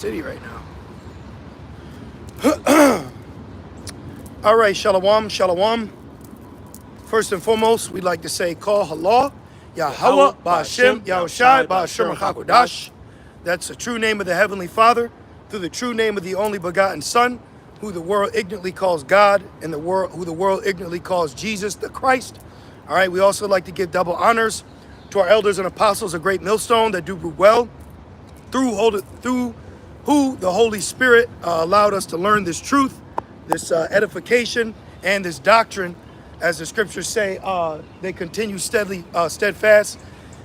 city right now. All right, shalom, shalom. First and foremost, we'd like to say call halal, Yahweh, Ba'ashem, Yahushai, Ba'ashem HaKodash. That's the true name of the Heavenly Father, through the true name of the only begotten Son, who the world ignorantly calls God, and who the world ignorantly calls Jesus the Christ. All right, we also like to give double honors to our elders and apostles, a great millstone that do well, through who the Holy Spirit allowed us to learn this truth, this edification, and this doctrine. As the scriptures say, they continue steadfast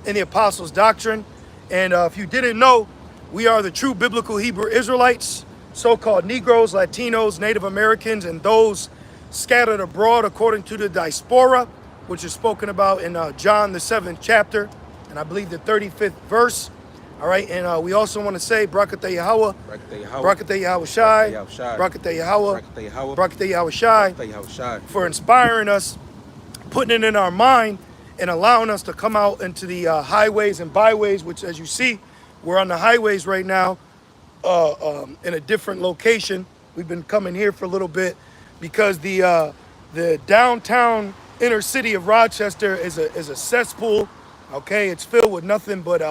in the apostles' doctrine. And if you didn't know, we are the true biblical Hebrew Israelites, so-called Negroes, Latinos, Native Americans, and those scattered abroad according to the diaspora, which is spoken about in John, the 7th chapter, and I believe the 35th verse. All right, and we also want to say, Barakatah Yahweh, Barakatah Yahushai, Barakatah Yahweh, Barakatah Yahushai, for inspiring us, putting it in our mind, and allowing us to come out into the highways and byways, which, as you see, we're on the highways right now in a different location. We've been coming here for a little bit because the downtown inner city of Rochester is a cesspool. Okay, it's filled with nothing but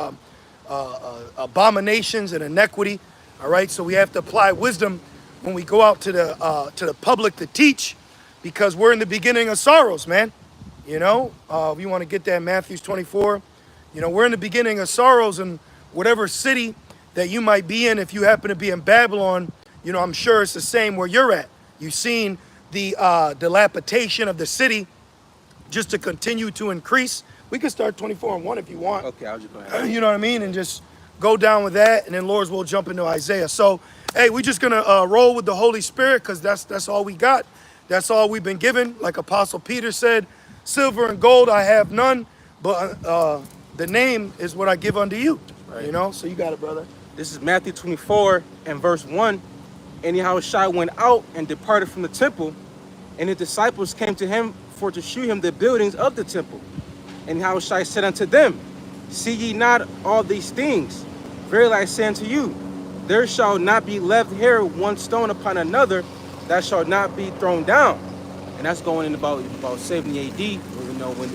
abominations and inequity. All right, so we have to apply wisdom when we go out to the public to teach, because we're in the beginning of sorrows, man. You know, if you want to get that, Matthew 24. You know, we're in the beginning of sorrows, and whatever city that you might be in, if you happen to be in Babylon, you know, I'm sure it's the same where you're at. You've seen the dilapidation of the city just to continue to increase. We can start 24:1 if you want. Okay, I'll just go ahead. You know what I mean? And just go down with that, and then Lord's will jump into Isaiah. So, hey, we're just gonna roll with the Holy Spirit, because that's all we got. That's all we've been given. Like Apostle Peter said, silver and gold I have none, but the name is what I give unto you. Right. You know, so you got it, brother. This is Matthew 24 and verse 1. And Yahushua went out and departed from the temple, and his disciples came to him for to shew him the buildings of the temple. And Yahushua said unto them, see ye not all these things? Verily I say unto you, there shall not be left here one stone upon another that shall not be thrown down. And that's going in about 70 AD, you know, when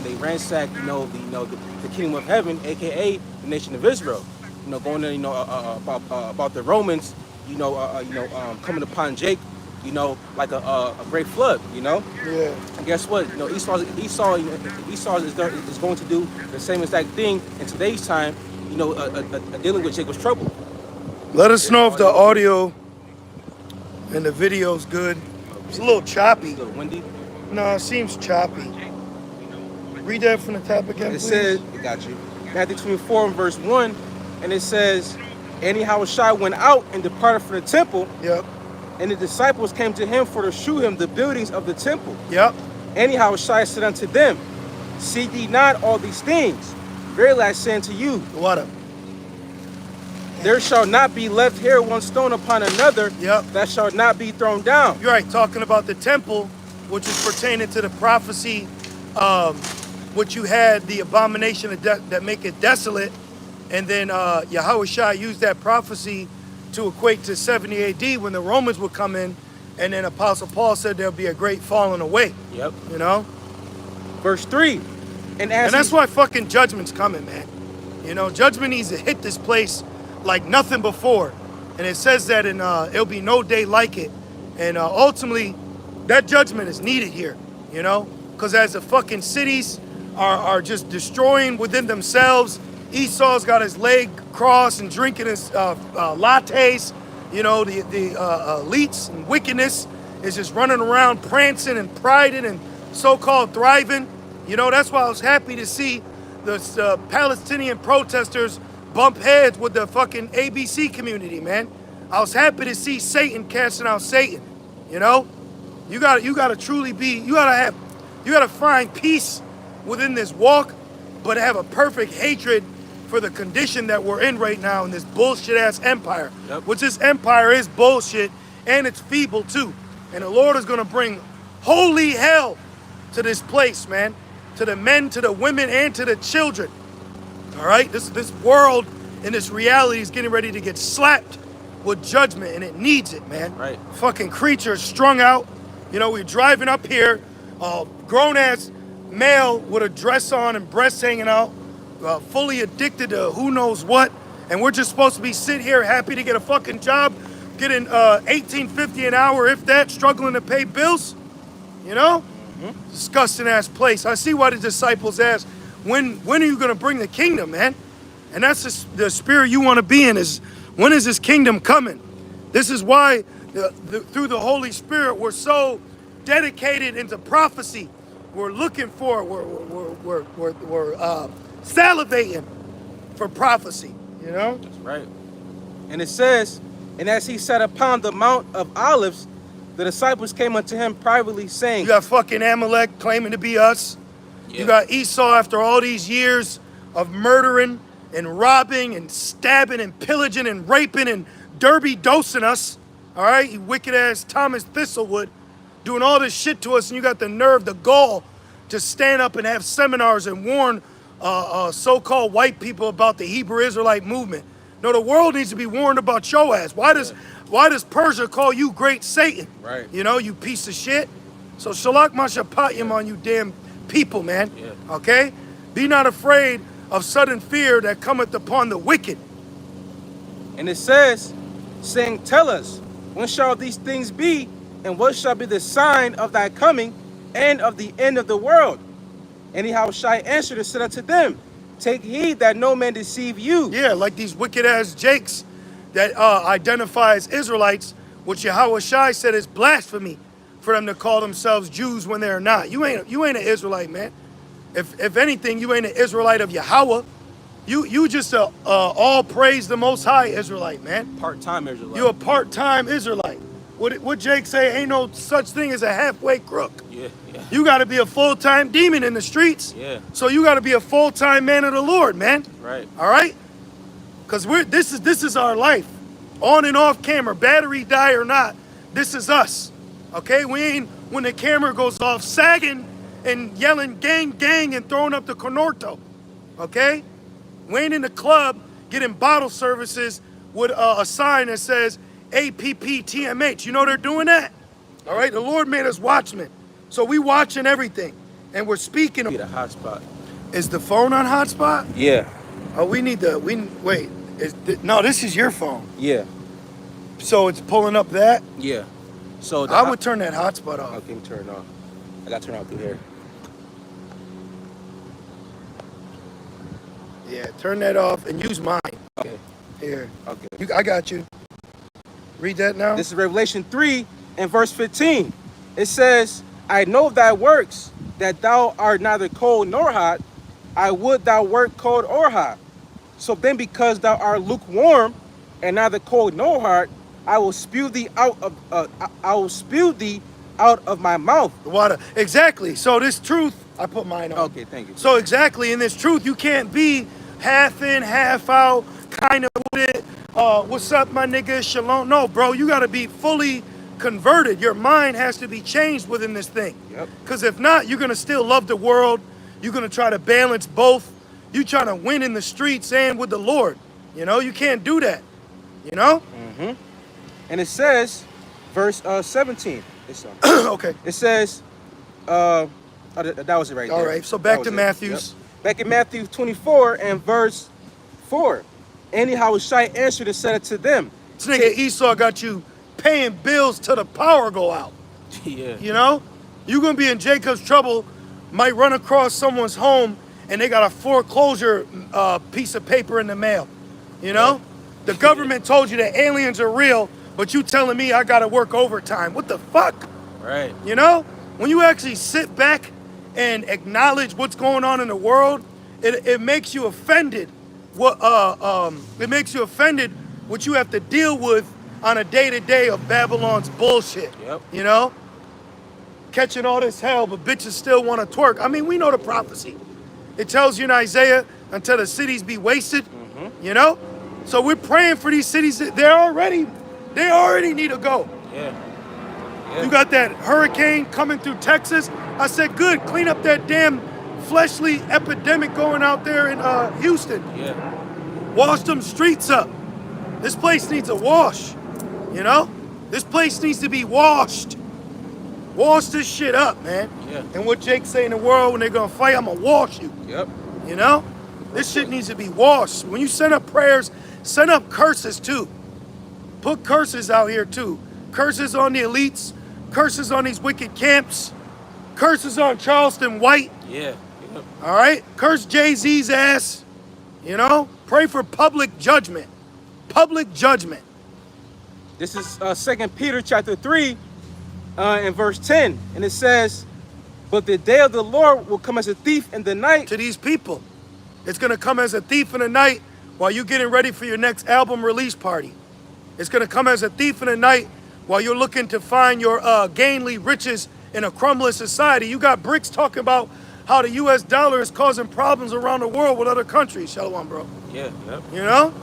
they ransacked, the kingdom of heaven, aka the nation of Israel. You know, going in, about the Romans, coming upon Jake, like a great flood, Yeah. And guess what? Esau is going to do the same exact thing in today's time. Dealing with Jacob's trouble. Let us know if the audio and the video is good. It's a little choppy. It's a little windy. No, it seems choppy. Read that from the top again, please. It says, I got you. Matthew 24 and verse 1, and it says, and Yahushua went out and departed from the temple. Yep. And the disciples came to him for to shew him the buildings of the temple. Yep. And Yahushua said unto them, see ye not all these things? Verily I say unto you, What up? there shall not be left here one stone upon another that shall not be thrown down. You're right, talking about the temple, which is pertaining to the prophecy, which you had the abomination that make it desolate. And then Yahushua used that prophecy to equate to 70 AD when the Romans would come in, and then Apostle Paul said there'll be a great falling away. Yep. You know? Verse 3. And that's why fucking judgment's coming, man. You know, judgment needs to hit this place like nothing before. And it says that it'll be no day like it. And ultimately, that judgment is needed here, Because as the fucking cities are just destroying within themselves, Esau's got his leg crossed and drinking his lattes. The elites and wickedness is just running around prancing and priding and so-called thriving. That's why I was happy to see the Palestinian protesters bump heads with the fucking ABC community, man. I was happy to see Satan casting out Satan. You gotta truly be, you gotta find peace within this walk, but have a perfect hatred for the condition that we're in right now in this bullshit ass empire. Yep. Which this empire is bullshit, and it's feeble too. And the Lord is gonna bring holy hell to this place, man. To the men, to the women, and to the children. All right, this world and this reality is getting ready to get slapped with judgment, and it needs it, man. Right. Fucking creatures strung out. You know, we're driving up here, grown-ass male with a dress on and breasts hanging out, fully addicted to who knows what, and we're just supposed to be sitting here happy to get a fucking job, getting $18.50 an hour, if that, struggling to pay bills. You know? Disgusting ass place. I see why the disciples asked, when are you going to bring the kingdom, man? And that's the spirit you want to be in, is when is this kingdom coming? This is why through the Holy Spirit we're so dedicated into prophecy. We're looking for it. We're salivating for prophecy, you know? That's right. And it says, and as he sat upon the Mount of Olives, the disciples came unto him privately, saying, You got fucking Amalek claiming to be us. Yeah. You got Esau after all these years of murdering and robbing and stabbing and pillaging and raping and derby dosing us. All right, you wicked ass Thomas Thistlewood doing all this shit to us, and you got the nerve, the gall to stand up and have seminars and warn so-called white people about the Hebrew Israelite movement. No, the world needs to be warned about your ass. Why does Persia call you Great Satan? Right. You know, you piece of shit. So shalak mashapatiyam on you damn people, man. Yeah. Okay? Be not afraid of sudden fear that cometh upon the wicked. And it says, saying, Tell us, when shall these things be, and what shall be the sign of thy coming and of the end of the world? And Yahushua answered and said unto them, Take heed that no man deceive you. Yeah, like these wicked ass jakes that identify as Israelites, which Yahushua said is blasphemy for them to call themselves Jews when they're not. You ain't an Israelite, man. If anything, you ain't an Israelite of Yahweh. You just a all praise the Most High Israelite, man. Part-time Israelite. You a part-time Israelite. What Jake say? Ain't no such thing as a halfway crook. Yeah. You got to be a full-time demon in the streets. Yeah. So you got to be a full-time man of the Lord, man. Right. All right. Because this is our life, on and off camera, battery die or not. This is us. Okay. We ain't when the camera goes off sagging and yelling gang gang and throwing up the cornorto. Okay. We ain't in the club getting bottle services with a sign that says APPTMH. You know they're doing that? All right, the Lord made us watchmen. So we watching everything. And we're speaking. Need a hotspot. Is the phone on hotspot? Yeah. Oh, wait. No, this is your phone. Yeah. So it's pulling up that? Yeah. So I would turn that hotspot off. Okay, turn it off. I got to turn it off through here. Yeah, turn that off and use mine. Okay. Here. Okay. I got you. Read that now. This is Revelation 3 and verse 15. It says, I know thy works, that thou art neither cold nor hot. I would thou wert cold or hot. So then because thou art lukewarm and neither cold nor hot, I will spew thee out of my mouth. The water. Exactly. So this truth, I put mine on. Okay, thank you. So exactly, in this truth, you can't be half in, half out, kind of with it. What's up, my nigga? Shalom. No, bro, you got to be fully converted. Your mind has to be changed within this thing. Yep. Because if not, you're going to still love the world. You're going to try to balance both. You're trying to win in the streets and with the Lord. You know, you can't do that. You know? Mm-hmm. And it says, verse 17. Okay. It says, that was it right there. All right, so back to Matthew's. Yep. Back in Matthew 24 and verse 4. And Yahushua answered and said to them, This nigga Esau got you paying bills till the power go out. Yeah. You know? You're going to be in Jacob's trouble, might run across someone's home, and they got a foreclosure piece of paper in the mail. You know? The government told you that aliens are real, but you telling me I got to work overtime. What the fuck? Right. You know? When you actually sit back and acknowledge what's going on in the world, it makes you offended. It makes you offended what you have to deal with on a day-to-day of Babylon's bullshit. Yep. You know? Catching all this hell, but bitches still want to twerk. I mean, we know the prophecy. It tells you in Isaiah, until the cities be wasted. Mm-hmm. You know? So we're praying for these cities. They already need to go. Yeah. You got that hurricane coming through Texas. I said, good, clean up that damn fleshly epidemic going out there in Houston. Yeah. Wash them streets up. This place needs a wash, you know? This place needs to be washed. Wash this shit up, man. Yeah. And what Jake say in the world when they're gonna fight, I'm gonna wash you. Yep. You know? This shit needs to be washed. When you send up prayers, send up curses too. Put curses out here too. Curses on the elites, curses on these wicked camps, curses on Charleston White. Yeah. Yep. All right? Curse Jay-Z's ass. You know? Pray for public judgment. Public judgment. This is 2 Peter chapter 3 and verse 10. And it says, but the day of the Lord will come as a thief in the night. To these people. It's going to come as a thief in the night while you're getting ready for your next album release party. It's going to come as a thief in the night while you're looking to find your gainly riches in a crumbling society. You got bricks talking about how the U.S. dollar is causing problems around the world with other countries. Shalom, bro. Yeah. Yep. You know?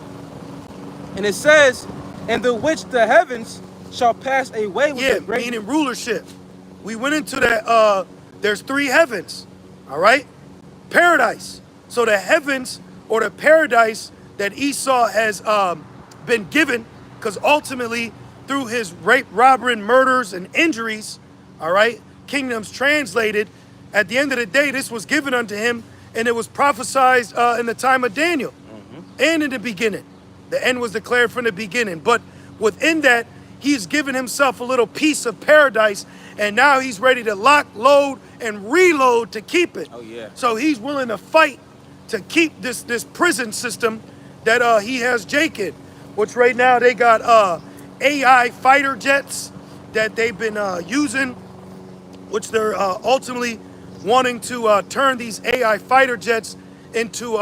And it says, and the which the heavens shall pass away with the great... meaning rulership. We went into that, there's 3 heavens, all right? Paradise. So the heavens or the paradise that Esau has been given, because ultimately through his rape, robbery, and murders and injuries, all right, kingdoms translated, at the end of the day, this was given unto him, and it was prophesied in the time of Daniel and in the beginning. The end was declared from the beginning. But within that, he's given himself a little piece of paradise, and now he's ready to lock, load, and reload to keep it. Oh, yeah. So he's willing to fight to keep this prison system that he has Jake in, which right now they got AI fighter jets that they've been using, which they're ultimately wanting to turn these AI fighter jets into,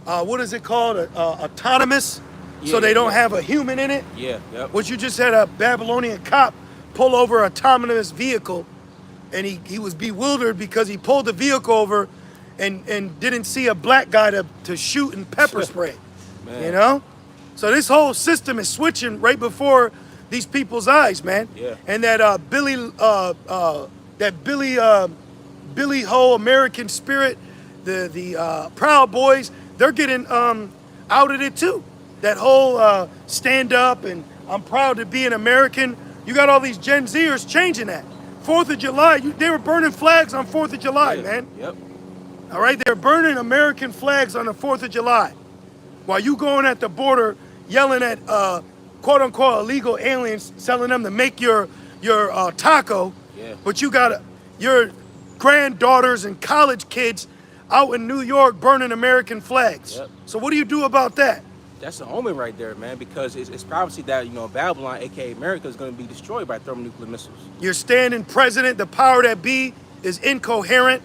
what is it called, autonomous, so they don't have a human in it. Yeah, yep. Which you just had a Babylonian cop pull over an autonomous vehicle, and he was bewildered because he pulled the vehicle over and didn't see a black guy to shoot and pepper spray. Man. You know? So this whole system is switching right before these people's eyes, man. Yeah. And that Billy Ho American spirit, the Proud Boys, they're getting outed it too. That whole stand up and I'm proud to be an American. You got all these Gen Zers changing that. 4th of July, they were burning flags on 4th of July, man. Yep. All right, they're burning American flags on the 4th of July. While you going at the border yelling at quote unquote illegal aliens, telling them to make your taco. Yeah. But you got your granddaughters and college kids out in New York burning American flags. Yep. So what do you do about that? That's an omen right there, man, because it's prophecy that, Babylon, a.k.a. America, is going to be destroyed by thermonuclear missiles. Your standing president, the power that be, is incoherent.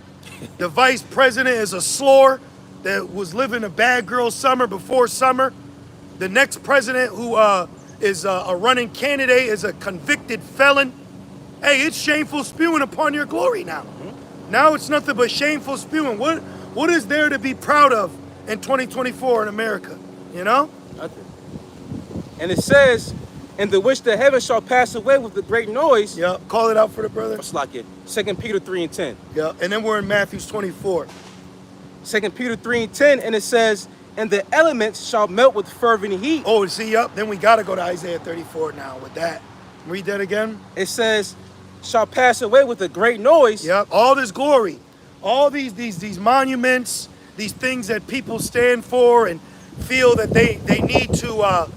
The vice president is a slore that was living a bad girl summer before summer. The next president who is a running candidate is a convicted felon. Hey, it's shameful spewing upon your glory now. Now it's nothing but shameful spewing. What is there to be proud of in 2024 in America? You know? Nothing. And it says, and the which the heavens shall pass away with a great noise. Yeah, call it out for the brother. It's like it. 2 Peter 3 and 10. Yeah, and then we're in Matthew 24. 2 Peter 3 and 10, and it says, and the elements shall melt with fervent heat. Oh, see, yep. Then we got to go to Isaiah 34 now with that. Read that again. It says, shall pass away with a great noise. Yep, all this glory, all these monuments, these things that people stand for and feel that they need to,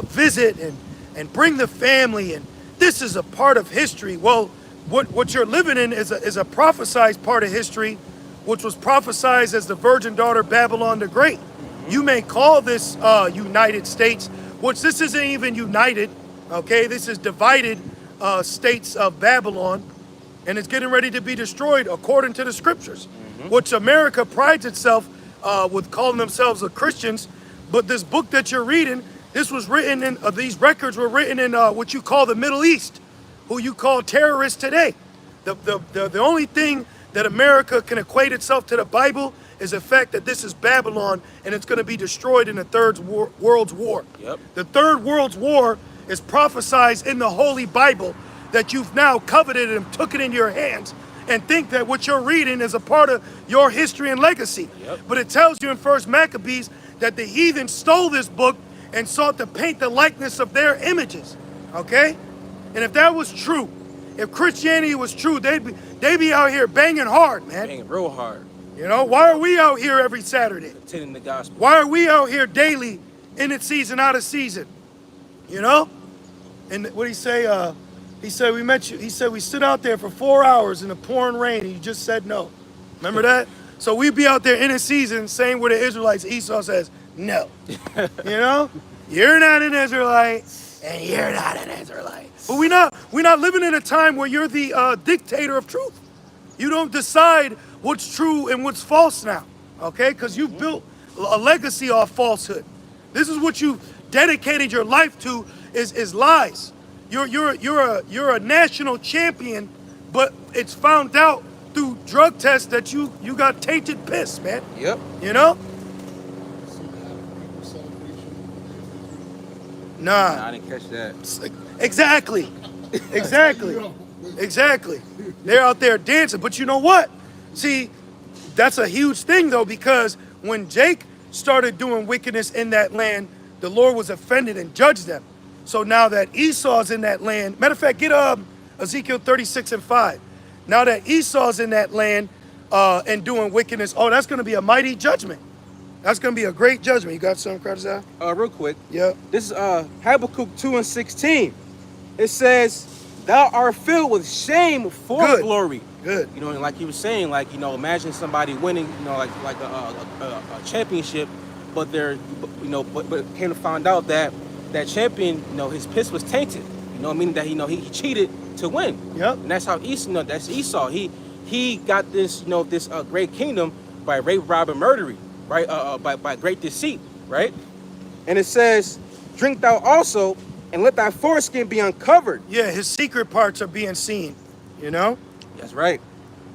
visit and bring the family. And this is a part of history. Well, what you're living in is a prophesied part of history, which was prophesied as the virgin daughter Babylon the Great. You may call this United States, which this isn't even united, okay? This is divided states of Babylon, and it's getting ready to be destroyed according to the scriptures, which America prides itself with calling themselves Christians. But this book that you're reading, this was written in, these records were written in what you call the Middle East, who you call terrorists today. The only thing that America can equate itself to the Bible is the fact that this is Babylon and it's going to be destroyed in the Third World's War. Yep. The Third World's War is prophesied in the Holy Bible that you've now coveted and took it in your hands and think that what you're reading is a part of your history and legacy. Yep. But it tells you in 1 Maccabees that the heathen stole this book and sought to paint the likeness of their images. Okay? And if that was true, if Christianity was true, they'd be out here banging hard, man. Banging real hard. You know, why are we out here every Saturday? Attending the gospel. Why are we out here daily, in its season, out of season? You know? And what he say? He said we met you. He said we stood out there for 4 hours in the pouring rain, and you just said no. Remember that? So we be out there in a season saying we're the Israelites. Esau says no. You know, you're not an Israelite, and you're not an Israelite. But we're not living in a time where you're the dictator of truth. You don't decide what's true and what's false now, okay? Because you've built a legacy off falsehood. This is what you dedicated your life to is lies. You're a national champion, but it's found out through drug tests that you got tainted piss, man. Yep. You know? Nah. I didn't catch that. Exactly. Exactly. They're out there dancing. But you know what? See, that's a huge thing, though, because when Jake started doing wickedness in that land, the Lord was offended and judged them. So now that Esau's in that land, matter of fact, get Ezekiel 36:5. Now that Esau's in that land and doing wickedness, oh, that's going to be a mighty judgment. That's going to be a great judgment. You got something, Carter? Real quick. Yeah. This is Habakkuk 2:16. It says, "Thou art filled with shame for Good. glory." Good. You know, and like you were saying, like, you know, imagine somebody winning, you know, like a championship, but they're, you know, but came to find out that that champion, you know, his piss was tainted. You know, meaning that he cheated to win. Yep. And that's how Esau. You know, that's Esau. He got this, you know, this great kingdom by rape, rob, and murdering, right? By great deceit, right? And it says, "Drink thou also, and let thy foreskin be uncovered." Yeah, his secret parts are being seen, you know? That's right.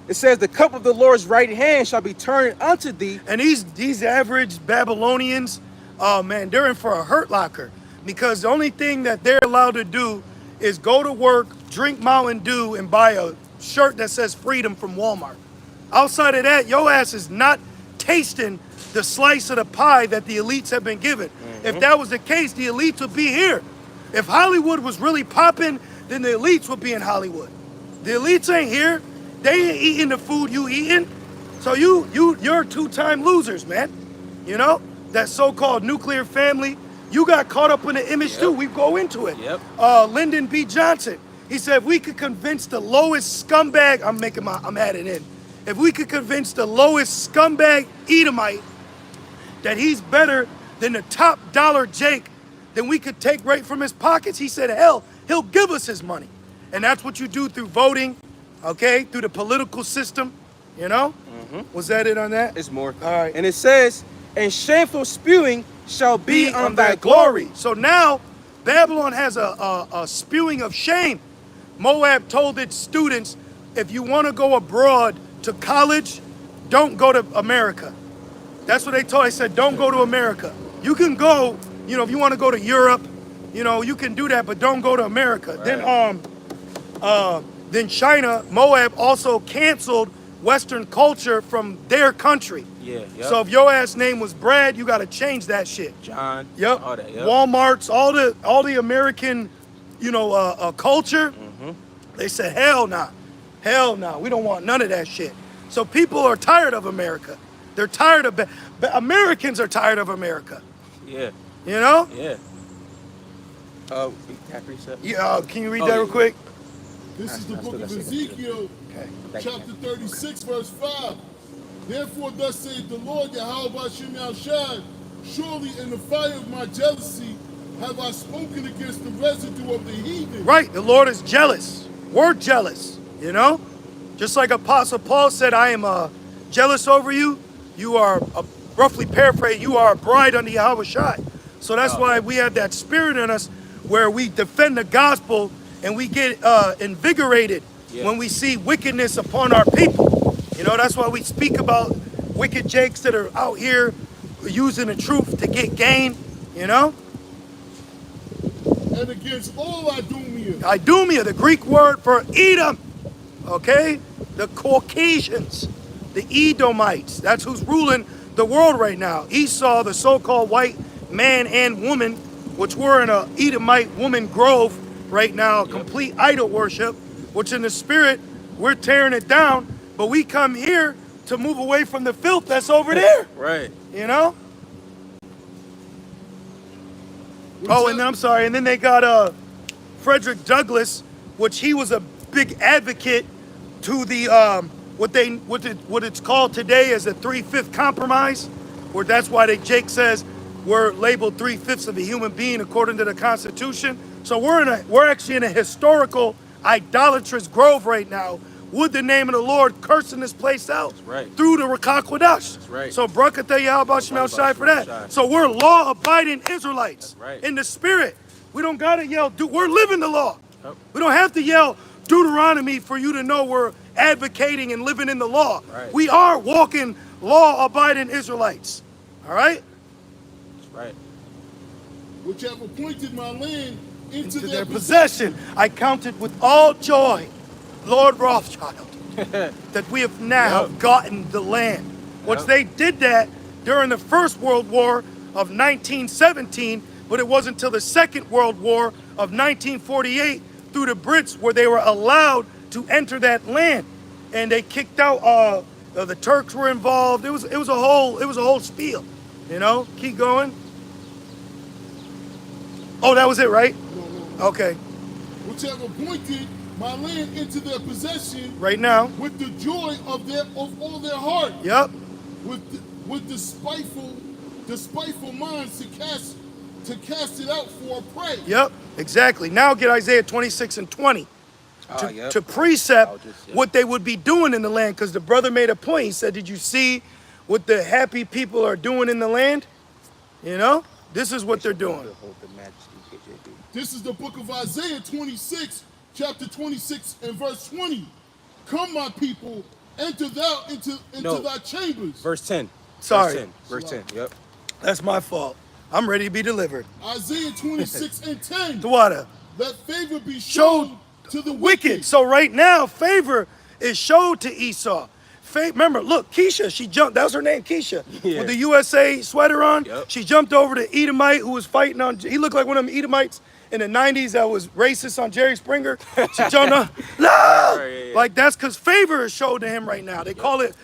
It says, "The cup of the Lord's right hand shall be turned unto thee." And these average Babylonians, oh man, they're in for a hurt locker, because the only thing that they're allowed to do is go to work, drink Mountain Dew, and buy a shirt that says freedom from Walmart. Outside of that, your ass is not tasting the slice of the pie that the elites have been given. If that was the case, the elites would be here. If Hollywood was really popping, then the elites would be in Hollywood. The elites ain't here. They ain't eating the food you eating. So you're two-time losers, man. You know? That so-called nuclear family, you got caught up in the image too. We go into it. Yep. Lyndon B. Johnson, he said, if we could convince the lowest scumbag, I'm adding in. If we could convince the lowest scumbag Edomite that he's better than the top dollar Jake, then we could take right from his pockets. He said, hell, he'll give us his money. And that's what you do through voting, okay? Through the political system, you know? Was that it on that? It's more. All right. And it says, "And shameful spewing shall be on thy glory." So now Babylon has a spewing of shame. Moab told its students, if you want to go abroad to college, don't go to America. That's what they told. They said, don't go to America. You can go, you know, if you want to go to Europe, you know, you can do that, but don't go to America. Right. Then China, Moab also canceled Western culture from their country. Yeah. Yep. So if your ass name was Brad, you got to change that shit. John. Yep. All that. Yep. Walmart's, all the American, you know, culture. They said, hell nah. We don't want none of that shit. So people are tired of America. They're tired of Americans are tired of America. Yeah. You know? Yeah. Precept. Yeah. Can you read that real quick? This is the book of Ezekiel, chapter 36, verse 5. Therefore, thus saith the Lord, Yahweh Shem Yahushai, surely in the fire of my jealousy have I spoken against the residue of the heathen. Right. The Lord is jealous. We're jealous. You know? Just like Apostle Paul said, I am jealous over you. You are, roughly paraphrased, you are a bride unto Yahweh Shai. So that's why we have that spirit in us where we defend the gospel and we get invigorated when we see wickedness upon our people. You know, that's why we speak about wicked jakes that are out here using the truth to get gain, you know? And against all Idumea. Idumea, the Greek word for Edom, okay? The Caucasians, the Edomites, that's who's ruling the world right now. Esau, the so-called white man and woman, which we're in a Edomite woman grove right now, complete idol worship, which in the spirit, we're tearing it down, but we come here to move away from the filth that's over there. Right. You know? Oh, and then I'm sorry, and then they got Frederick Douglass, which he was a big advocate to the what it's called today as a 3/5 compromise, where that's why Jake says we're labeled 3/5 of a human being according to the Constitution. So we're actually in a historical idolatrous grove right now. Would the name of the Lord cursing this place out through the Rakakwadash. Right. So Brakatah Yahweh Shemel Shai for that. So we're law-abiding Israelites in the spirit. We don't gotta yell, we're living the law. Yep. We don't have to yell Deuteronomy for you to know we're advocating and living in the law. Right. We are walking law-abiding Israelites. All right? That's right. Which have appointed my land into To their possession. I counted with all joy, Lord Rothschild, that we have now gotten the land. Which they did that during the First World War of 1917, but it wasn't until the Second World War of 1948 through the Brits where they were allowed to enter that land, and they kicked out. The Turks were involved. It was a whole spiel. You know, keep going. Oh, that was it, right? No. Okay. Which have appointed my land into their possession Right now. with the joy of all their heart. Yep. With the spiteful minds to cast it out for a prey. Yep. Exactly. Now get Isaiah 26 and 20 to precept what they would be doing in the land, because the brother made a point. He said, "Did you see what the happy people are doing in the land? You know, this is what they're doing." This is the book of Isaiah 26, chapter 26 and verse 20. Come, my people, enter thou into thy chambers. Verse 10. Sorry. Verse 10. Yep. That's my fault. I'm ready to be delivered. Isaiah 26 and 10. The water. Let favor be shown to the wicked. So right now, favor is showed to Esau. Remember, look, Keisha, she jumped. That was her name, Keisha, with the USA sweater on. Yep. She jumped over to Edomite who was fighting on. He looked like one of them Edomites in the 90s that was racist on Jerry Springer. She jumped on. No! Like that's because favor is showed to him right now. They call it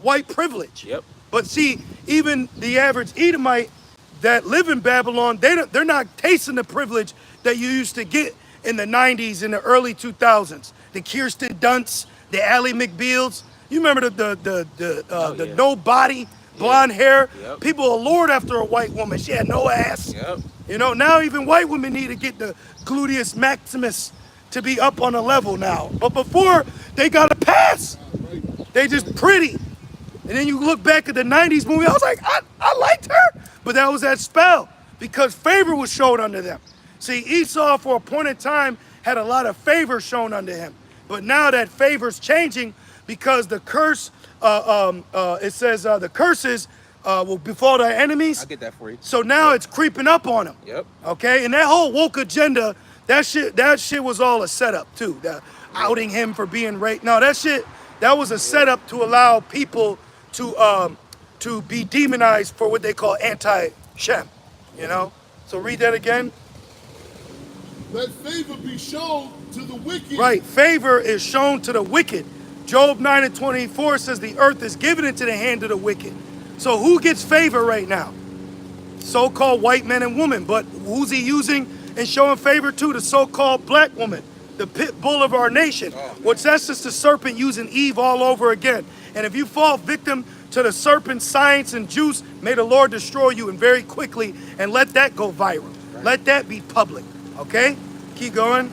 white privilege. Yep. But see, even the average Edomite that live in Babylon, they're not tasting the privilege that you used to get in the 90s and the early 2000s. The Kirsten Dunsts, the Ally McBeals. You remember the nobody, blonde hair? Yep. People allured after a white woman. She had no ass. Yep. You know, now even white women need to get the gluteus maximus to be up on a level now. But before, they got a pass. They just pretty. And then you look back at the 90s movie, I was like, I liked her. But that was that spell because favor was shown unto them. See, Esau for a point in time had a lot of favor shown unto him. But now that favor's changing because the curse, it says the curses will befall their enemies. I'll get that for you. So now it's creeping up on them. Yep. Okay, and that whole woke agenda, that shit was all a setup too. The outing him for being raped. No, that was a setup to allow people to be demonized for what they call anti-Shem. You know. So read that again. Let favor be shown to the wicked. Right, favor is shown to the wicked. Job 9 and 24 says the earth is given into the hand of the wicked. So who gets favor right now? So-called white men and women. But who's he using and showing favor to? The so-called black woman, the pit bull of our nation. Which that's just the serpent using Eve all over again. And if you fall victim to the serpent's science and juice, may the Lord destroy you and very quickly, and let that go viral. Right. Let that be public. Okay? Keep going.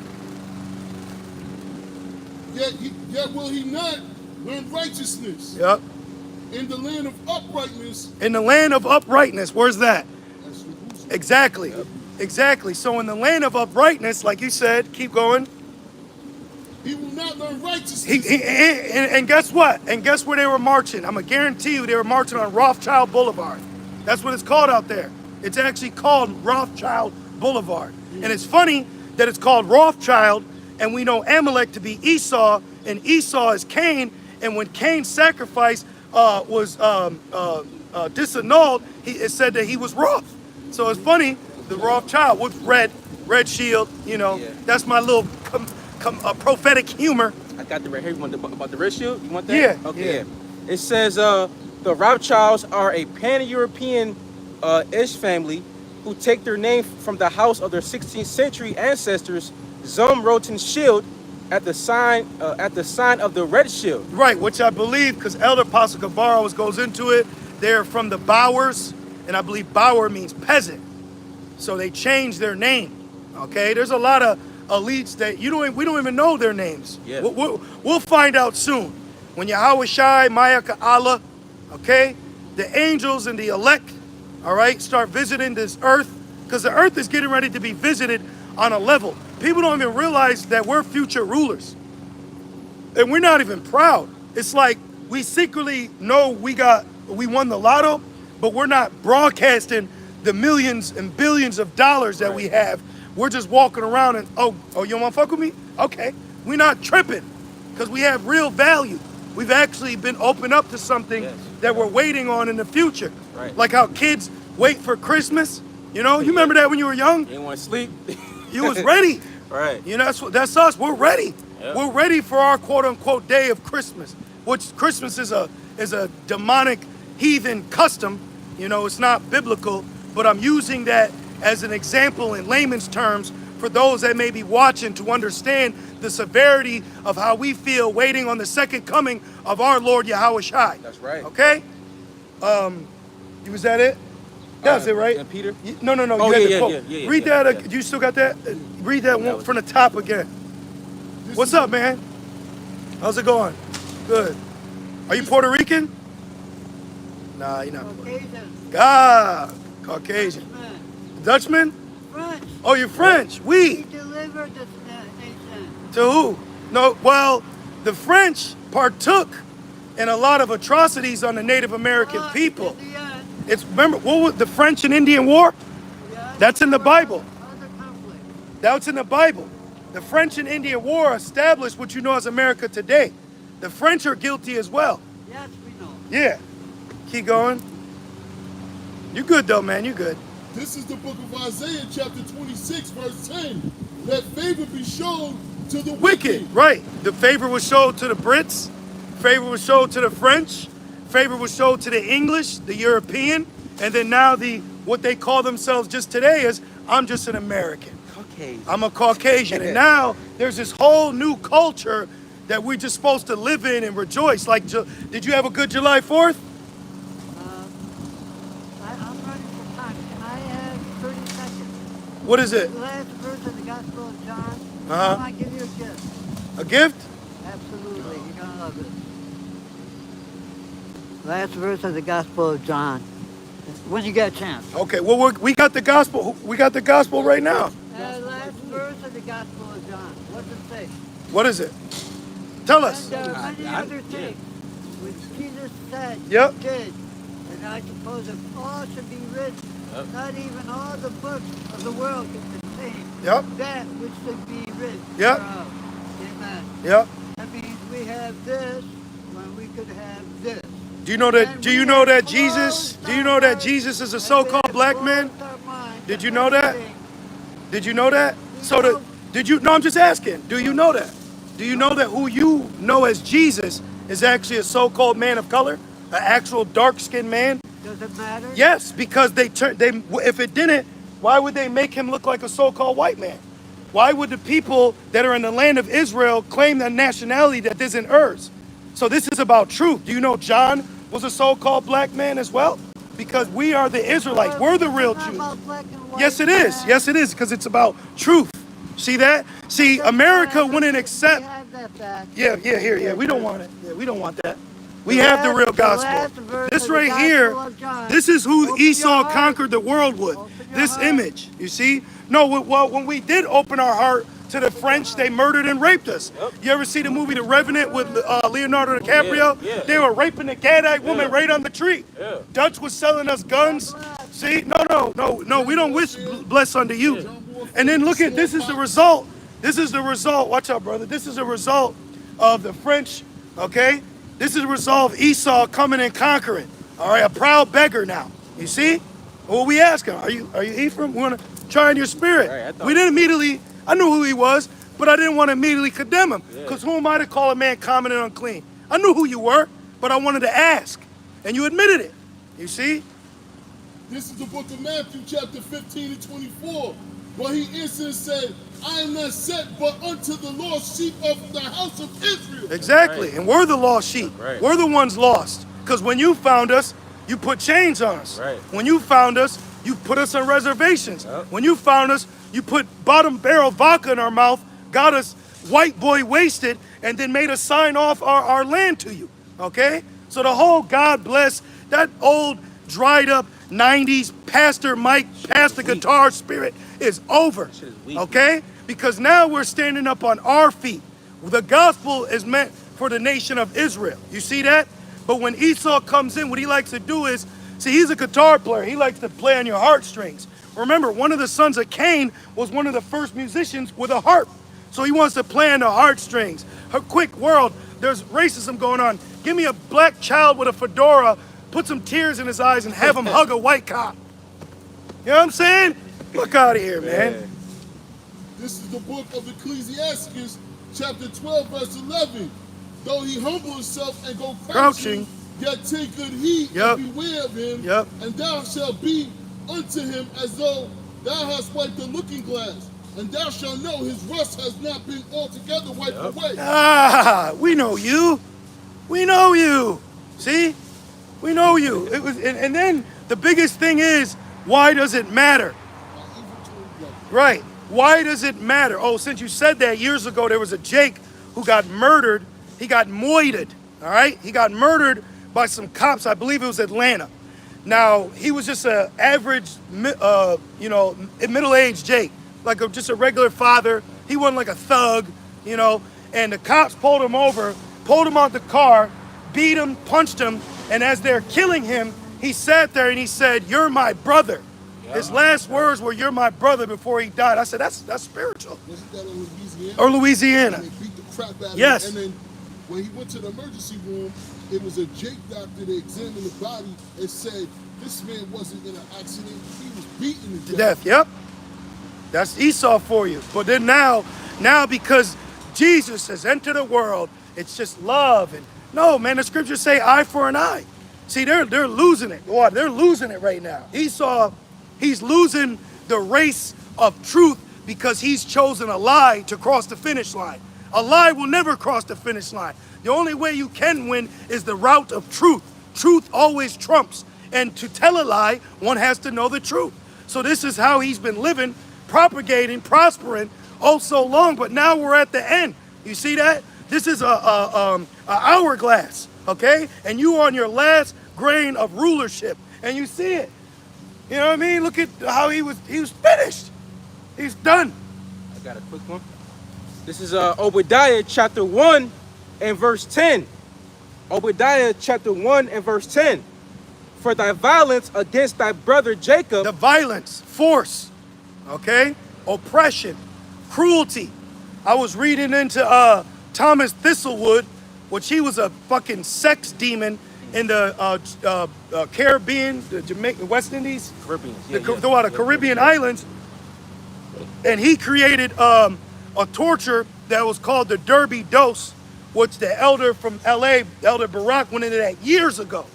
Yet will he not learn righteousness. Yep. In the land of uprightness. In the land of uprightness. Where's that? Exactly. Yep. Exactly. So in the land of uprightness, like you said, keep going. He will not learn righteousness. And guess what? And guess where they were marching? I'm going to guarantee you they were marching on Rothschild Boulevard. That's what it's called out there. It's actually called Rothschild Boulevard. And it's funny that it's called Rothschild, and we know Amalek to be Esau, and Esau is Cain. And when Cain's sacrifice was disannulled, it said that he was Roth. So it's funny The Rothschild with red shield. You know, Yeah. that's my little prophetic humor. I got the right here. You want about the red shield? You want that? Yeah. Okay. Yeah. It says the Rothschilds are a pan-European ish family who take their name from the house of their 16th century ancestors, Zumrotenschildt, at the sign of the red shield. Right, which I believe, because Elder Apostle Gabar goes into it. They're from the Bowers, and I believe Bauer means peasant. So they changed their name. Okay, there's a lot of elites that we don't even know their names. Yeah. We'll find out soon. When Yahweh Shai, Mayaka Allah, okay, the angels and the elect, all right, start visiting this earth, because the earth is getting ready to be visited on a level. People don't even realize that we're future rulers. And we're not even proud. It's like we secretly know we won the lotto, but we're not broadcasting the millions and billions of dollars that we have. We're just walking around and, oh, you don't want to fuck with me? Okay. We're not tripping because we have real value. We've actually been opened up to something that we're waiting on in the future. Right. Like how kids wait for Christmas. You know, you remember that when you were young? You didn't want to sleep. You was ready. Right. You know, that's us. We're ready. Yep. We're ready for our quote unquote day of Christmas, which Christmas is a demonic heathen custom. You know, it's not biblical, but I'm using that as an example in layman's terms for those that may be watching to understand the severity of how we feel waiting on the second coming of our Lord Yahweh Shai. That's right. Okay? Was that it? That's it, right? And Peter? No. Oh, you had yeah, the quote. yeah. Read that. You still got that? Read that one from the top again. What's up, man? How's it going? Good. Are you Puerto Rican? Nah, you're not. Caucasian. Caucasian. French. Dutchman? French. Oh, you're French. We delivered this nation. To who? No, well, the French partook in a lot of atrocities on the Native American people. In the end, Remember, what was the French and Indian War? yeah, That's in the Bible. other conflict. That's in the Bible. The French and Indian War established what you know as America today. The French are guilty as well. Yes, we know. Yeah. Keep going. You good though, man. You good. This is the book of Isaiah, chapter 26, verse 10. Let favor be shown to the wicked. Right. The favor was showed to the Brits. Favor was showed to the French. Favor was showed to the English, the European, and then now what they call themselves just today is, I'm just an American. Caucasian. I'm a Caucasian. And now there's this whole new culture that we're just supposed to live in and rejoice. Like, did you have a good July 4th? I'm running for time. Can I have 30 seconds? What is it? The last verse of the Gospel of John. Uh-huh. Can I give you a gift? A gift? Absolutely. You're going to love it. Last verse of the Gospel of John. When you get a chance. Okay, well, we got the gospel. We got the gospel right now. Last verse of the Gospel of John. What's it say? What is it? Tell us. And many other things which Jesus said, Yep. he did. And I suppose if all should be written, not even all the books of the world can contain Yep. that which should be written. Yep. thereof. Amen. Yep. That means we have this when we could have this. Do you know that Jesus is a so-called black man? Did you know that? Did you know that? No, I'm just asking. Do you know that? Do you know that who you know as Jesus is actually a so-called man of color? An actual dark-skinned man? Does it matter? Yes, because if it didn't, why would they make him look like a so-called white man? Why would the people that are in the land of Israel claim that nationality that isn't hers? So this is about truth. Do you know John was a so-called black man as well? Because we are the Israelites. We're the real Jews. Yes, it is. Yes, it is, because it's about truth. See that? See, America wouldn't accept. Yeah. We don't want it. Yeah, we don't want that. We have the real gospel. This right here, this is who Esau conquered the world with. This image, you see? No, well, when we did open our heart to the French, they murdered and raped us. You ever see the movie The Revenant with Leonardo DiCaprio? Yeah. They were raping the Gadite woman right on the tree. Yeah. Dutch was selling us guns. See? No, we don't wish bless unto you. And then look at, this is the result. This is the result. Watch out, brother. This is the result of the French, okay? This is the result of Esau coming and conquering. All right, a proud beggar now. You see? What we asking? Are you Ephraim? trying your spirit. Right, We didn't immediately, I knew who he was, but I didn't want to immediately condemn him. Because who am I to call a man common and unclean? I knew who you were, but I wanted to ask. And you admitted it. You see? This is the book of Matthew, chapter 15 and 24. But he answered and said, I am not sent but unto the lost sheep of the house of Israel. Exactly. And we're the lost sheep. We're the ones lost. Because when you found us, you put chains on us. When you found us, you put us on reservations. When you found us, you put bottom barrel vodka in our mouth, got us white boy wasted, and then made us sign off our land to you. Okay? So the whole God bless, that old dried up 90s Pastor Mike, Pastor Guitar spirit is over. Okay? Because now we're standing up on our feet. The gospel is meant for the nation of Israel. You see that? But when Esau comes in, what he likes to do is, see, he's a guitar player. He likes to play on your heartstrings. Remember, one of the sons of Cain was one of the first musicians with a harp. So he wants to play on the heartstrings. A quick world, there's racism going on. Give me a black child with a fedora, put some tears in his eyes, and have him hug a white cop. You know what I'm saying? Look out of here, man. This is the book of Ecclesiastes, chapter 12, verse 11. Though he humble himself and go crouching, yet take good heed and beware of him, and thou shalt be unto him as though thou hast wiped the looking glass, and thou shalt know his rust has not been altogether wiped away. Ah, we know you. We know you. See? We know you. It was, and then the biggest thing is, why does it matter? Right. Why does it matter? Oh, since you said that, years ago, there was a Jake who got murdered. He got moited, all right? He got murdered by some cops. I believe it was Atlanta. Now, he was just an average, middle-aged Jake, like just a regular father. He wasn't like a thug, and the cops pulled him over, pulled him out the car, beat him, punched him, and as they're killing him, he sat there and he said, "You're my brother." His last words were, "You're my brother," before he died. I said, that's spiritual. Wasn't that in Louisiana? Or Louisiana. And they beat the crap out of him. Yes. And then when he went to the emergency room, it was a Jake doctor that examined the body and said, this man wasn't in an accident. He was beaten to death. Yep. That's Esau for you. But then now because Jesus has entered the world, it's just love. And no, man, the scriptures say eye for an eye. See, they're losing it. Boy, they're losing it right now. Esau, he's losing the race of truth because he's chosen a lie to cross the finish line. A lie will never cross the finish line. The only way you can win is the route of truth. Truth always trumps. And to tell a lie, one has to know the truth. So this is how he's been living, propagating, prospering oh so long. But now we're at the end. You see that? This is a hourglass, okay? And you on your last grain of rulership, and you see it. You know what I mean? Look at how he was finished. He's done. I got a quick one. This is Obadiah chapter 1 and verse 10. Obadiah chapter 1 and verse 10. For thy violence against thy brother Jacob. The violence, force, okay? Oppression, cruelty. I was reading into Thomas Thistlewood, which he was a fucking sex demon in the Caribbean, the Jamaica, West Indies, Caribbean, the Caribbean islands, and he created a torture that was called the Derby Dose, which the elder from LA, Elder Barack, went into that years ago.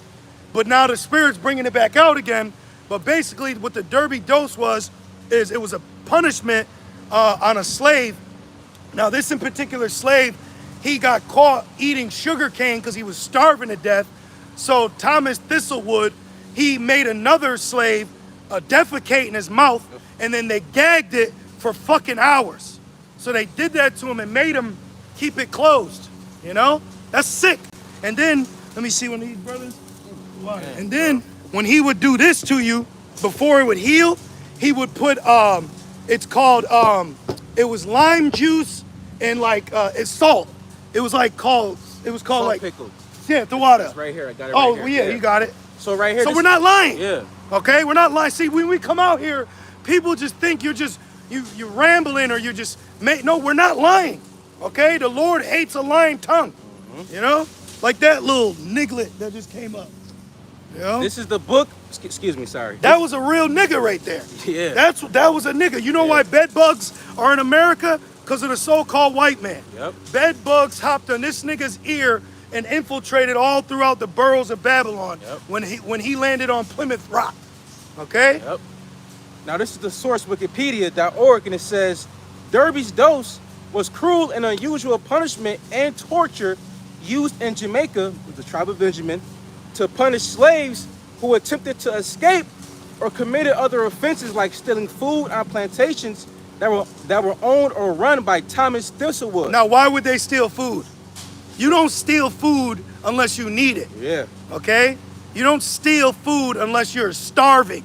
But now the Spirit's bringing it back out again. But basically what the Derby Dose was, is it was a punishment on a slave. Now this in particular slave, he got caught eating sugar cane because he was starving to death. So Thomas Thistlewood, he made another slave defecate in his mouth, and then they gagged it for fucking hours. So they did that to him and made him keep it closed. You know? That's sick. And then, let me see one of these brothers. And then when he would do this to you, before it would heal, he would put, it's called, it was lime juice and like, it's salt. It was called Salt like, pickles. yeah, the water. It's right here, I got it Oh, right here. yeah, you got it. So right here. So we're not lying. Yeah. Okay, we're not lying. See, when we come out here, people just think you're rambling or you're just, no, we're not lying. Okay, the Lord hates a lying tongue. You know, like that little niglet that just came up. You know? This is the book Excuse me, sorry. That was a real nigga right there. Yeah. That was a nigga. You know why bed bugs are in America? Because of the so-called white man. Yep. Bed bugs hopped on this nigga's ear and infiltrated all throughout the boroughs of Babylon when he landed on Plymouth Rock. Okay? Yep. Now this is the source Wikipedia.org, and it says Derby's dose was cruel and unusual punishment and torture used in Jamaica, with the tribe of Benjamin, to punish slaves who attempted to escape or committed other offenses like stealing food on plantations that were owned or run by Thomas Thistlewood. Now, why would they steal food? You don't steal food unless you need it. Yeah. Okay? You don't steal food unless you're starving.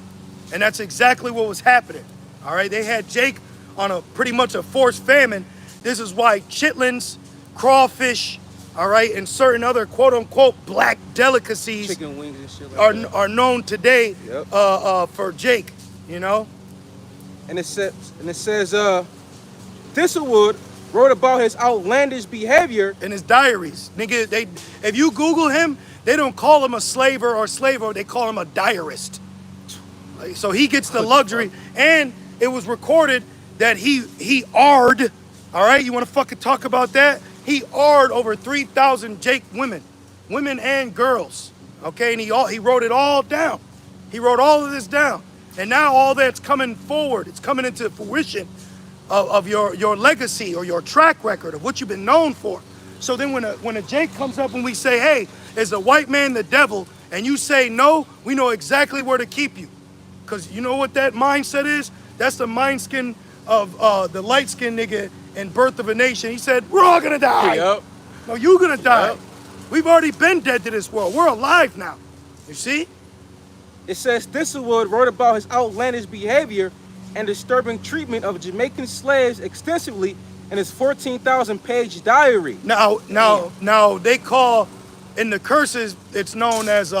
And that's exactly what was happening. All right? They had Jake on pretty much a forced famine. This is why chitlins, crawfish, all right, and certain other quote-unquote black delicacies Chicken wings and shit like that. are known today for Jake, you know? And it says Thistlewood wrote about his outlandish behavior In his diaries. Nigga, if you Google him, they don't call him a slaver or slaver, they call him a diarist. So he gets the luxury, and it was recorded that he arred, all right, you want to fucking talk about that? He arred over 3,000 Jake women and girls, okay, and he wrote it all down. He wrote all of this down, and now all that's coming forward, it's coming into fruition of your legacy or your track record of what you've been known for. So then when a Jake comes up and we say, hey, is the white man the devil, and you say no, we know exactly where to keep you. Because you know what that mindset is? That's the mind skin of the light-skinned nigga in Birth of a Nation. He said, we're all gonna die. Yep. No, you're gonna die. Yep. We've already been dead to this world. We're alive now. You see? It says Thistlewood wrote about his outlandish behavior and disturbing treatment of Jamaican slaves extensively in his 14,000-page diary. Now they call, in the curses, it's known as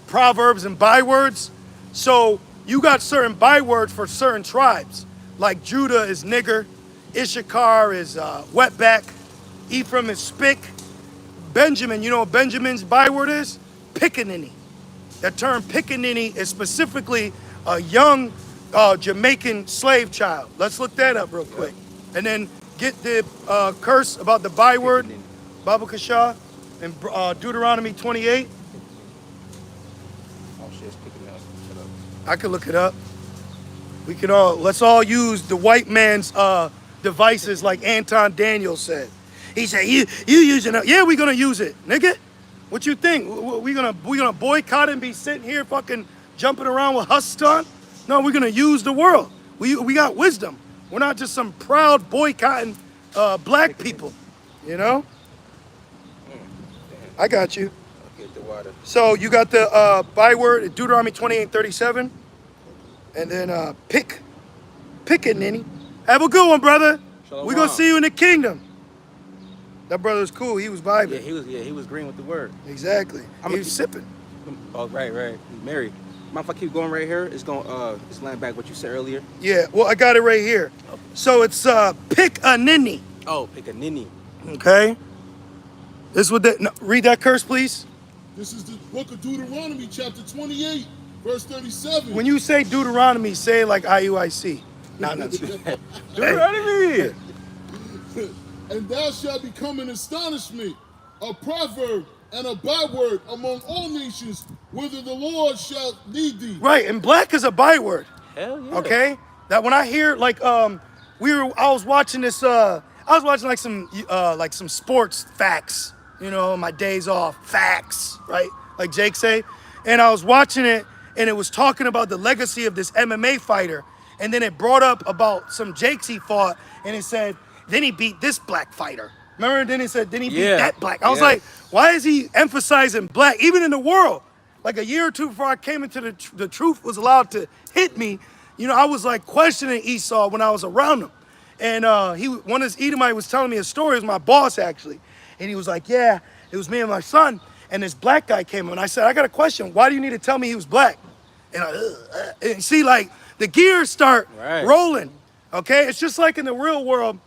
proverbs and bywords. So you got certain bywords for certain tribes. Like Judah is nigger, Issachar is wetback, Ephraim is spick. Benjamin, you know what Benjamin's byword is? Pickaninny. That term pickaninny is specifically a young Jamaican slave child. Let's look that up real quick. And then get the curse about the byword, Baba Kasha, in Deuteronomy 28. Oh shit, it's picking up. Shut up. I could look it up. Let's all use the white man's devices like Anton Daniels said. He said, you using it. Yeah, we're gonna use it, nigga. What you think? We gonna boycott and be sitting here fucking jumping around with husks on? No, we're gonna use the world. We got wisdom. We're not just some proud boycotting black people, you know? I got you. I'll get the water. So you got the byword, Deuteronomy 28:37. And then Pickaninny. Have a good one, brother. Shalom. We're gonna see you in the kingdom. That brother's cool. He was vibing. He was green with the word. Exactly. He was sipping. Oh, right. Mary. Mind if I keep going right here? It's going it's land back what you said earlier. Yeah, well, I got it right here. So it's Pickaninny. Oh, Pickaninny. Okay. This is what read that curse, please. This is the book of Deuteronomy, chapter 28, verse 37. When you say Deuteronomy, say it like IUIC. No. Deuteronomy. And thou shalt become an astonishment, a proverb, and a byword among all nations, whither the Lord shall lead thee. Right, and black is a byword. Hell yeah. Okay? That when I hear like I was watching this like some sports facts, you know, my days off, facts, right? Like Jake say. And I was watching it and it was talking about the legacy of this MMA fighter. And then it brought up about some Jakes he fought and it said, then he beat this black fighter. Remember? Then he said, then he beat that black. I was like, why is he emphasizing black? Even in the world, like a year or two before I came into the truth was allowed to hit me, you know, I was like questioning Esau when I was around him. And one of his Edomite was telling me a story. It was my boss, actually. And he was like, yeah, it was me and my son. And this black guy came in. And I said, I got a question. Why do you need to tell me he was black? And see, like, the gears start rolling, okay? It's just like in the real world.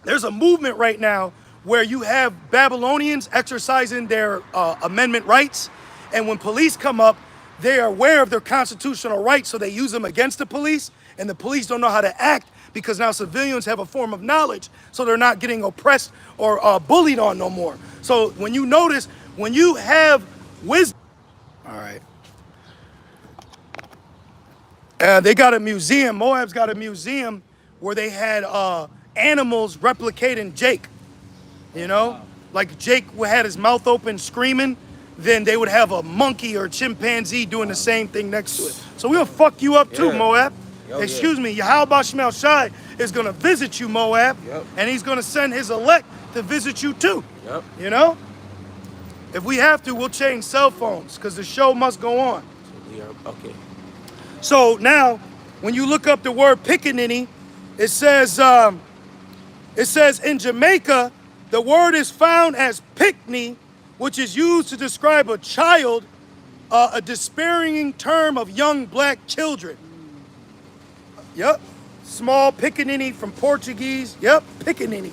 There's a movement right now where you have Babylonians exercising their amendment rights. And when police come up, they are aware of their constitutional rights, so they use them against the police, and the police don't know how to act because now civilians have a form of knowledge, so they're not getting oppressed or bullied on no more. So when you notice, when you have wisdom, all right. They got a museum, Moab's got a museum where they had animals replicating Jake, you know? Wow. Like Jake had his mouth open screaming, then they would have a monkey or a chimpanzee doing the same thing next to it. So we'll fuck you up too, Moab. Excuse me, Yahweh Shemel Shai is gonna visit you, Moab, and he's gonna send his elect to visit you too, you know? If we have to, we'll change cell phones because the show must go on. Okay. So now, when you look up the word pickaninny, it says in Jamaica, the word is found as pickney, which is used to describe a child, a despairing term of young black children. Yep. Small pickaninny from Portuguese. Yep, pickaninny.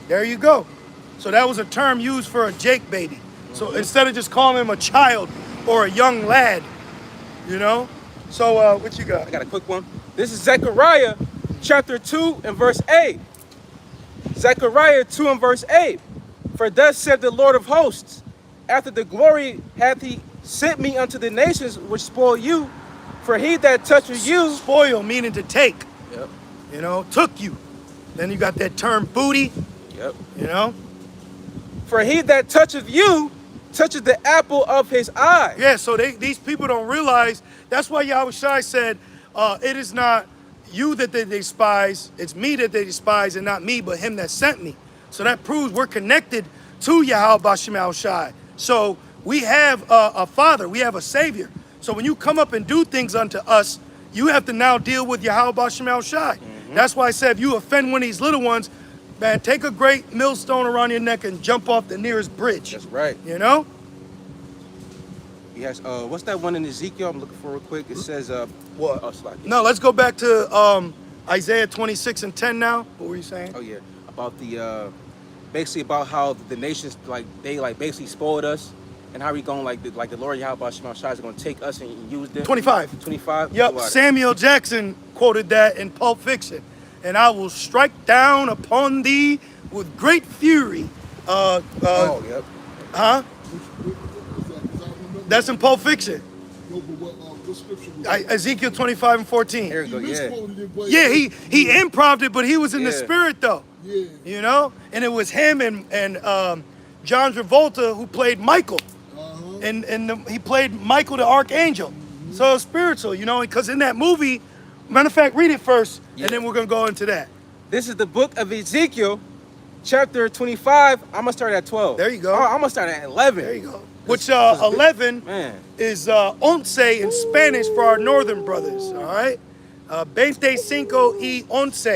There you go. So that was a term used for a Jake baby. So instead of just calling him a child or a young lad, you know? So what you got? I got a quick one. This is Zechariah chapter 2 and verse 8. Zechariah 2 and verse 8. For thus said the Lord of hosts, after the glory hath he sent me unto the nations which spoil you, for he that toucheth you... Spoil meaning to take. Yep. You know, took you. Then you got that term booty. Yep. You know? For he that toucheth you, toucheth the apple of his eye. Yeah, so these people don't realize, that's why Yahweh Shai said, it is not you that they despise, it's me that they despise, and not me, but him that sent me. So that proves we're connected to Yahweh Shemel Shai. So we have a father, we have a savior. So when you come up and do things unto us, you have to now deal with Yahweh Shemel Shai. That's why I said if you offend one of these little ones, man, take a great millstone around your neck and jump off the nearest bridge. That's right. You know? Yes. What's that one in Ezekiel? I'm looking for real quick. It says, what? Oh, no, let's go back to Isaiah 26 and 10 now. What were you saying? Oh yeah, about the basically about how the nations they basically spoiled us, and how we going like the Lord Yahweh Shemel Shai is going to take us and use them. 25. 25. Yep. Samuel Jackson quoted that in Pulp Fiction. And I will strike down upon thee with great fury. Oh, yep. Huh? That's in Pulp Fiction. No, but what scripture was that? Ezekiel 25 and 14. There you go. Yeah. Yeah, he improv'd it, but he was in the spirit though. Yeah. You know? And it was him and John Travolta who played Michael. And he played Michael the Archangel. So spiritual, you know, because in that movie, matter of fact, read it first, and then we're going to go into that. This is the book of Ezekiel, chapter 25. I'm going to start at 12. There you go. Oh, I'm going to start at 11. There you go. Which 11 is once in Spanish for our northern brothers, all right? 25 y once,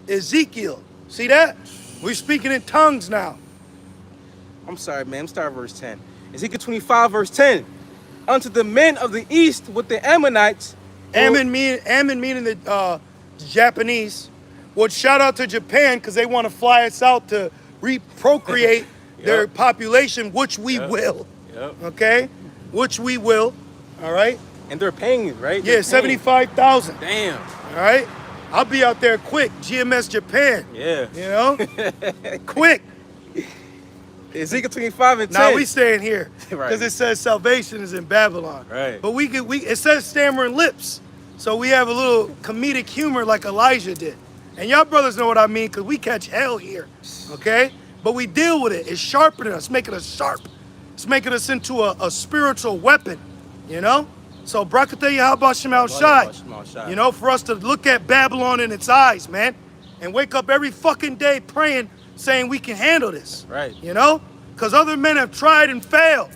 Ezekiel. See that? We're speaking in tongues now. I'm sorry, man. I'm starting verse 10. Ezekiel 25, verse 10. Unto the men of the east with the Ammonites. Ammon meaning the Japanese. Would shout out to Japan because they want to fly us out to reprocreate their population, which we will. Okay? Which we will. All right? And they're paying, right? Yeah, 75,000. Damn. All right? I'll be out there quick. GMS Japan. Yeah. You know? Quick. Ezekiel 25 and 10. Now we staying here Right. because it says salvation is in Babylon. Right. But it says stammering lips, so we have a little comedic humor like Elijah did. And y'all brothers know what I mean because we catch hell here, okay? But we deal with it. It's sharpening us, making us sharp. It's making us into a spiritual weapon, you know? So Brakateh Yahweh Shemel Shai, you know, for us to look at Babylon in its eyes, man, and wake up every fucking day praying, saying we can handle this. Right. You know? Because other men have tried and failed.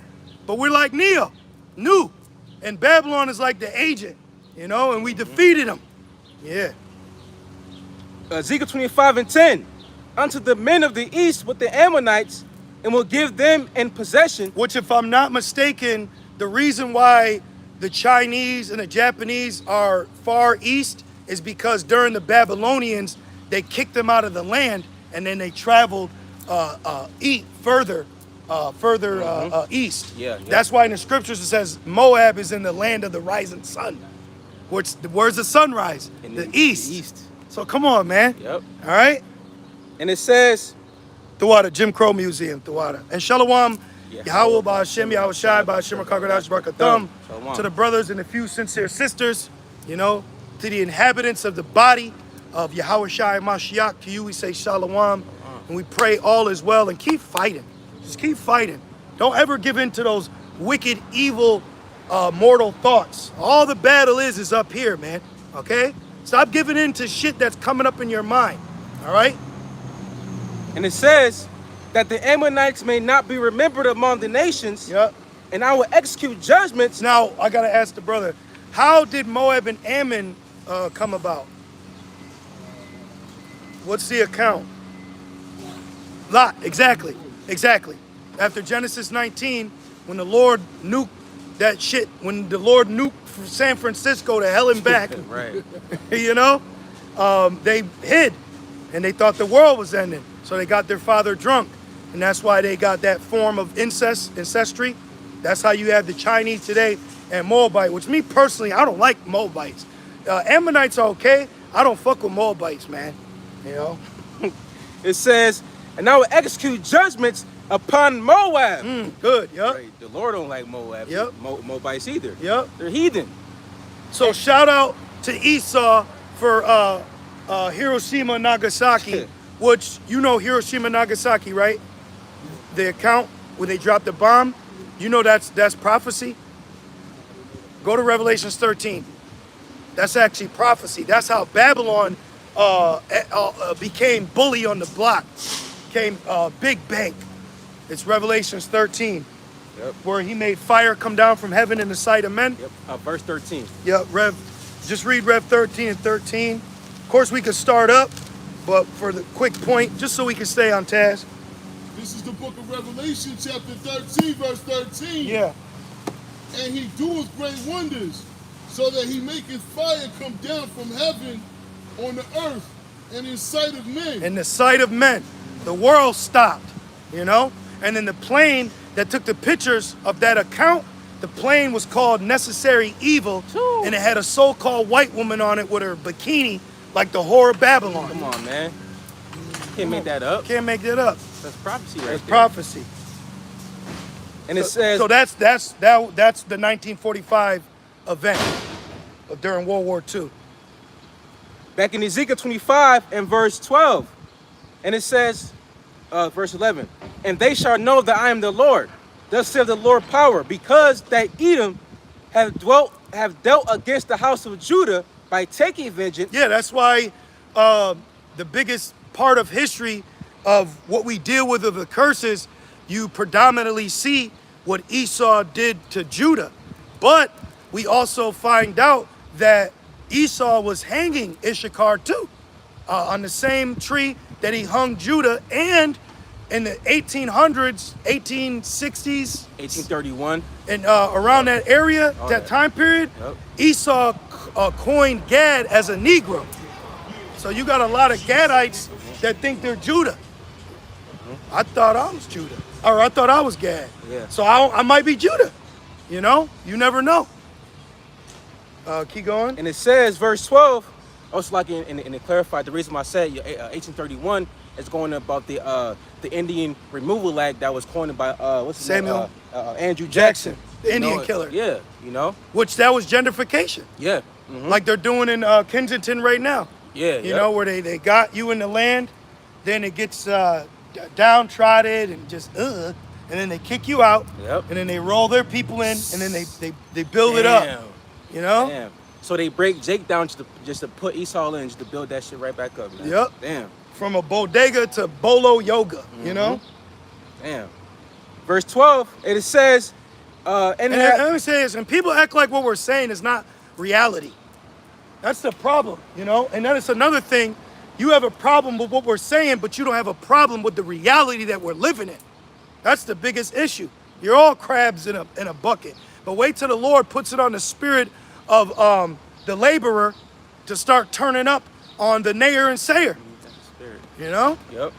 But we're like Neo, new. And Babylon is like the agent, you know, and we defeated them. Yeah. Ezekiel 25 and 10. Unto the men of the east with the Ammonites, and will give them in possession. Which, if I'm not mistaken, the reason why the Chinese and the Japanese are far east is because during the Babylonians, they kicked them out of the land, and then they traveled eat further further east. Yeah, yeah. That's why in the scriptures it says Moab is in the land of the rising sun. Where's the sunrise? In the east. The east. So come on, man. Yep. All right. And it says, Thawada, Jim Crow Museum, Thawada. And Shalom, Yeah. Yahweh, Ba'Hashem, Yahweh Shai, Ba'Hashem, Kakadash, Barakatham, Shalom. to the brothers and the few sincere sisters, you know, to the inhabitants of the body of Yahweh Shai and Mashiach, to you we say Shalom, and we pray all is well, and keep fighting. Just keep fighting. Don't ever give in to those wicked, evil, mortal thoughts. All the battle is up here, man, okay? Stop giving in to shit that's coming up in your mind, all right? and it says that the Ammonites may not be remembered among the nations, Yep. and I will execute judgments. Now, I got to ask the brother, how did Moab and Ammon come about? What's the account? Lot, exactly. After Genesis 19, when the Lord nuked that shit, when the Lord nuked San Francisco to hell and back, Right. you know, they hid, and they thought the world was ending. So they got their father drunk, and that's why they got that form of ancestry. That's how you have the Chinese today and Moabite, which me personally, I don't like Moabites. Ammonites are okay. I don't fuck with Moabites, man. You know? It says, and I will execute judgments upon Moab. Good, yep. Right. The Lord don't like Moab. Yep. Moabites either. Yep. They're heathen. So shout out to Esau for Hiroshima and Nagasaki, which, you know Hiroshima and Nagasaki, right? The account where they dropped the bomb, you know that's prophecy. Go to Revelations 13. That's actually prophecy. That's how Babylon became bully on the block, became big bank. It's Revelations 13, Yep. where he made fire come down from heaven in the sight of men. Yep. Verse 13. Yeah, just read Rev 13 and 13. Of course, we could start up, but for the quick point, just so we can stay on task. This is the book of Revelation, chapter 13, verse 13. Yeah. And he doeth great wonders, so that he maketh fire come down from heaven on the earth and in sight of men. In the sight of men, the world stopped, you know? And then the plane that took the pictures of that account, the plane was called Necessary Evil, and it had a so-called white woman on it with her bikini, like the whore of Babylon. Come on, man. Can't make that up. Can't make that up. That's prophecy right That's there. prophecy. And it says, So that's the 1945 event during World War II. back in Ezekiel 25 and verse 12, and it says, verse 11, and they shall know that I am the Lord, thus saith the Lord power, because that Edom have dealt against the house of Judah by taking vengeance. Yeah, that's why the biggest part of history of what we deal with of the curses, you predominantly see what Esau did to Judah. But we also find out that Esau was hanging Issachar too, on the same tree that he hung Judah, and in the 1800s, 1860s, 1831. and around that area, Oh, that yeah. time period, Yep. Esau coined Gad as a Negro. So you got a lot of Gadites that think they're Judah. I thought I was Judah, or I thought I was Gad. Yeah. So I might be Judah. You know, you never know. Keep going. And it says, verse 12, also like and it clarified the reason why I said 1831 is going about the Indian Removal Act that was coined by what's his Samuel name? Andrew Jackson, the You Indian know, killer. Yeah, you know. Which that was gentrification, Yeah. Mhm. like they're doing in Kensington right now. Yeah. You know, where they got you in the land, then it gets downtrodden and just and then they kick you out, Yep. and then they roll their people in, and then they build it up. You know? Damn. So they break Jake down just to put Esau in, just to build that shit right back up, man. Yep. Damn. From a bodega to bolo yoga, you know? Damn. Verse 12, it says, And let me say this, and people act like what we're saying is not reality. That's the problem, you know? And then it's another thing, you have a problem with what we're saying, but you don't have a problem with the reality that we're living in. That's the biggest issue. You're all crabs in a bucket. But wait till the Lord puts it on the spirit of the laborer to start turning up on the nayer and sayer. You know? Yep.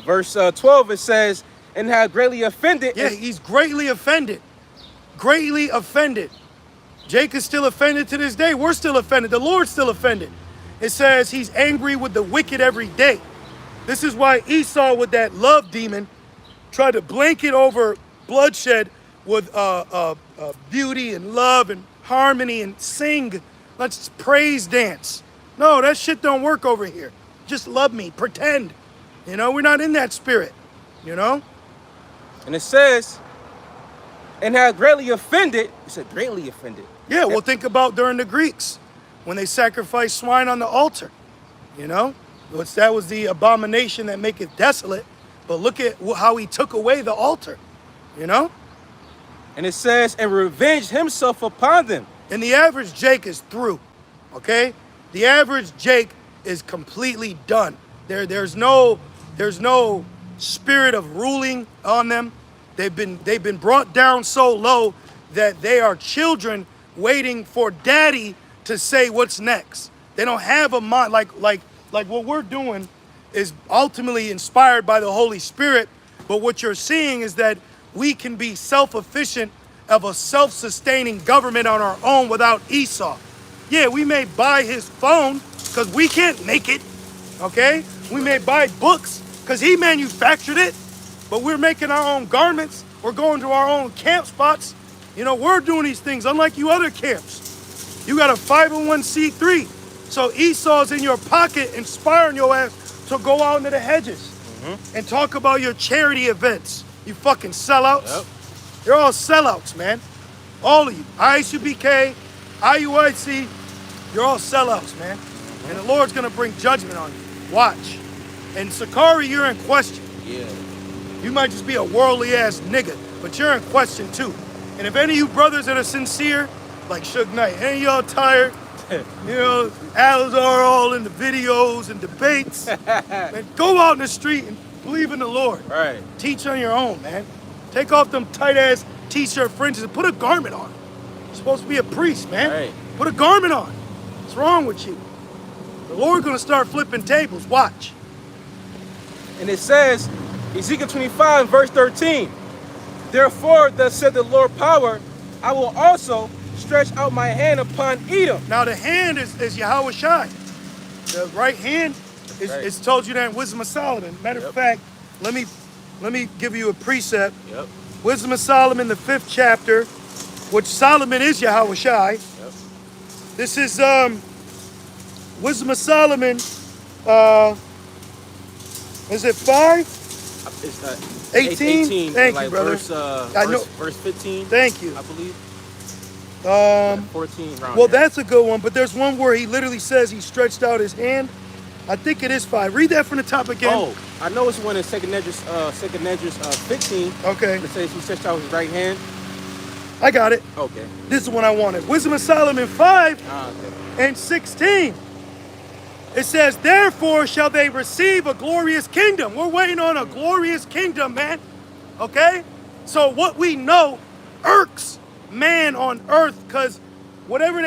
Verse 12, it says, and had greatly offended. Yeah, he's greatly offended. Greatly offended. Jacob's still offended to this day. We're still offended. The Lord's still offended. It says he's angry with the wicked every day. This is why Esau, with that love demon, tried to blanket over bloodshed with beauty and love and harmony and sing. Let's praise dance. No, that shit don't work over here. Just love me, pretend. You know, we're not in that spirit, you know? And it says, and had greatly offended. It said greatly offended. Yeah, well, think about during the Greeks when they sacrificed swine on the altar, you know? That was the abomination that maketh desolate. But look at how he took away the altar, you know? And it says, and revenged himself upon them. And the average Jake is through, okay? The average Jake is completely done. There's no spirit of ruling on them. They've been brought down so low that they are children waiting for daddy to say what's next. They don't have a mind like what we're doing is ultimately inspired by the Holy Spirit, but what you're seeing is that we can be self-efficient of a self-sustaining government on our own without Esau. Yeah, we may buy his phone because we can't make it, okay? We may buy books because he manufactured it, but we're making our own garments. We're going to our own camp spots. You know, we're doing these things unlike you other camps. You got a 501c3. So Esau's in your pocket inspiring your ass to go out into the hedges and talk about your charity events. You fucking sellouts. Yep. You're all sellouts, man. All of you. ISUBK, IUIC, you're all sellouts, man. And the Lord's going to bring judgment on you. Watch. And Sakari, you're in question. Yeah. You might just be a worldly ass nigga, but you're in question too. And if any of you brothers that are sincere, like Suge Knight, any of y'all tired, you know, Al's are all in the videos and debates, man, go out in the street and believe in the Lord. Right. Teach on your own, man. Take off them tight ass t-shirt fringes and put a garment on. You're supposed to be a priest, man. Right. Put a garment on. What's wrong with you? The Lord's gonna start flipping tables. Watch. And it says, Ezekiel 25, verse 13, therefore, thus said the Lord power, I will also stretch out my hand upon Edom. Now the hand is Yahweh Shai. The right hand is Right. it's told you that in Wisdom of Solomon. Matter of fact, let me give you a precept. Yep. Wisdom of Solomon, the 5th chapter, which Solomon is Yahweh Shai. Yep. This is Wisdom of Solomon. Is it 5? It's 18? 18. Thank like you, brother. Verse 15. Thank you. I believe. 14. Around Well, there. that's a good one, but there's one where he literally says he stretched out his hand. I think it is 5. Read that from the top again. Oh, I know it's one in Second Esdras 15. Okay, It says he stretched out his right hand. I got it. Okay. This is the one I wanted. Wisdom of Solomon 5 Okay. and 16. It says, therefore shall they receive a glorious kingdom. We're waiting on a glorious kingdom, man. Okay? So what we know irks man on earth, because whatever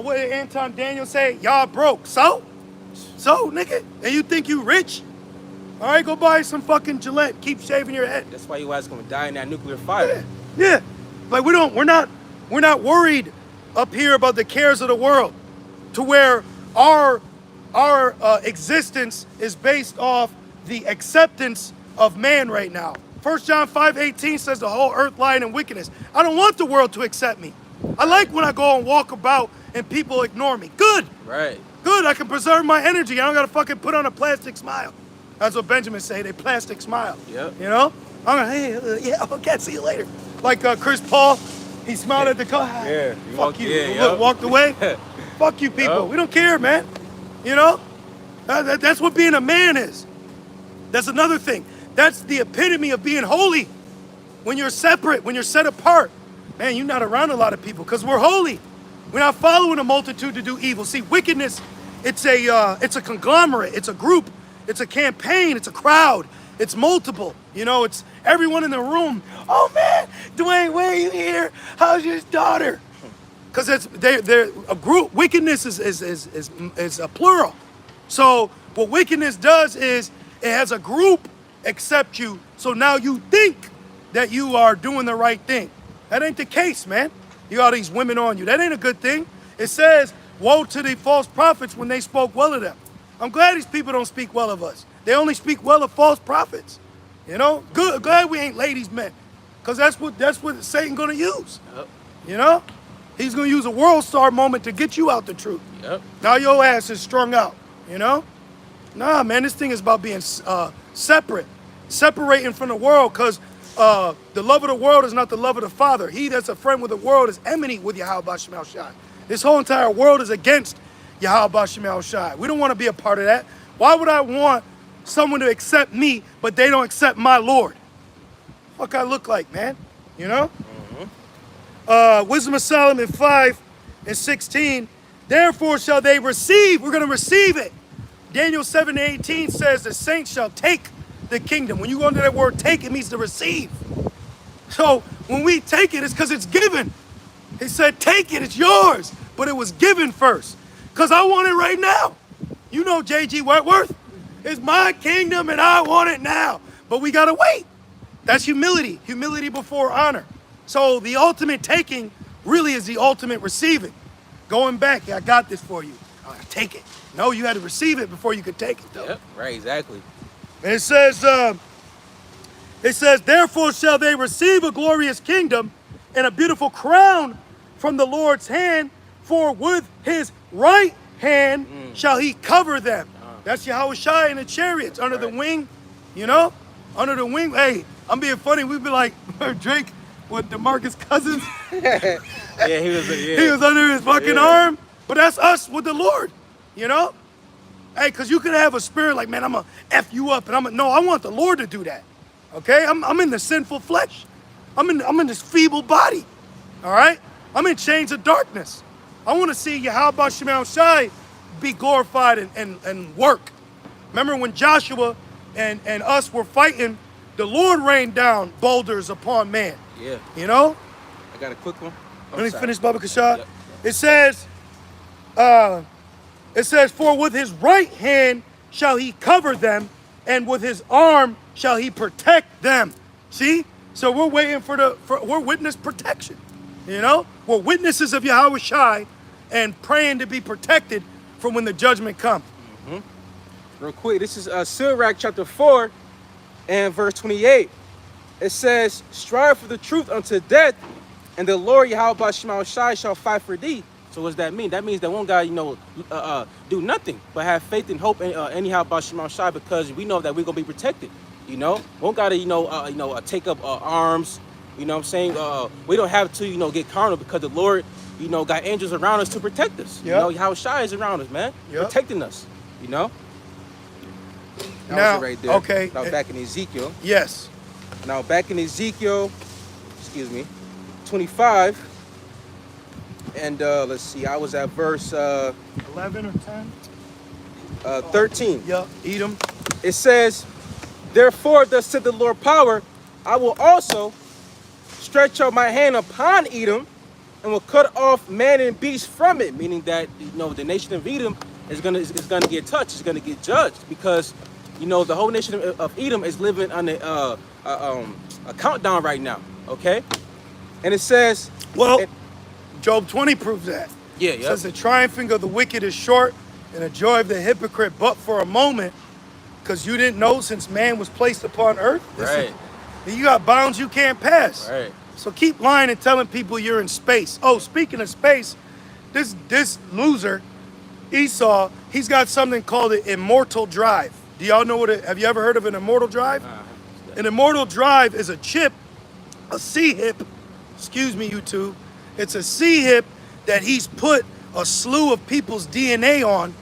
what did Anton Daniel say? Y'all broke. So, nigga, and you think you rich? All right, go buy some fucking Gillette. Keep shaving your head. That's why you guys gonna die in that nuclear fire. Yeah. Like we're not worried up here about the cares of the world, to where our existence is based off the acceptance of man right now. 1 John 5:18 says the whole earth lying in wickedness. I don't want the world to accept me. I like when I go and walk about and people ignore me. Good. Right. Good. I can preserve my energy. I don't gotta fucking put on a plastic smile. That's what Benjamin say. They plastic smile. Yep. You know? I'm like, hey, yeah, okay, see you later. Like Chris Paul, he smiled at the car. Yeah. Fuck you. Yeah, Look, yep. walked away. Fuck you people. Yep. We don't care, man. You know? That's what being a man is. That's another thing. That's the epitome of being holy. When you're separate, when you're set apart. Man, you're not around a lot of people because we're holy. We're not following a multitude to do evil. See, wickedness, it's a conglomerate. It's a group. It's a campaign. It's a crowd. It's multiple. You know, it's everyone in the room. Oh, man, Dwayne, where are you here? How's your daughter? Because they're a group. Wickedness is a plural. So what wickedness does is it has a group accept you. So now you think that you are doing the right thing. That ain't the case, man. You got these women on you. That ain't a good thing. It says, woe to the false prophets when they spoke well of them. I'm glad these people don't speak well of us. They only speak well of false prophets. You know, glad we ain't ladies' men. Because that's what Satan gonna use. Yep. You know? He's gonna use a world star moment to get you out the truth. Yep. Now your ass is strung out, you know? Nah, man, this thing is about being separating from the world, because the love of the world is not the love of the Father. He that's a friend with the world is enmity with Yahweh B'Shem El Shai. This whole entire world is against Yahweh B'Shem El Shai. We don't want to be a part of that. Why would I want someone to accept me, but they don't accept my Lord? What I look like, man? You know? Wisdom of Solomon 5:16. Therefore shall they receive. We're going to receive it. Daniel 7:18 says the saints shall take the kingdom. When you go into that word take, it means to receive. So when we take it, it's because it's given. He said, take it, it's yours. But it was given first. Because I want it right now. You know J.G. Wentworth. It's my kingdom and I want it now. But we got to wait. That's humility. Humility before honor. So the ultimate taking really is the ultimate receiving. Going back, I got this for you. Take it. No, you had to receive it before you could take it, though. Yep. Right. Exactly. And it says, therefore shall they receive a glorious kingdom and a beautiful crown from the Lord's hand, for with his right hand shall he cover them. That's Yahweh Shai in the chariots, under the wing, you know? Under the wing. Hey, I'm being funny. We'd be like, Drake with DeMarcus Cousins. Yeah, He was under his fucking arm. But that's us with the Lord, you know? Hey, because you could have a spirit like, man, I'm going to F you up. And no, I want the Lord to do that. Okay? I'm in the sinful flesh. I'm in this feeble body. All right? I'm in chains of darkness. I want to see Yahweh B'Shem El Shai be glorified and work. Remember when Joshua and us were fighting, the Lord rained down boulders upon man. Yeah. You know? I got a quick one. Let me finish, Baba Kashad. Yep. It says, for with his right hand shall he cover them, and with his arm shall he protect them. See? So we're waiting we're witness protection. You know? We're witnesses of Yahweh Shai and praying to be protected from when the judgment comes. Real quick, this is Sirach chapter 4 and verse 28. It says, strive for the truth unto death, and the Lord Yahweh B'Shem El Shai shall fight for thee. So what does that mean? That means that one guy, do nothing but have faith and hope in anyhow B'Shem El Shai, because we know that we're gonna be protected. You know, one gotta take up arms. You know what I'm saying? We don't have to get carnal, because the Lord got angels around us to protect us. Yep. You know, Yahweh Shai is around us, man, protecting us. You know. Now, right there. okay. Now back in Ezekiel. Yes. Now back in Ezekiel, 25. And let's see, I was at verse 11 or 10? 13. Yeah, Edom. It says, therefore, thus said the Lord power, I will also stretch out my hand upon Edom and will cut off man and beast from it. Meaning that, the nation of Edom is gonna get touched, it's gonna get judged, because, the whole nation of Edom is living on a countdown right now, okay? And it says... Well... Job 20 proves that. Yeah, It says the triumphing of the wicked is short, and the joy of the hypocrite but for a moment, because you didn't know since man was placed upon earth. Right. You got bounds you can't pass. Right. So keep lying and telling people you're in space. Oh, speaking of space, this loser, Esau, he's got something called an immortal drive. Do y'all know have you ever heard of an immortal drive? An immortal drive is a chip, a C-hip, excuse me, YouTube. It's a C-hip that he's put a slew of people's DNA on,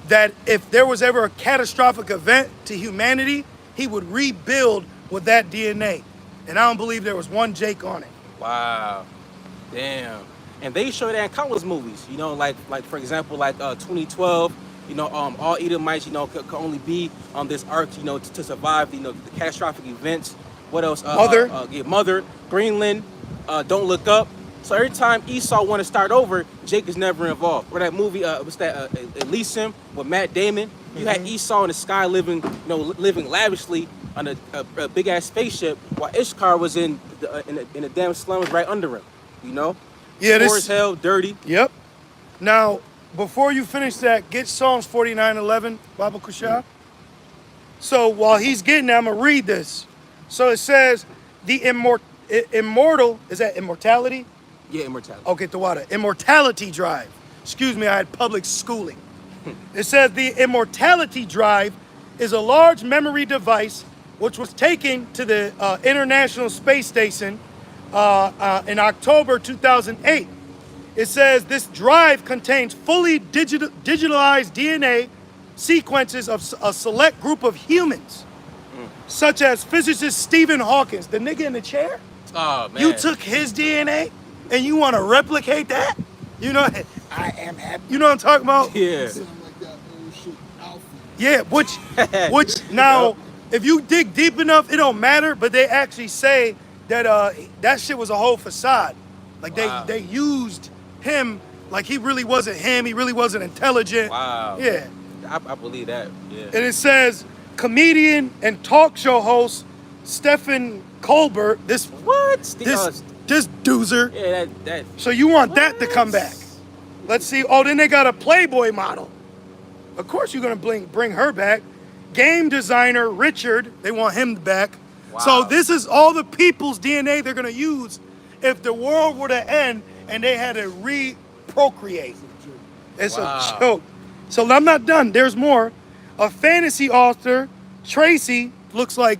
that if there was ever a catastrophic event to humanity, he would rebuild with that DNA. And I don't believe there was one Jake on it. Wow. Damn. And they show that in countless movies, like for example, 2012, all Edomites, could only be on this ark, to survive, the catastrophic events. What else? Mother, Greenland, Don't Look Up. So every time Esau want to start over, Jake is never involved. Or that movie, Elysium with Matt Damon. You had Esau in the sky living lavishly, on a big ass spaceship, while Ishkar was in the damn slums right under him. You know, Yeah, poor as hell, dirty. Yep. Now, before you finish that, get Psalms 49:11, Baba Kushah. So while he's getting that, I'm gonna read this. So it says, the immortal, is that immortality? Yeah, immortality. Okay, Tawada. Immortality drive. Excuse me, I had public schooling. It says the immortality drive is a large memory device which was taken to the International Space Station in October 2008. It says this drive contains fully digitalized DNA sequences of a select group of humans, such as physicist Stephen Hawking, the nigga in the chair. Oh man. You took his DNA and you want to replicate that? You know, I am happy. You know what I'm talking about? Yeah. Sound like that old shit, Alpha. Yeah, which now, if you dig deep enough, it don't matter. But they actually say that that shit was a whole facade. Like they used him like he really wasn't him. He really wasn't intelligent. Wow. Yeah. I believe that. Yeah. And it says comedian and talk show host Stephen Colbert. This doozer. Yeah, that. So you want that to come back? Let's see. Oh, then they got a Playboy model. Of course you're gonna bring her back. Game designer Richard, they want him back. Wow. So this is all the people's DNA they're gonna use if the world were to end and they had to procreate. It's a joke. So I'm not done. There's more. A fantasy author, Tracy, looks like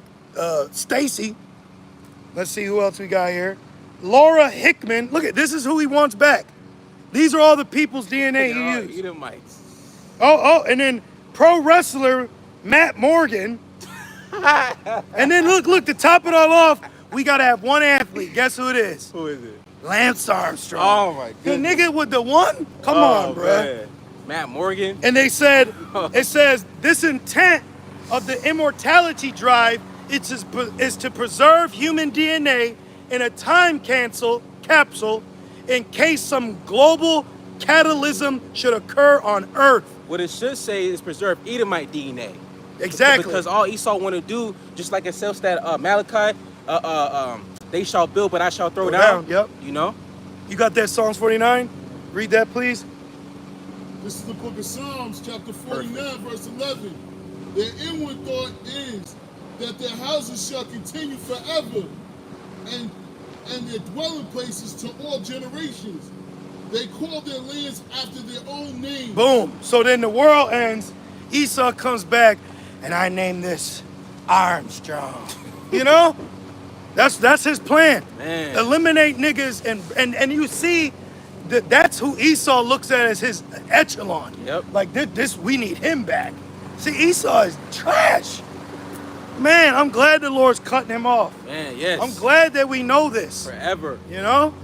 Stacy. Let's see who else we got here. Laura Hickman. Look at this is who he wants back. These are all the people's DNA he used. Edomites. Oh, and then pro wrestler Matt Morgan. And then look, to top it all off, we gotta have one athlete. Guess who it is? Who is it? Lance Armstrong. Oh my The goodness. nigga with the one? Come on, bruh. Man. Matt Morgan. And they said, it says, this intent of the immortality drive is to preserve human DNA in a time capsule in case some global catalysm should occur on Earth. What it should say is preserve Edomite DNA. Exactly. Because all Esau want to do, just like it says that Malachi, they shall build, but I shall throw down. Yep. You know? You got that Psalms 49? Read that, please. This is the book of Psalms, chapter 49, verse 11. Their inward thought is that their houses shall continue forever, and their dwelling places to all generations. They call their lands after their own name. Boom. So then the world ends. Esau comes back, and I name this Armstrong. You know? That's his plan. Man. Eliminate niggas, and you see that's who Esau looks at as his echelon. Yep. Like this we need him back. See, Esau is trash. Man, I'm glad the Lord's cutting him off. Man, yes. I'm glad that we know this. Forever. You know?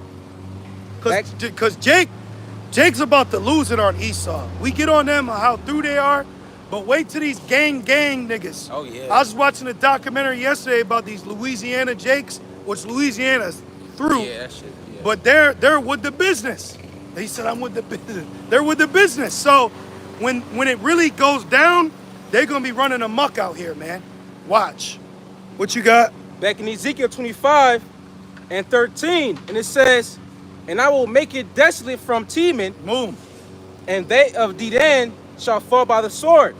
Because Jake's about to lose it on Esau. We get on them how through they are, but wait till these gang niggas. Oh, yeah. I was watching a documentary yesterday about these Louisiana Jakes, which Louisiana's through. Yeah, that shit. Yeah. But they're with the business. They said I'm with the business. They're with the business. So when it really goes down, they're gonna be running amok out here, man. Watch. What you got? Back in Ezekiel 25 and 13, and it says, and I will make it desolate from Teman, Boom. and they of Dedan shall fall by the sword.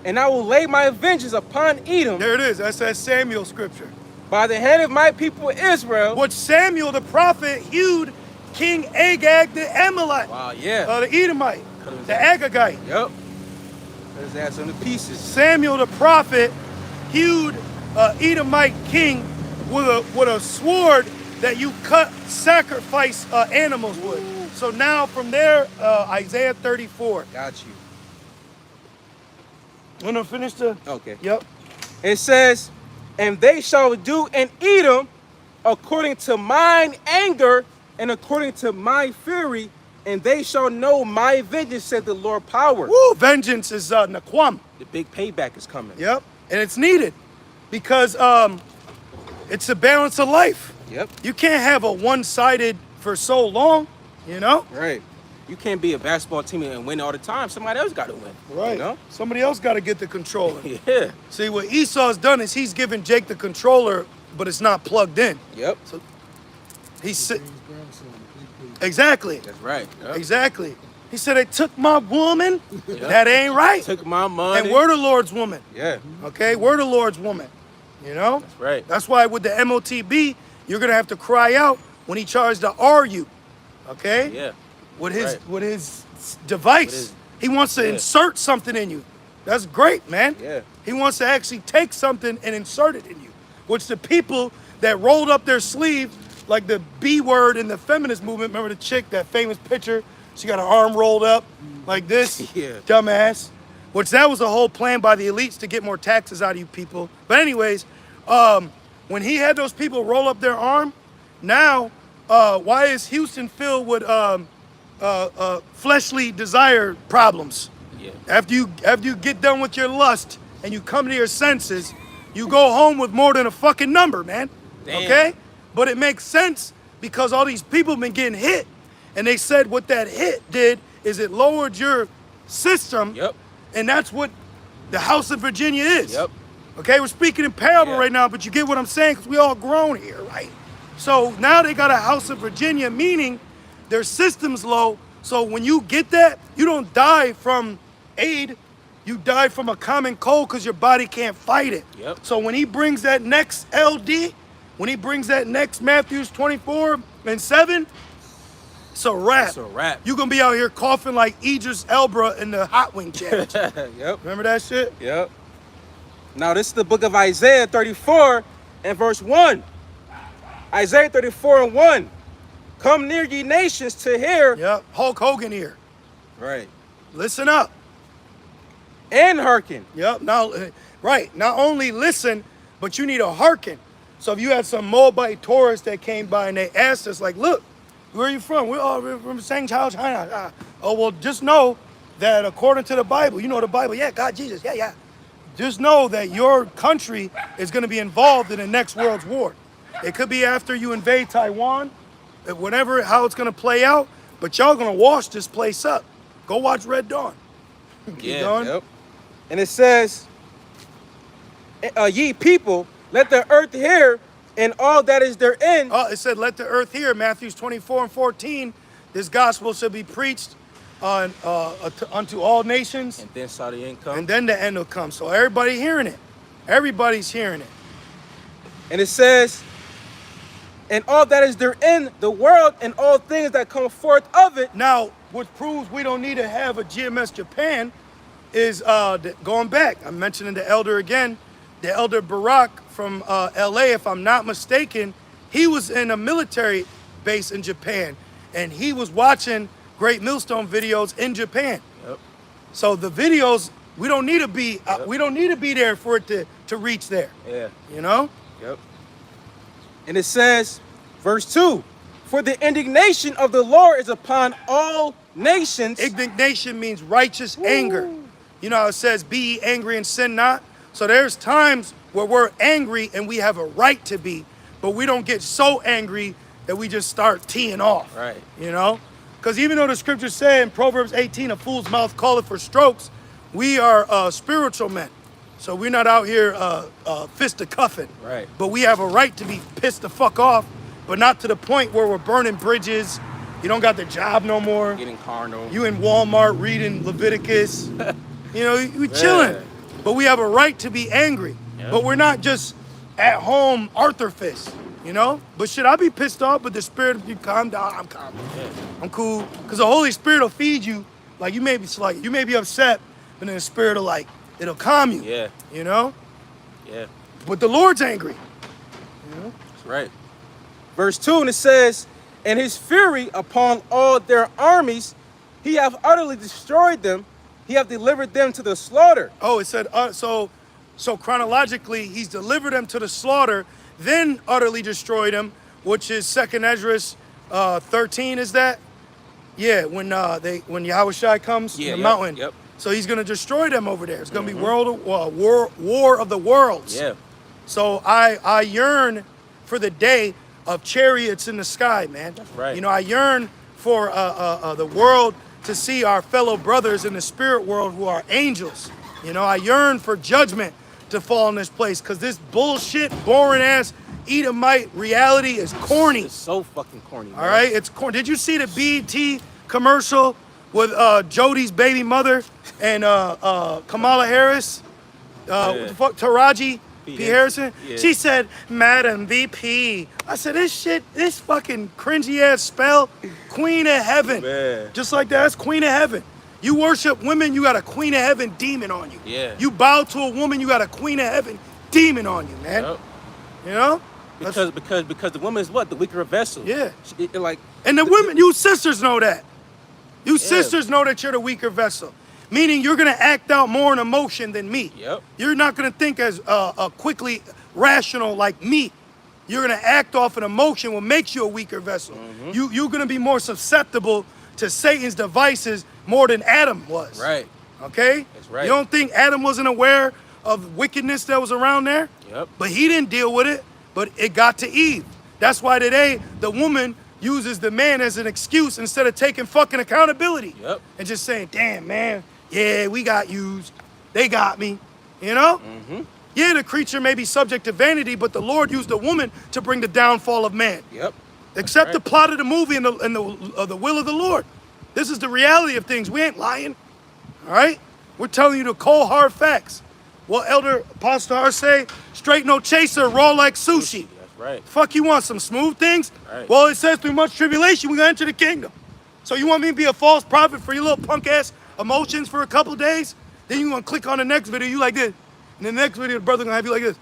And I will lay my vengeance upon Edom There it is. That's that Samuel scripture. by the hand of my people Israel. Which Samuel the prophet hewed King Agag the Amalek. Wow, yeah. The Edomite. The Agagite. Yep. There's that on the pieces. Samuel the prophet hewed Edomite king with a sword that you cut sacrifice animals with. So now from there, Isaiah 34. Got you. Wanna finish the? Okay. Yep. It says, and they shall do in Edom according to mine anger and according to my fury, and they shall know my vengeance, said the Lord power. Woo! Vengeance is Naquam. The big payback is coming. Yep. And it's needed because it's a balance of life. Yep. You can't have a one-sided for so long, you know? Right. You can't be a basketball team and win all the time. Somebody else got to win. Right. You know? Somebody else got to get the controller. Yeah. See, what Esau's done is he's given Jake the controller, but it's not plugged in. Yep. So he's exactly. That's right. Yep. Exactly. He said, they took my woman. Yep. That ain't right. Took my money. And we're the Lord's woman. Yeah. Okay? We're the Lord's woman. You know? That's right. That's why with the MOTB, you're going to have to cry out when he tries to R you. Okay? Yeah. With his device. He wants to insert something in you. That's great, man. Yeah. He wants to actually take something and insert it in you. Which the people that rolled up their sleeve, like the B word in the feminist movement, remember the chick, that famous picture? She got her arm rolled up like this. Yeah. Dumbass. Which that was a whole plan by the elites to get more taxes out of you people. But anyways, when he had those people roll up their arm, now why is Houston filled with fleshly desire problems? Yeah. After you get done with your lust and you come to your senses, you go home with more than a fucking number, man. Damn. Okay? But it makes sense because all these people have been getting hit. And they said what that hit did is it lowered your system. Yep. And that's what the House of Virginia is. Yep. Okay, we're speaking in parable right now, but you get what I'm saying because we all grown here, right? So now they got a House of Virginia, meaning their system's low. So when you get that, you don't die from aid. You die from a common cold because your body can't fight it. Yep. So when he brings that next LD, when he brings that next Matthews 24:7, it's a wrap. It's a wrap. You're going to be out here coughing like Idris Elba in the Hot Wing Challenge. Yep. Remember that shit? Yep. Now this is the book of Isaiah 34 and verse 1. Isaiah 34:1. Come near ye nations to hear. Yep. Hulk Hogan here. Right. Listen up. And hearken. Yep. Now, right. Not only listen, but you need to hearken. So if you had some Moabite tourists that came by and they asked us, like, look, where are you from? We're from Shangchao, China. Oh, well, just know that according to the Bible, you know the Bible, yeah, God, Jesus, yeah. Just know that your country is going to be involved in the next world's war. It could be after you invade Taiwan, whatever, how it's going to play out, but y'all going to wash this place up. Go watch Red Dawn. Keep going. Yep. And it says, ye people, let the earth hear, and all that is therein. Oh, it said, let the earth hear, Matthews 24:14. This gospel shall be preached unto all nations. And then saw the end come. And then the end will come. So everybody hearing it. Everybody's hearing it. And it says, and all that is therein, the world and all things that come forth of it. Now, what proves we don't need to have a GMS Japan is going back. I'm mentioning the elder again. The elder Barack from LA, if I'm not mistaken, he was in a military base in Japan. And he was watching Great Millstone videos in Japan. Yep. So the videos, we don't need to be we don't need to be there for it to reach there. Yeah. You know? Yep. And it says, verse 2, for the indignation of the Lord is upon all nations. Indignation means righteous anger. You know how it says, be ye angry and sin not? So there's times where we're angry and we have a right to be, but we don't get so angry that we just start teeing off. Right. You know? Because even though the scriptures say in Proverbs 18, a fool's mouth calleth for strokes, we are spiritual men. So we're not out here fist-a-cuffing. Right. But we have a right to be pissed the fuck off, but not to the point where we're burning bridges. You don't got the job no more. Getting carnal. You in Walmart reading Leviticus. You know, we chilling. Yeah. But we have a right to be angry. Yeah. But we're not just at home Arthur fist, you know? But should I be pissed off? But the Spirit, you calm down, I'm calm. Yeah. I'm cool. Because the Holy Spirit will feed you. Like you may be upset, but then the Spirit will it'll calm you. Yeah. You know? Yeah. But the Lord's angry. You know? That's right. Verse 2, and it says, and his fury upon all their armies, he hath utterly destroyed them. He hath delivered them to the slaughter. Oh, it said, so chronologically, he's delivered them to the slaughter, then utterly destroyed them, which is 2nd Esdras 13, is that? Yeah, when Yahushua comes in the mountain. Yep. So he's going to destroy them over there. It's going to be war of the worlds. Yeah. So I yearn for the day of chariots in the sky, man. That's right. You know, I yearn for the world to see our fellow brothers in the spirit world who are angels. You know, I yearn for judgment to fall in this place because this bullshit, boring ass Edomite reality is corny. It's so fucking corny, man. All right, it's corny. Did you see the BET commercial with Jody's baby mother and Kamala Harris? What the fuck, Taraji P. Harrison? Yeah. She said, Madam VP. I said, this fucking cringy ass spell, Queen of Heaven. Man. Just like that, that's Queen of Heaven. You worship women, you got a Queen of Heaven demon on you. Yeah. You bow to a woman, you got a Queen of Heaven demon on you, man. Yep. You know? Because the woman is what? The weaker vessel. Yeah. Like, and the women, you sisters know that. You sisters know that you're the weaker vessel. Meaning you're going to act out more in emotion than me. Yep. You're not going to think as quickly rational like me. You're going to act off an emotion, what makes you a weaker vessel. You're going to be more susceptible to Satan's devices more than Adam was. Right. Okay? That's right. You don't think Adam wasn't aware of wickedness that was around there? Yep. But he didn't deal with it, but it got to Eve. That's why today the woman uses the man as an excuse instead of taking fucking accountability. Yep. And just saying, damn, man, yeah, we got used. They got me. You know? Yeah, the creature may be subject to vanity, but the Lord used a woman to bring the downfall of man. Yep. Accept the plot of the movie and the will of the Lord. This is the reality of things. We ain't lying. All right? We're telling you the cold, hard facts. What Elder Apostle Har say? Straight no chaser, raw like sushi. That's right. Fuck, you want some smooth things? Right. Well, it says through much tribulation, we're going to enter the kingdom. So you want me to be a false prophet for your little punk-ass emotions for a couple of days? Then you're going to click on the next video, you like this. And the next video, the brother going to have you like this.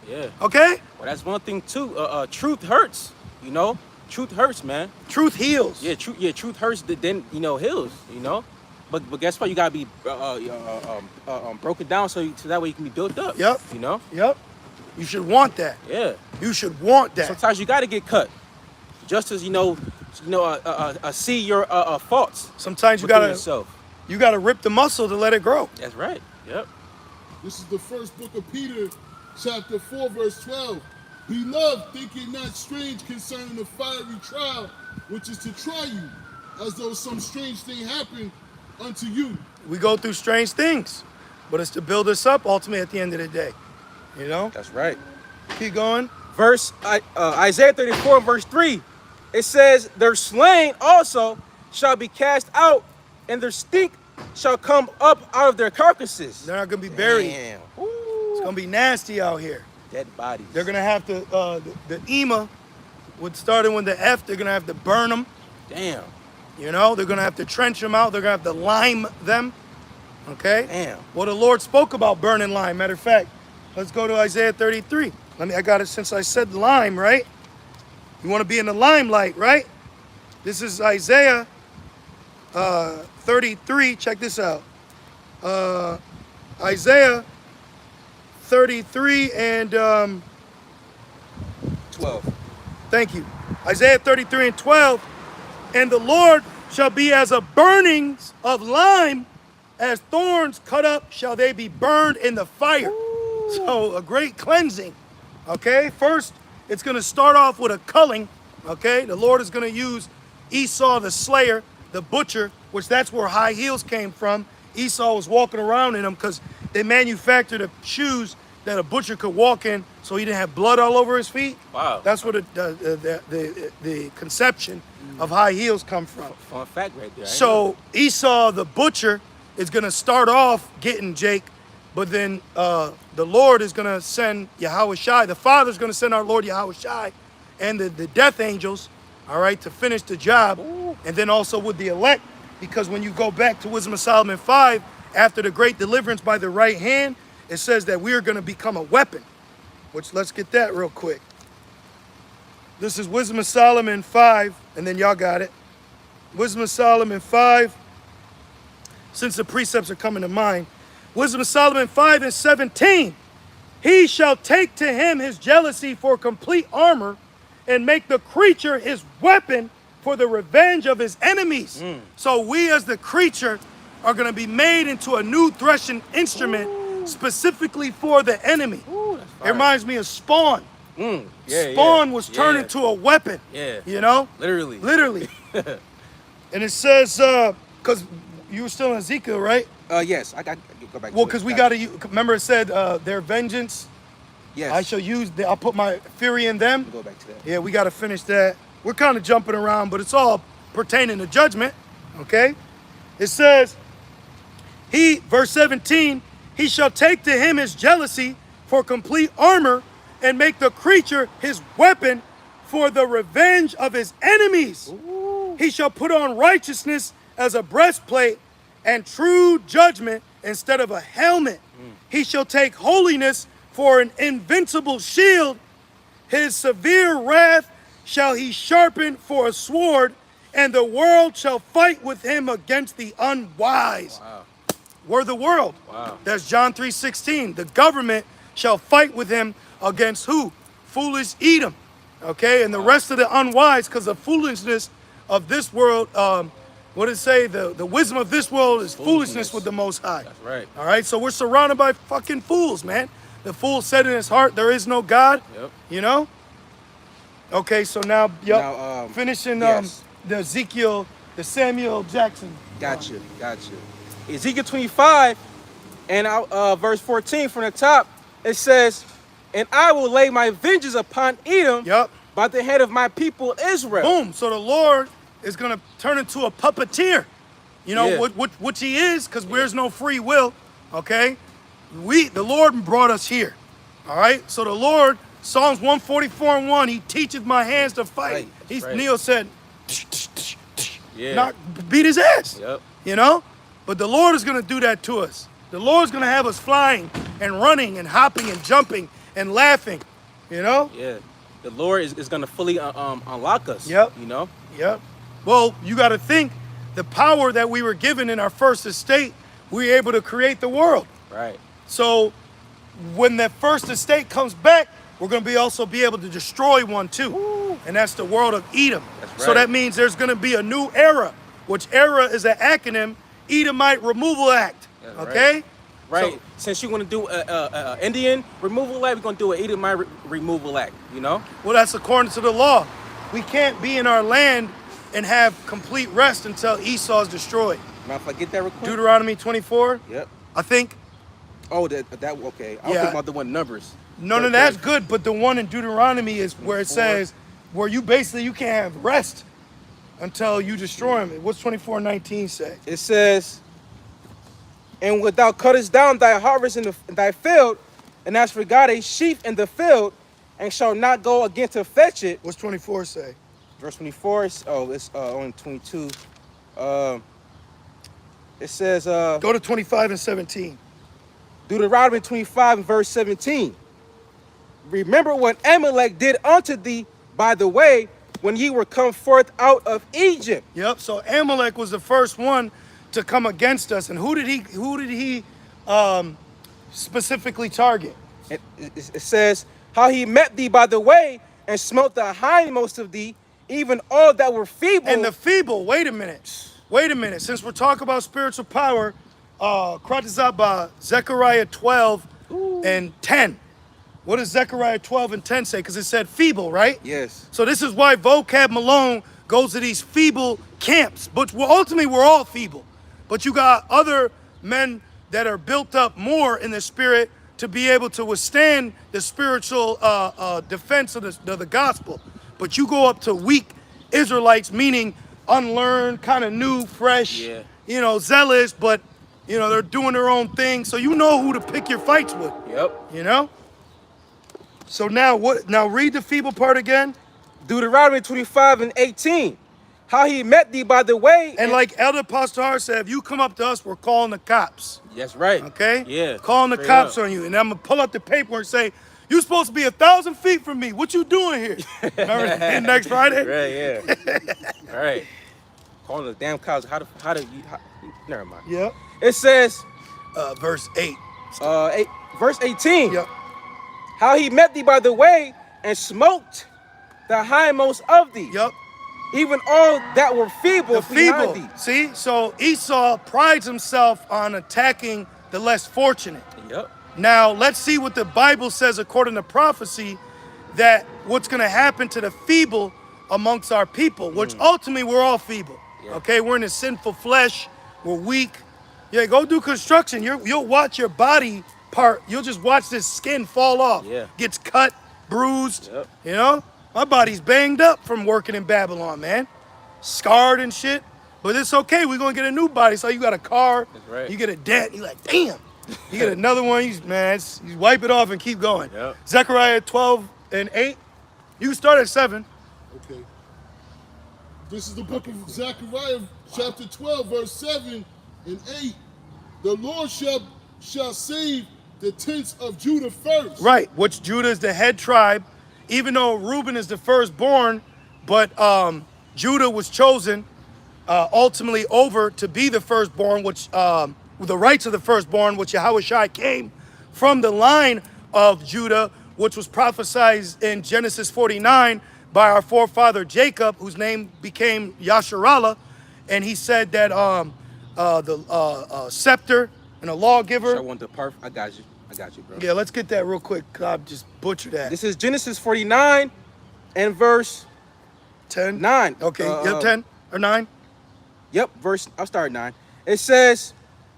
Yeah. Okay? Well, that's one thing, too. Truth hurts, you know? Truth hurts, man. Truth heals. Yeah, truth hurts, then, heals, you know? But guess what? You gotta be broken down so that way you can be built up. Yep. You know. Yep. You should want that. Yeah. You should want that. Sometimes you gotta get cut, just as see your faults. Sometimes you within gotta yourself. You gotta rip the muscle to let it grow. That's right. Yep. This is the first book of Peter, chapter 4, verse 12. Beloved, think it not strange concerning the fiery trial, which is to try you, as though some strange thing happened unto you. We go through strange things, but it's to build us up ultimately at the end of the day. You know? That's right. Keep going. Isaiah 34, verse 3. It says, their slain also shall be cast out, and their stink shall come up out of their carcasses. They're not gonna be buried. Damn. It's gonna be nasty out here. Dead bodies. They're gonna have to, the EMA, starting with the F, they're gonna have to burn them. Damn. You know, they're gonna have to trench them out. They're gonna have to lime them. Okay? Damn. Well, the Lord spoke about burning lime. Matter of fact, let's go to Isaiah 33. I got it since I said lime, right? You want to be in the limelight, right? This is Isaiah 33. Check this out. Isaiah 33 and 12. thank you. Isaiah 33 and 12. And the Lord shall be as a burnings of lime, as thorns cut up shall they be burned in the fire. Ooh. So a great cleansing. Okay, first it's going to start off with a culling. Okay, the Lord is going to use Esau the slayer, the butcher, which that's where high heels came from. Esau was walking around in them because they manufactured the shoes that a butcher could walk in so he didn't have blood all over his feet. Wow. That's where the conception of high heels come from. Fun fact right there. So Esau the butcher is going to start off getting Jake, but then the Lord is going to send Yahushai. The Father is going to send our Lord Yahushai and the death angels, all right, to finish the job. Ooh. And then also with the elect, because when you go back to Wisdom of Solomon 5, after the great deliverance by the right hand, it says that we are going to become a weapon, which let's get that real quick. This is Wisdom of Solomon 5, and then y'all got it. Wisdom of Solomon 5, since the precepts are coming to mind. Wisdom of Solomon 5 and 17. He shall take to him his jealousy for complete armor, and make the creature his weapon for the revenge of his enemies. So we as the creature are going to be made into a new threshing instrument. Ooh. Specifically for the enemy. Ooh, it reminds me of Spawn. Spawn was turned into a weapon. Yeah. You know? Literally. And it says, because you were still in Ezekiel, right? Yes, I got go back. Well, to because it. we got to remember it said their vengeance. Yes. I shall use. I'll put my fury in them. Go back to that. Yeah, we got to finish that. We're kind of jumping around, but it's all pertaining to judgment. Okay, it says verse 17, he shall take to him his jealousy for complete armor and make the creature his weapon for the revenge of his enemies. Ooh. He shall put on righteousness as a breastplate and true judgment instead of a helmet. He shall take holiness for an invincible shield. His severe wrath shall he sharpen for a sword, and the world shall fight with him against the unwise. Wow. We're the world. Wow. That's John 3:16. The government shall fight with him against who? Foolish Edom. Okay, and the rest of the unwise, because the foolishness of this world, what did it say? The wisdom of this world is foolishness with the Most High. That's right. All right, so we're surrounded by fucking fools, man. The fool said in his heart, there is no God. Yep. You know? Okay, so now, Now, finishing yes. the Ezekiel, the Samuel Jackson. Gotcha. Ezekiel 25 and verse 14 from the top, it says, and I will lay my vengeance upon Edom by the head of my people Israel. Boom. So the Lord is going to turn into a puppeteer. You know, Yeah. which he is, because there's no free will. Okay? The Lord brought us here. All right? So the Lord, Psalms 144:1, he teaches my hands to fight. Right. Neil said, Yeah. beat his ass. Yep. You know? But the Lord is going to do that to us. The Lord's going to have us flying and running and hopping and jumping and laughing. You know? Yeah. The Lord is going to fully unlock us. Yep. You know? Yep. Well, you got to think the power that we were given in our first estate, we were able to create the world. Right. So when that first estate comes back, we're going to also be able to destroy one too. Ooh. And that's the world of Edom. That's right. So that means there's going to be a new era, which era is an acronym, Edomite Removal Act. That's okay? Right. So, since you want to do a Indian removal act, we're going to do an Edomite removal act, you know? well, that's according to the law. We can't be in our land and have complete rest until Esau is destroyed. Mind if I get that real quick? Deuteronomy 24, Yep. I think. Oh, that okay. I was thinking about the one Numbers. No, that's good, but the one in Deuteronomy is where it says, where you can't have rest until you destroy him. What's 24:19 say? It says, and wilt thou cuttest down thy harvest in thy field, and as for God a sheaf in the field, and shall not go again to fetch it. What's 24 say? Verse 24, it's only 22. It says, Go to 25 and 17. Deuteronomy 25 and verse 17. Remember what Amalek did unto thee by the way when ye were come forth out of Egypt. Yep. So Amalek was the first one to come against us, and who did he specifically target? It says how he met thee by the way and smote the hindmost of thee, even all that were feeble. And the feeble. Wait a minute. Since we're talking about spiritual power, Zechariah 12 and 10. What does Zechariah 12 and 10 say? Because it said feeble, right? Yes. So this is why Vocab Malone goes to these feeble camps. But ultimately, we're all feeble. But you got other men that are built up more in the spirit to be able to withstand the spiritual defense of the gospel. But you go up to weak Israelites, meaning unlearned, kind of new, fresh, zealous, but they're doing their own thing. So you know who to pick your fights with. Yep. So now what? Now read the feeble part again. Deuteronomy 25 and 18. How he met thee by the way. And like Elder Pastor Har said, if you come up to us, we're calling the cops. That's right. Okay? Yeah. Calling the cops on you. And I'm going to pull out the paperwork and say, you're supposed to be 1,000 feet from me. What you doing here? Remember next Friday? Right, yeah. All right. Calling the damn cops. How do you, never mind. Yep. It says. Verse 8. Verse 18. Yep. How he met thee by the way and smoked the hindmost of thee. Yep. Even all that were feeble behind thee. See, so Esau prides himself on attacking the less fortunate. Yep. Now, let's see what the Bible says according to prophecy, that what's going to happen to the feeble amongst our people, which ultimately we're all feeble. Yeah. Okay, we're in a sinful flesh. We're weak. Yeah, go do construction. You'll watch your body part. You'll just watch this skin fall off. Yeah. Gets cut, bruised. Yep. You know, my body's banged up from working in Babylon, man. Scarred and shit. But it's okay. We're gonna get a new body. So you got a car. That's right. You get a dent. You're like, damn. You get another one. You wipe it off and keep going. Yep. Zechariah 12:8. You can start at 7. Okay. This is the book of Zechariah, chapter 12, verse 7 and 8. The Lord shall save the tents of Judah first. Right, which Judah is the head tribe, even though Reuben is the firstborn, but Judah was chosen ultimately over to be the firstborn, which with the rights of the firstborn, which Yahushua came from the line of Judah, which was prophesied in Genesis 49 by our forefather Jacob, whose name became Yasharallah, and he said that the scepter and a lawgiver. I want the perf. I got you, bro. Yeah, let's get that real quick. I just butchered that. This is Genesis 49 and verse 10? 9. Okay, yeah, 10 or 9? Yep, I'll start at 9. It says,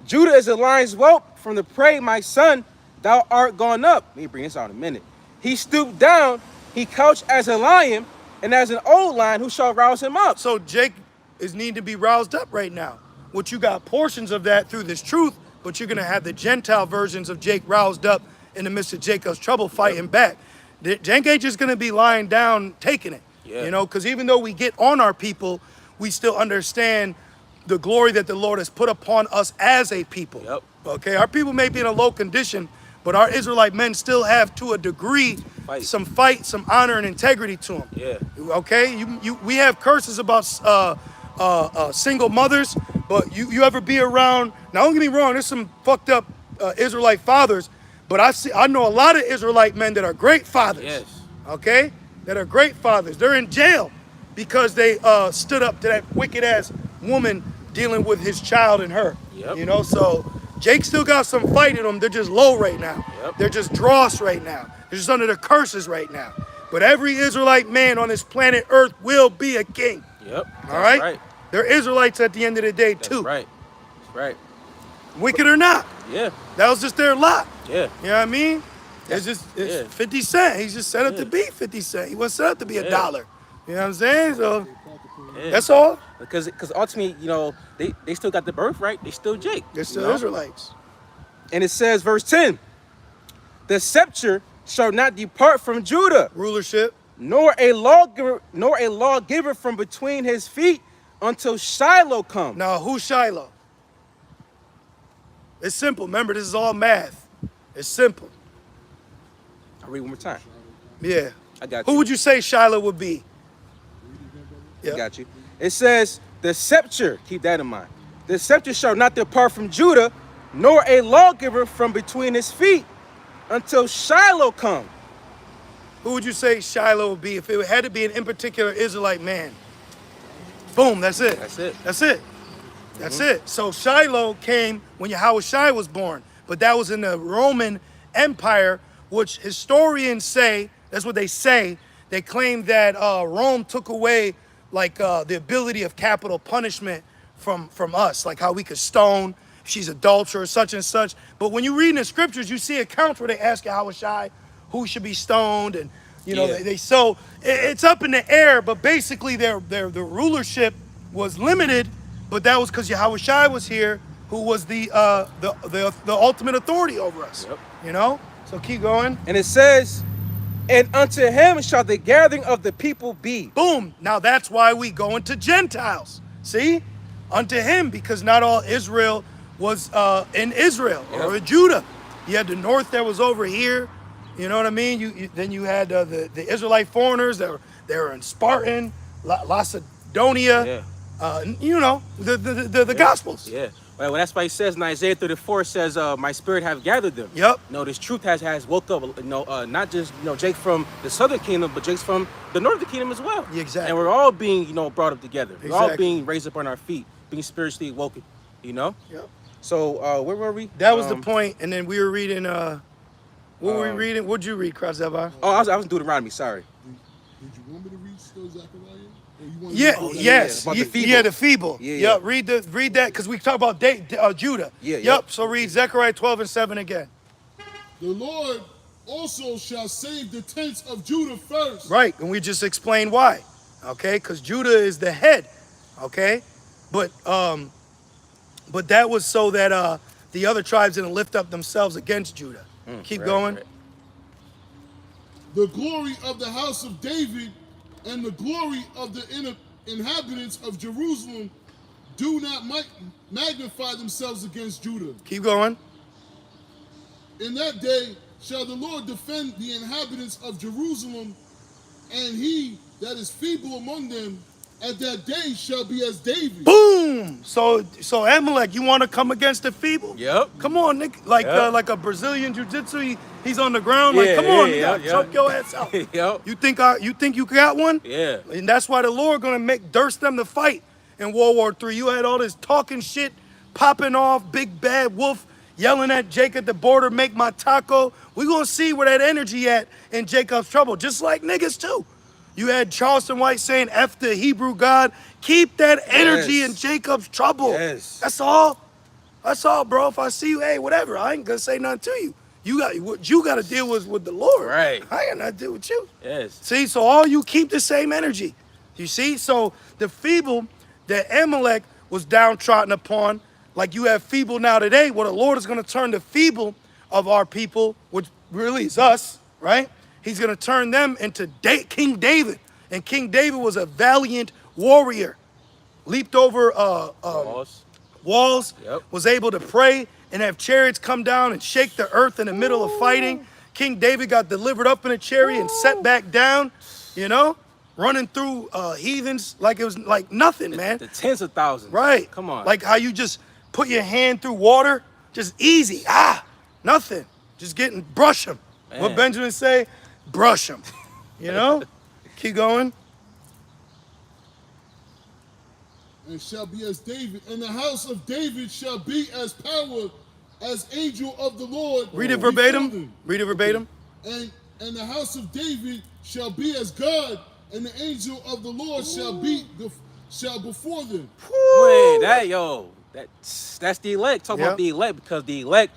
Judah is a lion's whelp from the prey, my son, thou art gone up. Let me bring this out in a minute. He stooped down, he couched as a lion, and as an old lion, who shall rouse him up? So Jake is needing to be roused up right now. Which you got portions of that through this truth, but you're going to have the Gentile versions of Jake roused up in the midst of Jacob's trouble fighting back. Jake ain't just going to be lying down taking it. Yeah. You know, because even though we get on our people, we still understand the glory that the Lord has put upon us as a people. Yep. Okay, our people may be in a low condition, but our Israelite men still have, to a degree, some honor and integrity to them. Yeah. Okay, we have curses about single mothers, but you ever be around? Now, don't get me wrong. There's some fucked up Israelite fathers, but I know a lot of Israelite men that are great fathers. Yes. Okay, that are great fathers. They're in jail because they stood up to that wicked ass woman dealing with his child and her. Yep. You know, so Jake still got some fight in them. They're just low right now. Yep. They're just dross right now. They're just under the curses right now. But every Israelite man on this planet Earth will be a king. Yep. All right? Right. They're Israelites at the end of the day, That's too. right. That's right. Wicked or not. Yeah. That was just their lot. Yeah. You know what I mean? It's 50 Cent. He's just set up to be 50 Cent. He wasn't set up to be $1. You know what I'm saying? So that's all. Because ultimately, you know, they still got the birthright. They still Jake. They're still Israelites. And it says, verse 10, the scepter shall not depart from Judah, Rulership. nor a lawgiver from between his feet until Shiloh come. Now, who's Shiloh? It's simple. Remember, this is all math. It's simple. I'll read one more time. Yeah. I got you. Who would you say Shiloh would be? I got you. It says, the scepter, keep that in mind. The scepter shall not depart from Judah, nor a lawgiver from between his feet until Shiloh come. Who would you say Shiloh would be if it had to be an in particular Israelite man? Boom, that's it. That's it. That's it. That's it. So Shiloh came when Yahushua was born, but that was in the Roman Empire, which historians say, that's what they say, they claim that Rome took away like the ability of capital punishment from us, like how we could stone if she's adulterer, such and such. But when you read in the scriptures, you see accounts where they ask Yahushua who should be stoned, and you know so it's up in the air. But basically, their rulership was limited, but that was because Yahushua was here, who was the ultimate authority over us. Yep. You know. So keep going. And it says, and unto him shall the gathering of the people be. Boom. Now that's why we go into Gentiles. See? Unto him, because not all Israel was in Israel or in Judah. You had the north that was over here. You know what I mean? Then you had the Israelite foreigners that were in Spartan, Lacedonia. Yeah. You know, the Gospels. Yeah. Well, that's why he says in Isaiah 34, says, my spirit have gathered them. Yep. No, this truth has woke up, not just, Jake from the southern kingdom, but Jake from the northern kingdom as well. Exactly. And we're all being, brought up together. Exactly. We're all being raised up on our feet, being spiritually awoken, Yep. So, where were we? That was the point. And then we were reading, what were we reading? What'd you read, Krasava? Oh, I was in Deuteronomy, sorry. Did you want me to read still Zechariah? Yes. About the feeble. Yeah, the feeble. Yeah, Yep. yeah. Read that because we talk about Judah. Yeah, Yep. yep. So read Zechariah 12:7 again. The Lord also shall save the tents of Judah first. Right, and we just explained why. Okay, because Judah is the head. Okay, but that was so that the other tribes didn't lift up themselves against Judah. Keep going. Right. The glory of the house of David and the glory of the inhabitants of Jerusalem do not magnify themselves against Judah. Keep going. In that day shall the Lord defend the inhabitants of Jerusalem, and he that is feeble among them at that day shall be as David. Boom. So Amalek, you want to come against the feeble? Yep. Come on, Nick. Like Yep. Like a Brazilian jiu-jitsu, he's on the ground. Like, come on, nigga, choke your ass out. Yep. You think you got one? Yeah. And that's why the Lord gonna durst them to fight in World War III. You had all this talking shit, popping off, big bad wolf, yelling at Jake at the border, make my taco. We gonna see where that energy at in Jacob's trouble, just like niggas too. You had Charleston White saying, F the Hebrew God. Keep that energy Yes. in Jacob's trouble. Yes. That's all. That's all, bro. If I see you, hey, whatever. I ain't gonna say nothing to you. What you gotta deal with the Lord. Right. I ain't got nothing to do with you. Yes. See, so all you keep the same energy. You see? So the feeble that Amalek was downtrodden upon, like you have feeble now today, well, the Lord is gonna turn the feeble of our people, which really is us, right? He's gonna turn them into King David. And King David was a valiant warrior. Leaped over walls, Yep. was able to pray and have chariots come down and shake the earth in the middle of fighting. King David got delivered up in a chariot and set back down, running through heathens like it was like nothing, man. The tens of thousands. Right. Come on. Like how you just put your hand through water, just easy. Nothing. Just brush them. What Man. Benjamin say? Brush them. Keep going. And shall be as David, and the house of David shall be as power as angel of the Lord. Read it before verbatim. them. Read it verbatim. And the house of David shall be as God, and the angel of the Lord shall before them. Man, that's the elect. Talk Yep. about the elect, because the elect,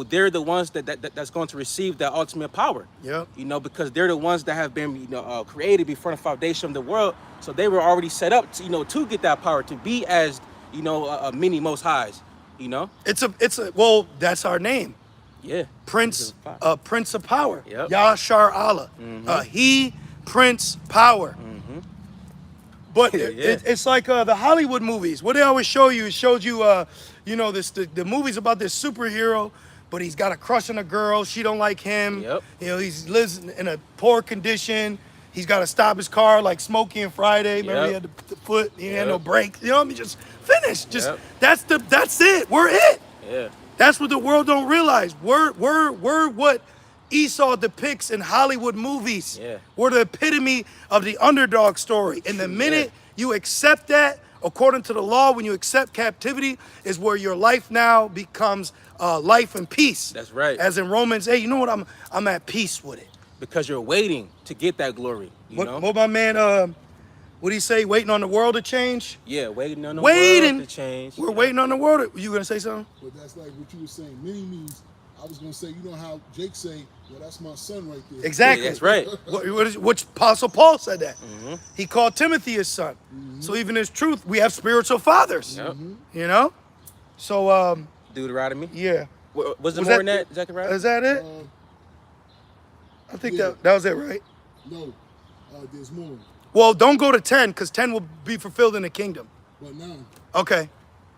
they're the ones that's going to receive that ultimate power. Yep. Because they're the ones that have been, created before the foundation of the world. So they were already set up, to get that power, to be as, many most highs. Well, that's our name. Yeah. Prince of Power. Yep. Yashar Allah. He Prince Power. But it's like the Hollywood movies. What they always show you, it shows you, the movies about this superhero, but he's got a crush on a girl. She don't like him. Yep. He lives in a poor condition. He's got to stop his car like Smokey and Friday. Remember he had the foot, he had no brakes. Just finish. That's it. We're it. Yeah. That's what the world don't realize. We're what Esau depicts in Hollywood movies. Yeah. We're the epitome of the underdog story. And the minute you accept that, according to the law, when you accept captivity, is where your life now becomes life and peace. That's right. As in Romans 8, you know what? I'm at peace with it. Because you're waiting to get that glory. What my man, what do he say? Waiting on the world to change? Yeah, waiting on the world to change. We're waiting on the world. You gonna say something? But that's like what you were saying. Many means, I was going to say, how Jake say, well, that's my son right there. Exactly. Yeah, that's right. Which Apostle Paul said that. He called Timothy his son. So even in truth, we have spiritual fathers. Yep. So Deuteronomy. yeah. Was there more than that, Zechariah? Is that it? I think that was it, right? No, there's more. Well, don't go to 10, because 10 will be fulfilled in the kingdom. But now. Okay.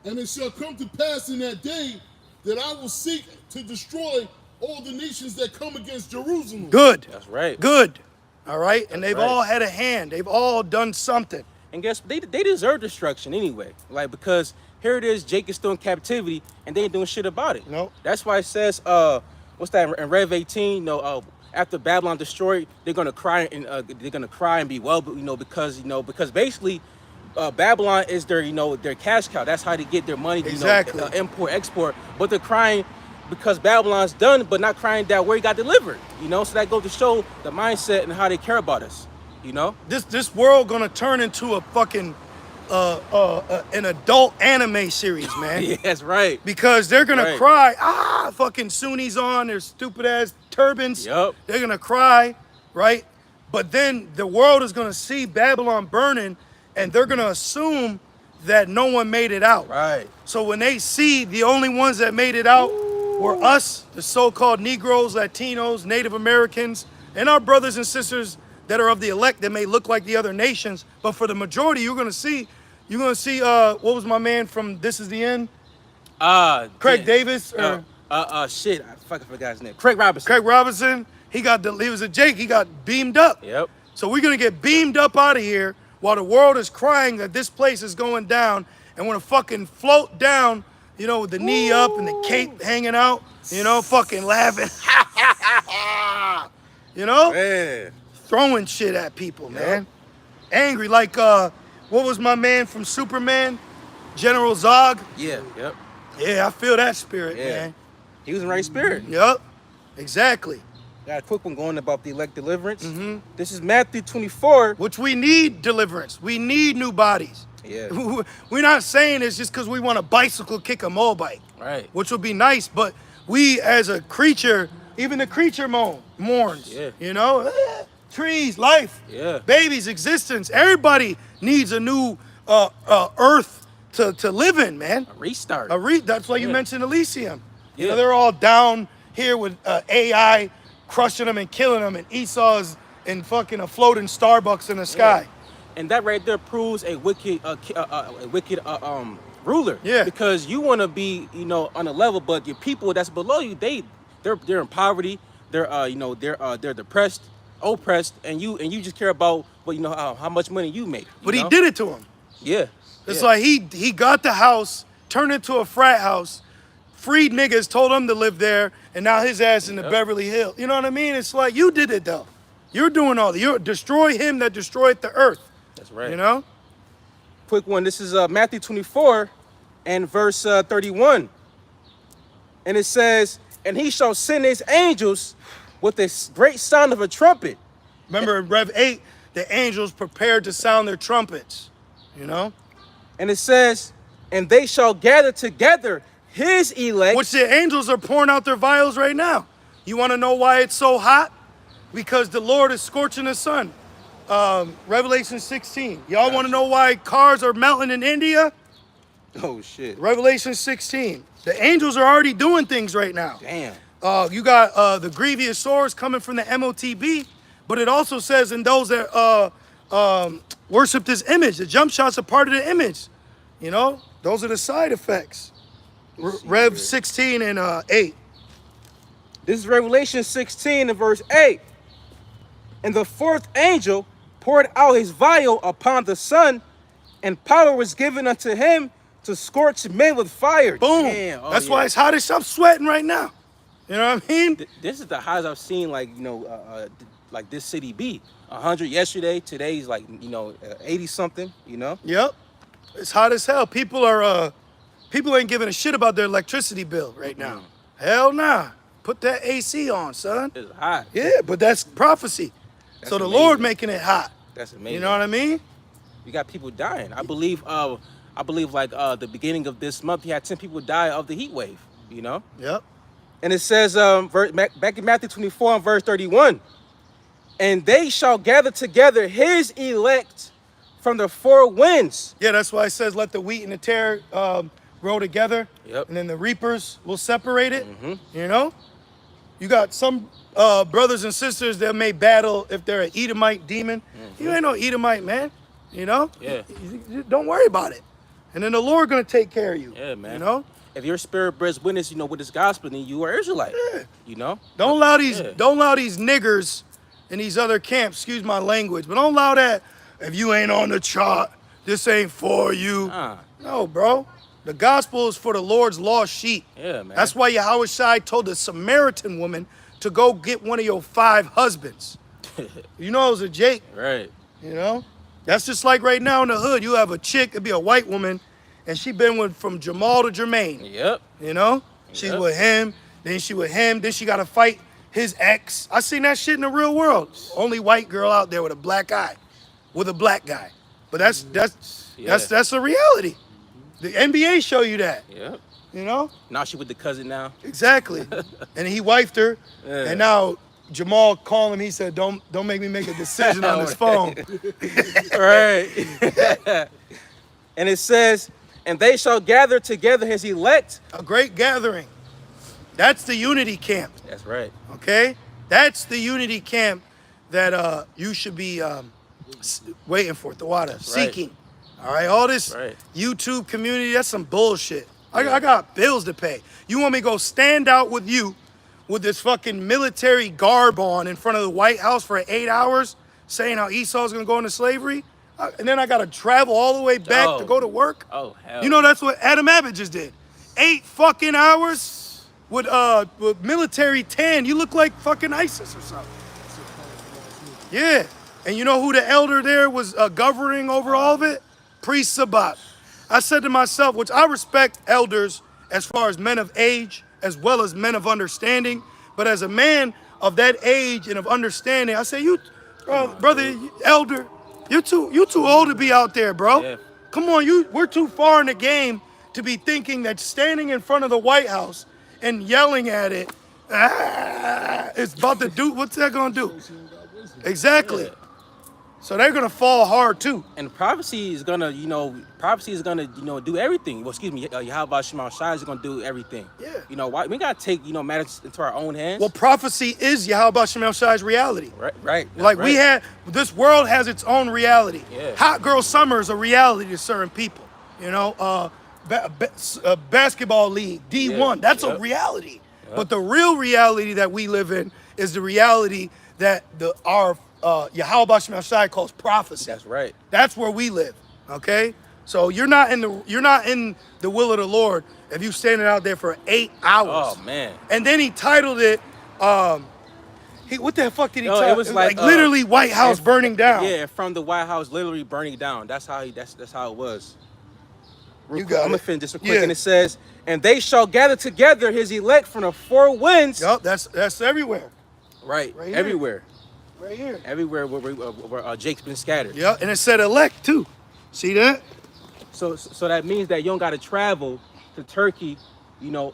And it shall come to pass in that day that I will seek to destroy all the nations that come against Jerusalem. Good. That's right. Good. All right. And they've right. all had a hand. They've all done something. And guess they deserve destruction anyway. Because here it is, Jake is still in captivity, and they ain't doing shit about it. Nope. That's why it says, what's that in Rev 18? After Babylon destroyed, they're gonna cry and be well, because basically, Babylon is their cash cow. That's how they get their money. Exactly. Import, export. But they're crying because Babylon's done, but not crying that where he got delivered. So that goes to show the mindset and how they care about us. You know? This world gonna turn into a fucking an adult anime series, man. Yeah, that's right. Because they're gonna Right. cry, fucking Sunnis on their stupid ass turbans. Yup. They're gonna cry, right? But then the world is gonna see Babylon burning, and they're gonna assume that no one made it out. Right. So when they see the only ones that made it out were us, the so-called Negroes, Latinos, Native Americans, and our brothers and sisters that are of the elect that may look like the other nations, but for the majority, you're gonna see, what was my man from This Is the End? Craig yeah. Davis or Shit, I fucking forgot his name. Craig Robinson. Craig Robinson. He was a Jake. He got beamed up. Yep. So we're gonna get beamed up out of here while the world is crying that this place is going down, and we're gonna fucking float down, you know, with the knee up and the cape hanging out, you know, fucking laughing, you know, Man. throwing shit at people, man, angry like what was my man from Superman, General Zog? Yeah. Yep. Yeah, I feel that spirit, Yeah. man. He was in the right spirit. Yup, exactly. Got a quick one going about the elect deliverance. Mm-hmm. This is Matthew 24. Which we need deliverance. We need new bodies. Yeah. We're not saying it's just because we want a bicycle kick a Moabite, Right. which would be nice, but we as a creature, even the creature mourns, Yeah. you know? Trees, life, Yeah. babies, existence. Everybody needs a new earth to live in, man. A restart. That's why you Yeah. mentioned Elysium. You know, Yeah. they're all down here with AI crushing them and killing them, and Esau's in fucking a floating Starbucks in the sky. And that right there proves a wicked ruler. Yeah. Because you want to be, you know, on a level, but your people that's below you, they're in poverty. They're depressed, oppressed, and you just care about how much money you make. But you he know? did it to him. Yeah. It's Yeah. like he got the house, turned it into a frat house, freed niggas, told him to live there, and now his ass in the Yep. Beverly Hills. You know what I mean? It's like, you did it though. You're doing all that. You destroy him that destroyed the earth. That's right. You know? Quick one. This is Matthew 24 and verse 31. And it says, "And he shall send his angels with a great sound of a trumpet." Remember in Rev 8, the angels prepared to sound their trumpets. You know? And it says, "And they shall gather together his elect." Which the angels are pouring out their vials right now. You want to know why it's so hot? Because the Lord is scorching the sun. Revelation 16. Y'all want to know why cars are melting in India? Oh shit. Revelation 16. The angels are already doing things right now. Damn. You got the grievous swords coming from the MOTB, but it also says in those that worship this image, the jump shots are part of the image. You know, those are the side effects. Rev 16 and 8. This is Revelation 16 and verse 8. "And the fourth angel poured out his vial upon the sun, and power was given unto him to scorch men with fire." Boom. Damn. Oh, That's yeah. why it's hot as I'm sweating right now. You know what I mean? This is the highest I've seen, like this city be. 100 yesterday. Today's 80 something. You know. Yep. It's hot as hell. People ain't giving a shit about their electricity bill right now. Hell nah. Put that AC on, son. It's hot. Yeah, but that's prophecy. That's so the amazing. Lord making it hot. That's amazing. You know what I mean? You got people dying. I believe the beginning of this month, he had 10 people die of the heat wave. You know. Yep. And it says, back in Matthew 24 and verse 31, "And they shall gather together his elect from the four winds." Yeah, that's why it says let the wheat and the tare grow together. Yep. And then the reapers will separate it. You know? You got some brothers and sisters that may battle if they're an Edomite demon. You ain't no Edomite, man. You know? Yeah. You don't worry about it. And then the Lord gonna take care of you. Yeah, man. You know? If your spirit bears witness, with this gospel, then you are Israelite. Yeah. You know? Don't allow these Yeah. niggers in these other camps, excuse my language, but don't allow that. If you ain't on the chart, this ain't for you. No, bro. The gospel is for the Lord's lost sheep. Yeah, man. That's why Yahweh Shai told the Samaritan woman to go get one of your 5 husbands. You know it was a Jake. Right. You know? That's just like right now in the hood. You have a chick, it'd be a white woman, and she been from Jamal to Jermaine. Yep. You know? She's Yep. with him, then she with him, then she got to fight his ex. I seen that shit in the real world. Only white girl out there with a black eye, with a black guy. But that's a reality. The NBA show you that. Yep. You know? Now she with the cousin now. Exactly. And he wifed her. Yeah. And now Jamal called him. He said, "Don't make me make a decision on this phone." Right. And it says, and they shall gather together his elect. A great gathering. That's the unity camp. That's right. Okay? That's the unity camp that you should be waiting for, Tawada, seeking. All right? All this YouTube community, that's some bullshit. I got bills to pay. You want me to go stand out with you with this fucking military garb on in front of the White House for 8 hours saying how Esau's going to go into slavery? And then I got to travel all the way back to go to work? Oh, hell. You know, that's what Adam Abbott just did. 8 fucking hours with military tan. You look like fucking ISIS or something. Yeah. And you know who the elder there was governing over all of it? Priest Sabat. I said to myself, which I respect elders as far as men of age, as well as men of understanding, but as a man of that age and of understanding, I say, brother, elder, you're too old to be out there, bro. Yeah. Come on, we're too far in the game to be thinking that standing in front of the White House and yelling at it, it's about to do, what's that gonna do? Exactly. Yeah. So they're gonna fall hard too. And prophecy is gonna, do everything. Well, excuse me, Yahweh Shema Shai is gonna do everything. Yeah. You know why? We gotta take, matters into our own hands. Well, prophecy is Yahweh Shem El Shai's reality. Right. Like this world has its own reality. Yeah. Hot Girl Summer is a reality to certain people. You know, basketball league, D1, that's a reality. Yep. But the real reality that we live in is the reality that our Yahweh Shem El Shai calls prophecy. That's right. That's where we live. Okay? So you're not in the will of the Lord if you standing out there for 8 hours. Oh man. And then he titled it what the fuck did he title it? Was like literally White House burning down. Yeah, from the White House literally burning down. That's how it was. You got I'm gonna it. finish this real quick. And it says, and they shall gather together his elect from the four winds. Yup, that's everywhere. Right here. everywhere. Right here. Everywhere where Jake's been scattered. Yeah, and it said elect too. See that? So that means that you don't got to travel to Turkey,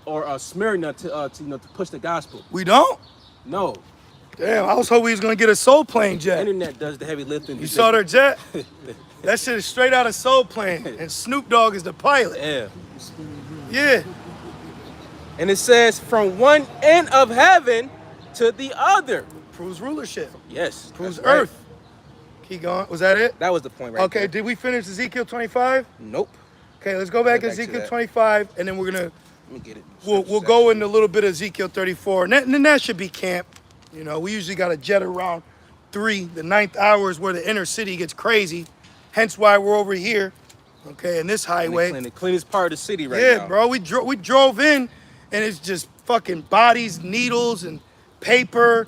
or Smyrna to push the gospel. We don't? No. Damn, I was hoping he was gonna get a Soul Plane jet. Internet does the heavy lifting. You saw their jet? That shit is straight out of Soul Plane, and Snoop Dogg is the pilot. Yeah. Yeah. And it says from one end of heaven to the other. Proves rulership. Yes. Proves that's right. earth. Keep going. Was that it? That was the point right Okay, there. did we finish Ezekiel 25? Nope. Okay, let's go back to Back to Ezekiel that. 25, and then we're gonna Let me get it. we'll go into a little bit of Ezekiel 34, and then that should be camp. We usually got a jet around 3. The 9th hour is where the inner city gets crazy. Hence why we're over here, okay, in this highway. The cleanest part of the city right now. Yeah, bro, we drove in, and it's just fucking bodies, needles, and paper.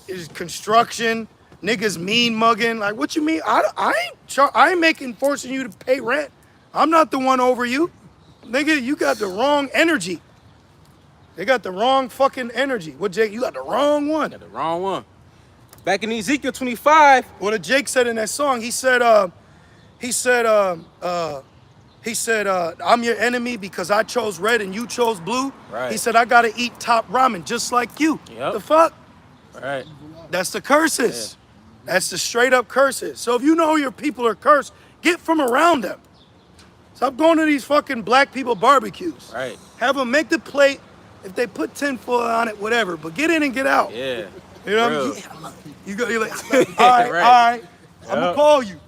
It's construction. Niggas mean mugging. Like, what you mean? I ain't forcing you to pay rent. I'm not the one over you. Nigga, you got the wrong energy. They got the wrong fucking energy. What, Jake? You got the wrong one. Got the wrong one. Back in Ezekiel 25. What Jake said in that song, he said, I'm your enemy because I chose red and you chose blue. Right. He said, I gotta eat top ramen just like you. Yep. The fuck? All right. That's the curses. Yeah. That's the straight up curses. So if you know your people are cursed, get from around them. Stop going to these fucking black people barbecues. Right. Have them make the plate. If they put tinfoil on it, whatever. But get in and get out. Yeah. You know what I mean? You're like, all right, Right. all right. I'm Yep. gonna call you.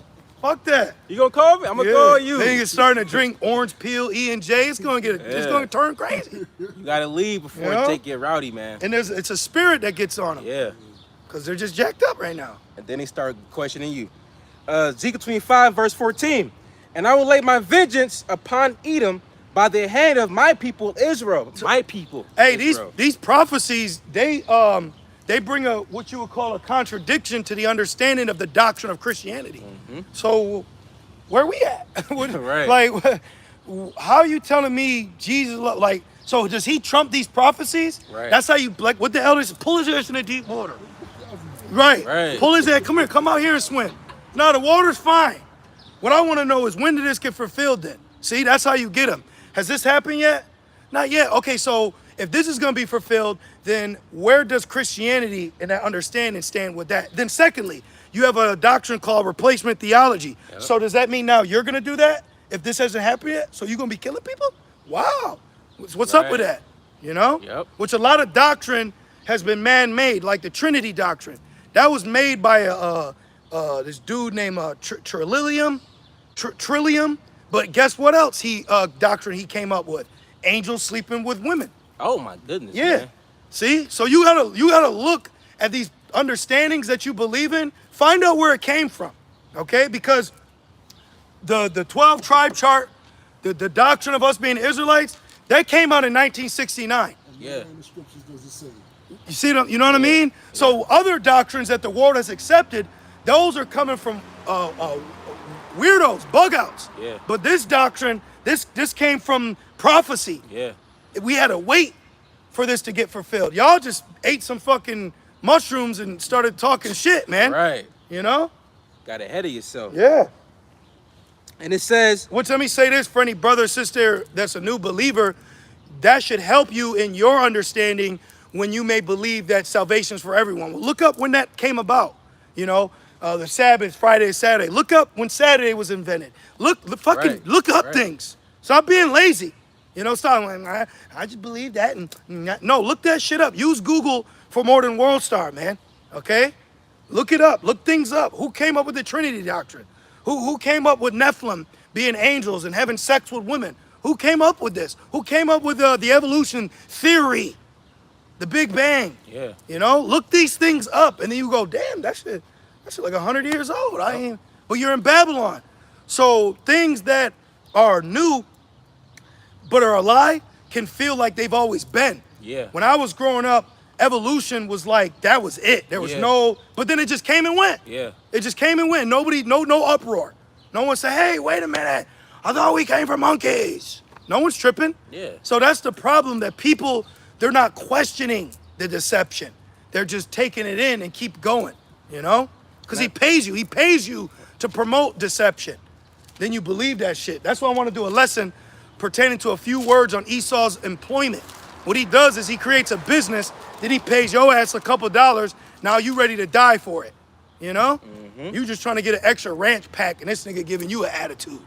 Fuck that. You gonna call me? I'm gonna call you. Then you're starting to drink orange peel E&J. It's gonna turn crazy. You gotta leave before Jake get rowdy, man. And it's a spirit that gets on them. Yeah. Because they're just jacked up right now. And then they start questioning you. Ezekiel 25, verse 14. And I will lay my vengeance upon Edom by the hand of my people Israel. My people. Hey, Israel. these prophecies, they bring what you would call a contradiction to the understanding of the doctrine of Christianity. Mm-hmm. So where we at? Right. Like, how are you telling me Jesus, like, So does he trump these prophecies? Right. That's how you, like, what the hell is, pull his ass in the deep water. Right. Right. Pull his ass, come here, come out here and swim. No, the water's fine. What I want to know is, when did this get fulfilled then? See, that's how you get him. Has this happened yet? Not yet. Okay, so if this is going to be fulfilled, then where does Christianity and that understanding stand with that? Then secondly, you have a doctrine called replacement theology. Yep. So does that mean now you're going to do that if this hasn't happened yet? So you're going to be killing people? Wow. What's up with that? You know? Yep. Which a lot of doctrine has been man-made, like the Trinity doctrine. That was made by this dude named Trillium. But guess what else doctrine he came up with? Angels sleeping with women. Oh my goodness. Yeah. Man. See? So you gotta look at these understandings that you believe in, find out where it came from. Okay? Because the 12 tribe chart, the doctrine of us being Israelites, that came out in 1969. Yeah. In the scriptures does it say? You see, you know what I mean? So other doctrines that the world has accepted, those are coming from weirdos, bug outs. Yeah. But this doctrine, this came from prophecy. Yeah. We had to wait for this to get fulfilled. Y'all just ate some fucking mushrooms and started talking shit, man. Right. You know? Got ahead of yourself. Yeah. And it says, Well, let me say this for any brother or sister that's a new believer, that should help you in your understanding when you may believe that salvation is for everyone. Well, look up when that came about. You know, the Sabbath, Friday, Saturday. Look up when Saturday was invented. Look up things. Stop being lazy. You know, stop. I just believe that. No, look that shit up. Use Google for more than World Star, man. Okay? Look it up. Look things up. Who came up with the Trinity doctrine? Who came up with Nephilim being angels and having sex with women? Who came up with this? Who came up with the evolution theory? The Big Bang. Yeah. You know, look these things up, and then you go, damn, that shit like 100 years old. But you're in Babylon. So things that are new but are a lie can feel like they've always been. Yeah. When I was growing up, evolution was like, that was it. There was but then it just came and went. Yeah. It just came and went. Nobody, no uproar. No one said, hey, wait a minute. I thought we came from monkeys. No one's tripping. Yeah. So that's the problem, that people, they're not questioning the deception. They're just taking it in and keep going, you know? Because he pays you. He pays you to promote deception. Then you believe that shit. That's why I want to do a lesson pertaining to a few words on Esau's employment. What he does is he creates a business, then he pays your ass a couple dollars. Now you ready to die for it, you know? You just trying to get an extra ranch pack, and this nigga giving you an attitude.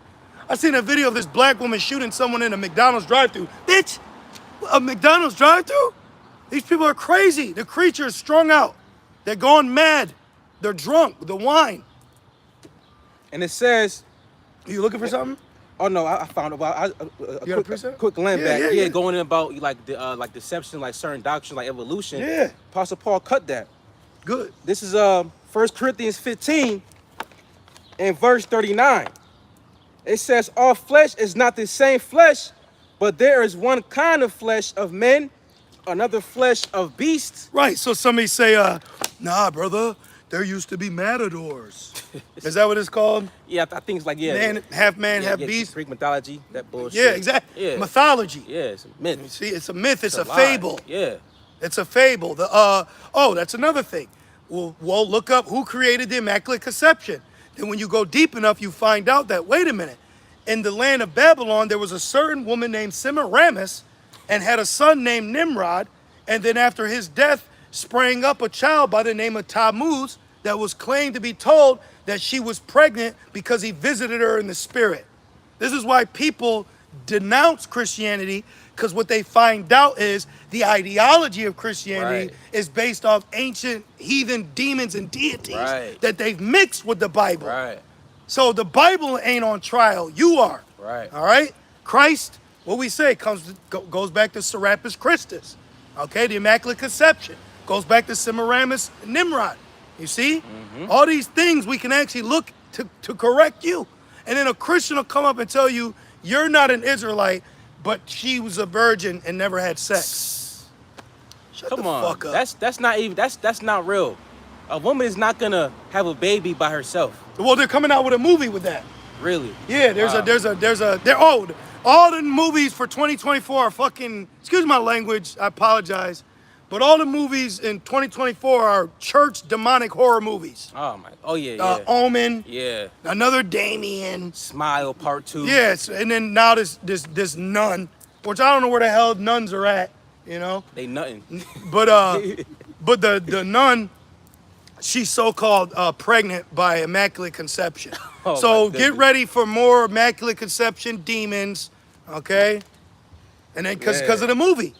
I seen a video of this black woman shooting someone in a McDonald's drive-thru. Bitch, a McDonald's drive-thru? These people are crazy. The creature is strung out. They're going mad. They're drunk, the wine. And it says, You looking for something? oh no, I found it. Well, You got a precept? quick land Yeah, back. yeah, Yeah, yeah. going in about like deception, like certain doctrine, like evolution. Yeah. Apostle Paul cut that. Good. This is 1 Corinthians 15 and verse 39. It says, all flesh is not the same flesh, but there is one kind of flesh of men, another flesh of beasts. Right, so somebody say, nah, brother, there used to be matadors. Is that what it's called? Yeah, I think it's like, yeah. Man, half beast? Greek mythology, that bullshit. Yeah, exactly. Yeah. Mythology. Yeah, it's a myth. See, it's a myth, it's a lie. fable. Yeah. It's a fable. That's another thing. Well, look up who created the Immaculate Conception. Then when you go deep enough, you find out that, wait a minute, in the land of Babylon, there was a certain woman named Semiramis and had a son named Nimrod. And then after his death, sprang up a child by the name of Tammuz that was claimed to be told that she was pregnant because he visited her in the spirit. This is why people denounce Christianity, because what they find out is the ideology of Christianity is based off ancient heathen demons and deities that they've mixed with the Bible. Right. So the Bible ain't on trial. You are. Right. All right? Christ, what we say, goes back to Serapis Christus. Okay? The Immaculate Conception. Goes back to Semiramis and Nimrod. You see? All these things we can actually look to correct you. And then a Christian will come up and tell you, you're not an Israelite, but she was a virgin and never had sex. Shut the fuck up. That's not real. A woman is not gonna have a baby by herself. Well, they're coming out with a movie with that. Really? Yeah, All the movies for 2024 are fucking, excuse my language, I apologize, but all the movies in 2024 are church demonic horror movies. Oh yeah. Omen. Yeah. Another Damien. Smile Part 2. Yes, and then now this nun, which I don't know where the hell nuns are at, you know. They nothing. But the nun, she's so-called pregnant by immaculate conception. Oh, so my goodness. get ready for more immaculate conception demons, okay? And then because of the movie,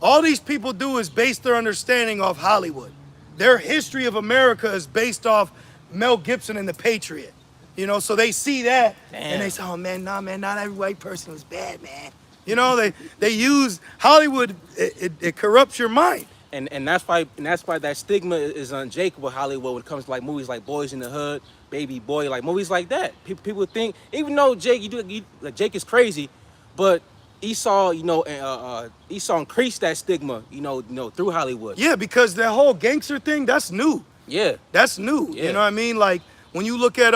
all these people do is base their understanding off Hollywood. Their history of America is based off Mel Gibson and The Patriot. You know, so they see that and they say, oh man, nah, man, not every white person was bad, man. You know, they use Hollywood, it corrupts your mind. And that's why that stigma is unshakable Hollywood when it comes to like movies like Boys in the Hood, Baby Boy, like movies like that. People think, even though Jake Jake is crazy, but Esau, Esau increased that stigma, through Hollywood. Yeah, because that whole gangster thing, that's new. Yeah. That's new. Yeah. You know what I mean? Like when you look at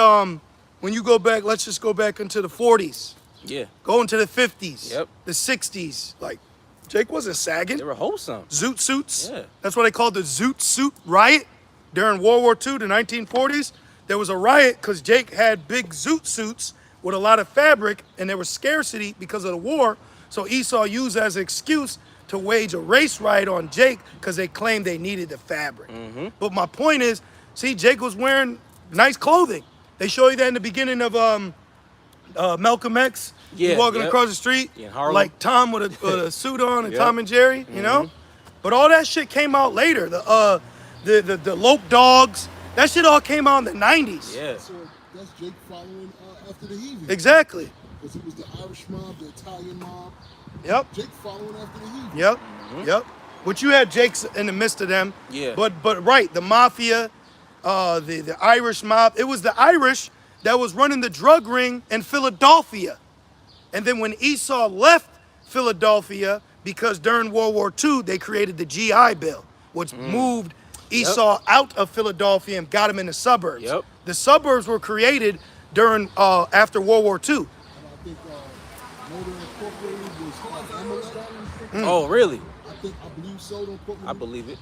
when you go back, let's just go back into the 40s. Yeah. Go into the 50s. Yep. The 60s. Like Jake wasn't sagging. They were wholesome. Zoot suits. Yeah. That's what they called the Zoot suit riot during World War II, the 1940s. There was a riot because Jake had big Zoot suits with a lot of fabric, and there was scarcity because of the war. So Esau used as an excuse to wage a race riot on Jake because they claimed they needed the fabric. Mm-hmm. But my point is, see, Jake was wearing nice clothing. They show you that in the beginning of Malcolm X. Yeah, He's walking yep. across the street, In Harlem. like Tom with a suit on, and Yep. Tom and Jerry, you know? But all that shit came out later. The Lope Dogs, that shit all came out in the 90s. Yeah. So that's Jake following after the heathen. Exactly. Because it was the Irish mob, the Italian mob. Yep. Jake following after the heathen. Yep. Yep. But you had Jake's in the midst of them. Yeah. But right, the mafia, the Irish mob. It was the Irish that was running the drug ring in Philadelphia. And then when Esau left Philadelphia, because during World War II, they created the GI Bill, which moved Esau out of Philadelphia and got him in the suburbs. Yep. The suburbs were created during after World War II. And I think Motor Incorporated was Amalek. Oh, really? I believe so. Don't quote me. I believe it.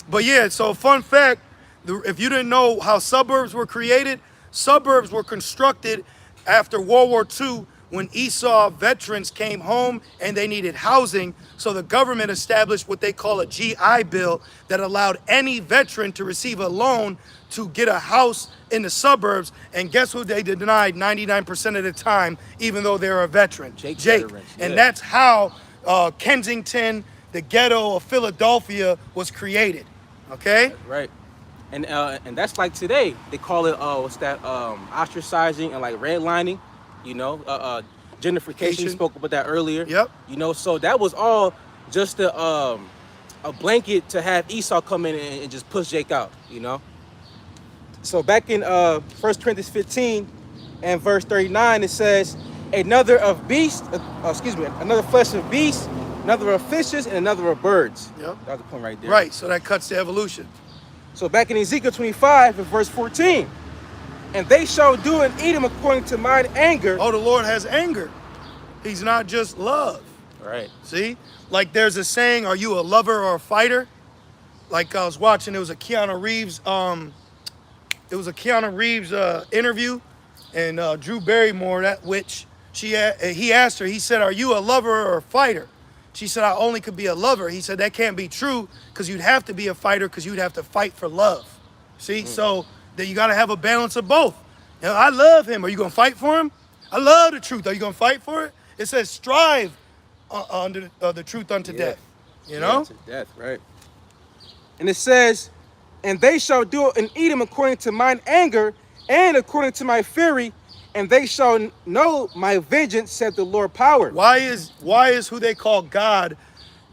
But yeah, so fun fact, if you didn't know how suburbs were created, suburbs were constructed after World War II when Esau veterans came home and they needed housing. So the government established what they call a GI Bill that allowed any veteran to receive a loan to get a house in the suburbs. And guess who they denied 99% of the time, even though they're a veteran? Jake. And Yeah. that's how Kensington, the ghetto of Philadelphia, was created. Okay? Right. And that's like today. They call it ostracizing and like redlining, gentrification. We spoke about that earlier. Yep. So that was all just a blanket to have Esau come in and just push Jake out, So back in 1 Corinthians 15 and verse 39, it says, another flesh of beasts, another of fishes, and another of birds. Yep. That was the point right there. Right, so that cuts the evolution. So back in Ezekiel 25 and verse 14, and they shall do in Edom according to mine anger. Oh, the Lord has anger. He's not just love. Right. See? Like there's a saying, are you a lover or a fighter? Like I was watching, it was a Keanu Reeves interview, and Drew Barrymore, he asked her, he said, are you a lover or a fighter? She said, I only could be a lover. He said, that can't be true because you'd have to be a fighter because you'd have to fight for love. See? So that you got to have a balance of both. I love him. Are you going to fight for him? I love the truth. Are you going to fight for it? It says strive under the truth unto death. To death, right. And it says, and they shall do in Edom according to mine anger and according to my fury, and they shall know my vengeance, said the Lord power. Why is who they call God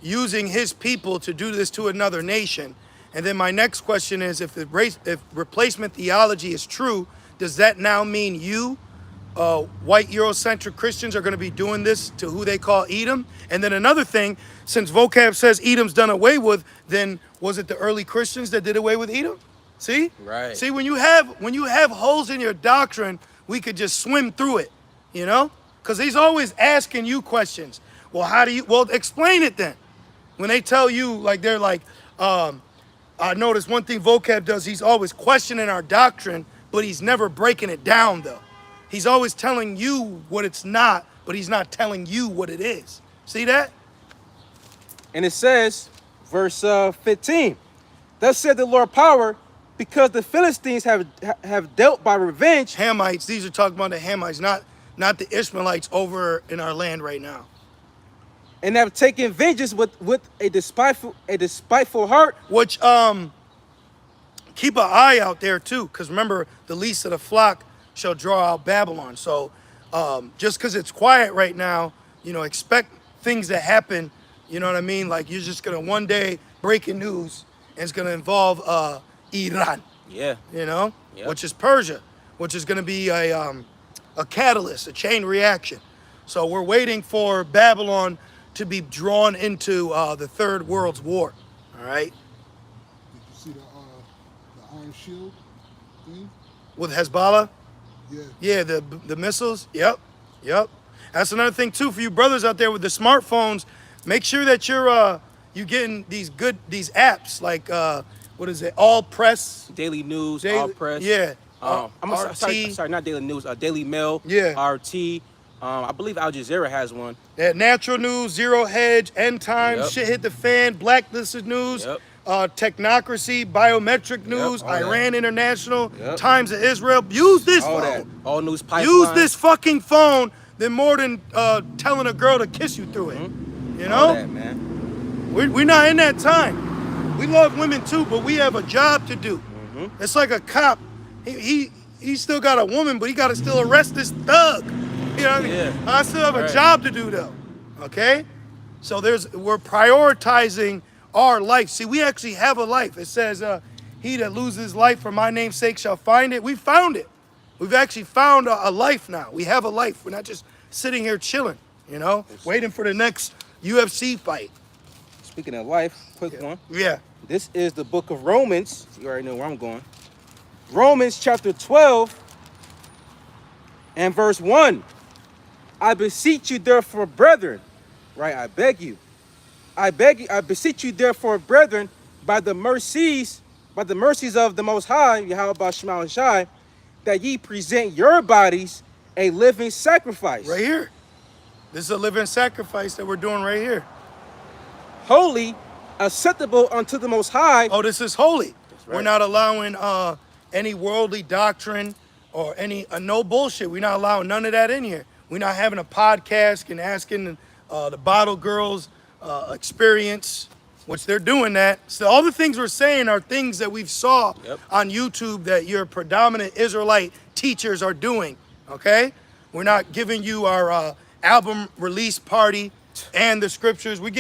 using his people to do this to another nation? And then my next question is, if replacement theology is true, does that now mean you, white Eurocentric Christians, are going to be doing this to who they call Edom? And then another thing, since vocab says Edom's done away with, then was it the early Christians that did away with Edom? See? Right. See, when you have holes in your doctrine, we could just swim through it, Because he's always asking you questions. Well, how do you, well, explain it then. When they tell you, like, they're like, I noticed one thing vocab does, he's always questioning our doctrine, but he's never breaking it down, though. He's always telling you what it's not, but he's not telling you what it is. See that? And it says, verse 15, thus said the Lord power, because the Philistines have dealt by revenge. Hamites, these are talking about the Hamites, not the Ishmaelites over in our land right now. And have taken vengeance with a despiteful heart. Which, keep an eye out there too, because remember, the least of the flock shall draw out Babylon. So just because it's quiet right now, you know, expect things to happen. You know what I mean? Like, you're just going to one day, breaking news, and it's going to involve Iran. Yeah. You know? Yep. Which is Persia, which is going to be a catalyst, a chain reaction. So we're waiting for Babylon to be drawn into the Third World's War. All right? Did you see the Iron Shield thing? With Hezbollah? Yeah. Yeah, the missiles. Yep. That's another thing too for you brothers out there with the smartphones. Make sure that you're getting these apps like what is it? All Press, Daily News, All Press. Yeah. I'm sorry, not Daily News. Daily Mail. Yeah. RT. I believe Al Jazeera has one. That Natural News, Zero Hedge, End Times, Yep. Shit Hit the Fan, Blacklisted News, Yep. Technocracy, Biometric News, all Iran that. International, Yep. Times of Israel. Use this All phone. that. All news pipeline. Use this fucking phone than more than telling a girl to kiss you through it. You know? All that, man. We're not in that time. We love women too, but we have a job to do. It's like a cop. He still got a woman, but he got to still arrest this thug. You know what I mean? Yeah. I still have a Right. job to do though. Okay? So we're prioritizing our life. See, we actually have a life. It says, he that loses life for my name's sake shall find it. We found it. We've actually found a life now. We have a life. We're not just sitting here chilling, you know, waiting for the next UFC fight. Speaking of life, quick one. Yeah. This is the book of Romans. You already know where I'm going. Romans chapter 12 and verse 1. I beseech you therefore, brethren, right? I beseech you therefore, brethren, by the mercies of the Most High, Yahweh Shema Shai, that ye present your bodies a living sacrifice. Right here. This is a living sacrifice that we're doing right here. Holy, acceptable unto the Most High. Oh, this is holy. That's right. We're not allowing any worldly doctrine or any no bullshit. We're not allowing none of that in here. We're not having a podcast and asking the bottle girls experience, which they're doing that. So all the things we're saying are things that we've saw on YouTube that your predominant Israelite teachers are doing. Okay, we're not giving you our album release party and the scriptures. We're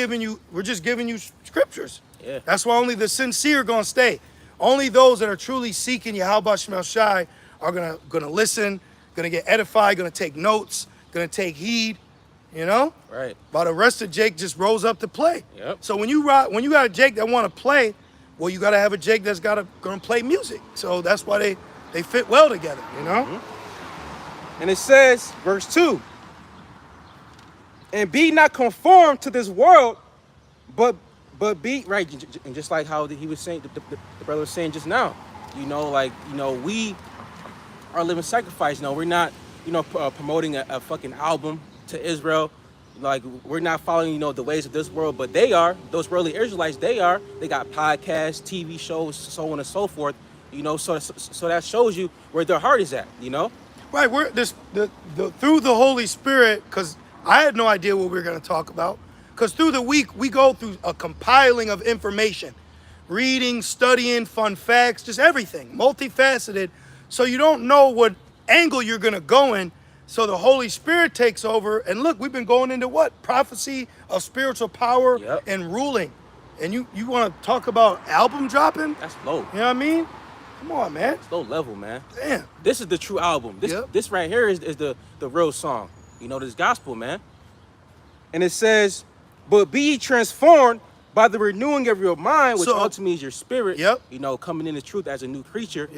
just giving you scriptures. Yeah. That's why only the sincere gonna stay. Only those that are truly seeking Yahweh Shema Shai are gonna listen, gonna get edified, gonna take notes, gonna take heed. You know? Right. While the rest of Jake just rose up to play. Yep. So when you got a Jake that want to play, well, you got to have a Jake that's gonna play music. So that's why they fit well together. You know? And it says, verse 2, and be not conformed to this world, but be, right, and just like how he was saying, the brother was saying just now, we are living sacrifice. We're not, promoting a fucking album to Israel. Like, we're not following, the ways of this world, but they are. Those worldly Israelites, they got podcasts, TV shows, so on and so forth, so that shows you where their heart is at, Right. We're through the Holy Spirit, because I had no idea what we were going to talk about. Because through the week, we go through a compiling of information, reading, studying, fun facts, just everything, multifaceted. So you don't know what angle you're going to go in. So the Holy Spirit takes over. And look, we've been going into what? Prophecy of spiritual power and ruling. And you want to talk about album dropping? That's low. You know what I mean? Come on, man. It's low level, man. Damn. This is the true album. This right here is the real song. This gospel, man. And it says, but be ye transformed by the renewing of your mind, which ultimately is your spirit. Coming in the truth as a new creature.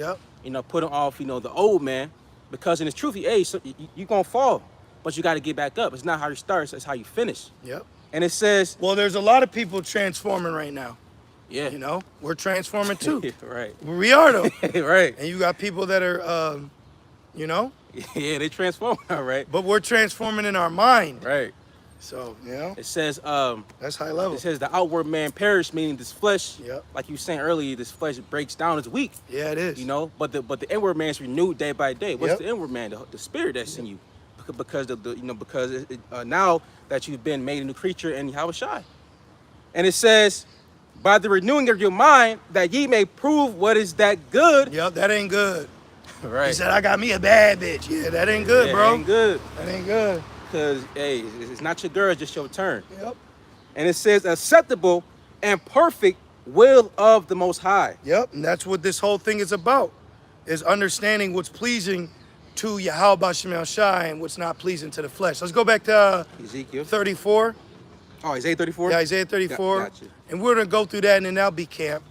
Putting off, the old man. Because in the truth, you're gonna fall. but you got to get back up. It's not how you start, it's how you finish. Yep. And it says, Well, there's a lot of people transforming right now. yeah. You know, we're transforming too. Right. We are though. Right. And you got people that are, you know. Yeah, they transform, all right. But we're transforming in our mind. Right. So, you know. It says, that's high level. it says the outward man perish, meaning this flesh. Yep. Like you were saying earlier, this flesh breaks down, it's weak. Yeah, it is. You know, but the inward man is renewed day by day. What's Yep. the inward man? The spirit that's in you, because now that you've been made a new creature in Yahushua. And it says, by the renewing of your mind, that ye may prove what is that good. Yep, that ain't good. Right. He said, I got me a bad bitch. Yeah, that ain't good, Yeah, bro. ain't good. That ain't good. Because hey, it's not your girl, it's just your turn. Yep. And it says acceptable and perfect will of the Most High. Yep, and that's what this whole thing is about, is understanding what's pleasing to Yahweh B'Shem Yahushai and what's not pleasing to the flesh. Let's go back to Ezekiel. 34. Oh, Isaiah 34? Yeah, Isaiah 34. Gotcha. And we're going to go through that and then that'll be camp.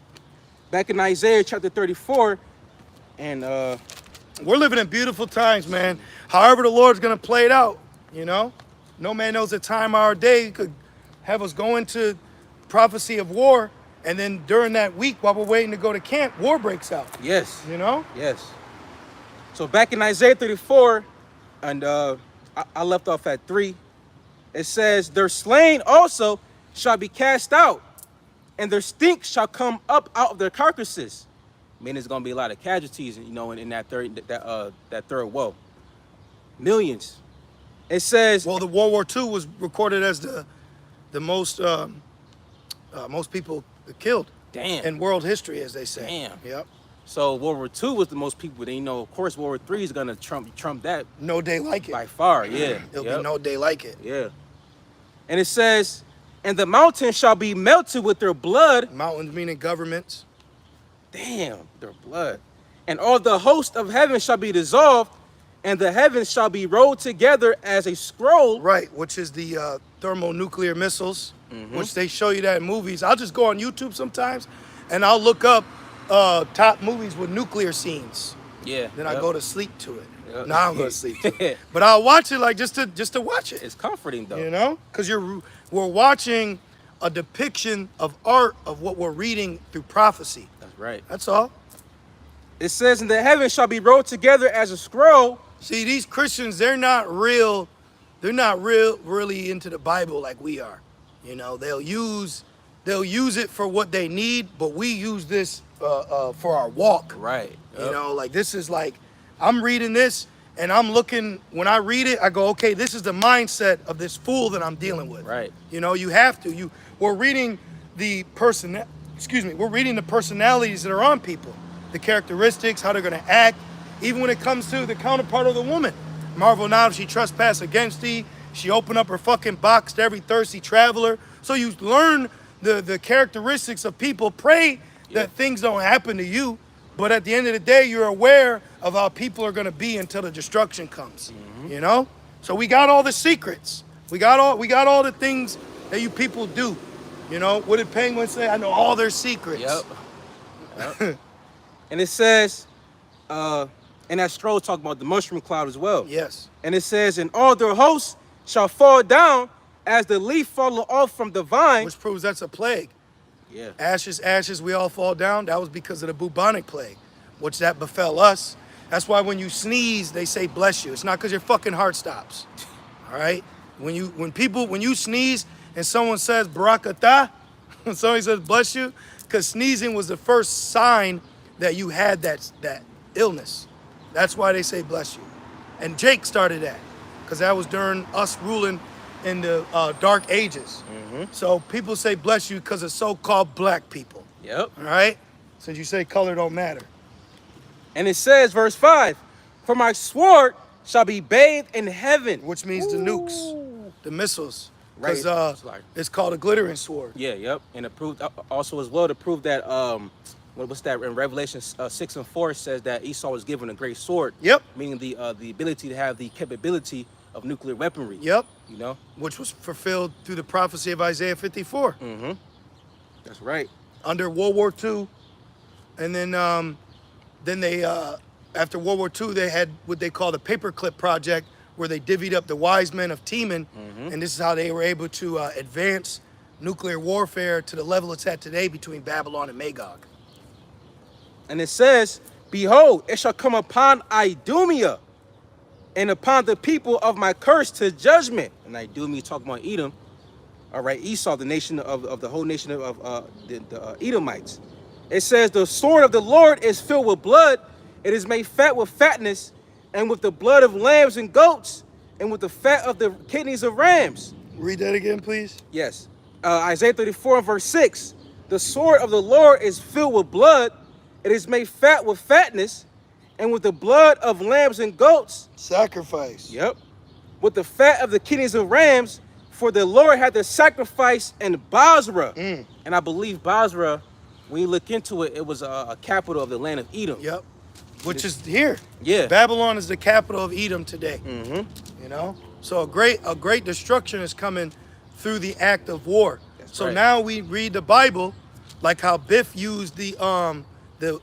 Back in Isaiah chapter 34, and We're living in beautiful times, man. However the Lord's going to play it out, you know? No man knows the time or day. He could have us go into prophecy of war, and then during that week while we're waiting to go to camp, war breaks out, yes. you know? Yes. So back in Isaiah 34, and I left off at 3, it says, their slain also shall be cast out, and their stink shall come up out of their carcasses. I mean, there's gonna be a lot of casualties, you know, in that third woe. Millions. It says, Well, the World War II was recorded as the most people killed damn. in world history, as they say. Damn. Yep. So World War II was the most people. Then, you know, of course, World War III is gonna trump that No day like it. by far. Yeah. There'll Yep. be no day like it. Yeah. And it says, and the mountains shall be melted with their blood. Mountains meaning governments. Damn, their blood. And all the host of heaven shall be dissolved, and the heavens shall be rolled together as a scroll. Right, which is the thermonuclear missiles, which they show you that in movies. I'll just go on YouTube sometimes, and I'll look up top movies with nuclear scenes. Yeah. Then I go to sleep to it. Yep. No, I don't go to sleep to it. But I'll watch it like just to watch it. It's comforting though. You know? Because we're watching a depiction of art of what we're reading through prophecy. That's right. That's all. It says, and the heavens shall be rolled together as a scroll. See, these Christians, they're not really into the Bible like we are. You know, they'll use it for what they need, but we use this for our walk. Right. You know, like this is like, I'm reading this and I'm looking, when I read it, I go, okay, this is the mindset of this fool that I'm dealing with. Right. You know, you have to. We're reading the personalities that are on people, the characteristics, how they're gonna act, even when it comes to the counterpart of the woman. Marvel not if she trespass against thee, she open up her fucking box to every thirsty traveler. So you learn the characteristics of people. Pray that things don't happen to you, but at the end of the day, you're aware of how people are gonna be until the destruction comes. You know? So we got all the secrets. We got all the things that you people do. You know, what did Penguin say? I know all their secrets. Yep. And it says, and that scroll talk about the mushroom cloud as well. Yes. And it says, and all their hosts shall fall down as the leaf falleth off from the vine. Which proves that's a plague. Yeah. Ashes, ashes, we all fall down. That was because of the bubonic plague, which that befell us. That's why when you sneeze, they say bless you. It's not because your fucking heart stops. All right? When you sneeze and someone says barakatah, when somebody says bless you, because sneezing was the first sign that you had that illness. That's why they say bless you. And Jake started that, because that was during us ruling in the dark ages. So people say bless you because of so-called black people. Yep. All right? Since you say color don't matter. And it says, verse 5, for my sword shall be bathed in heaven. Which means the nukes, the missiles. Right. Because it's called a glittering sword. Yeah, yep. And it proved also as well to prove that, what's that, in Revelation 6 and 4 says that Esau was given a great sword. Yep. Meaning the ability to have the capability of nuclear weaponry. Yep. You know? Which was fulfilled through the prophecy of Isaiah 54. That's right. Under World War II. And then they, after World War II, they had what they call the paperclip project, where they divvied up the wise men of Teman, and this is how they were able to advance nuclear warfare to the level it's at today between Babylon and Magog. And it says, behold, it shall come upon Idumea and upon the people of my curse to judgment. And Idumea talking about Edom. All right, Esau, the nation of the whole nation of the Edomites. It says, the sword of the Lord is filled with blood. It is made fat with fatness, and with the blood of lambs and goats, and with the fat of the kidneys of rams. Read that again, please. Yes. Isaiah 34 and verse 6. The sword of the Lord is filled with blood. It is made fat with fatness, and with the blood of lambs and goats. Sacrifice. Yep. With the fat of the kidneys of rams, for the Lord had the sacrifice in Basra. And I believe Basra, when you look into it, it was a capital of the land of Edom. Yep. Which is here. Yeah. Babylon is the capital of Edom today. You know? So a great destruction is coming through the act of war. That's so right. now we read the Bible like how Biff used the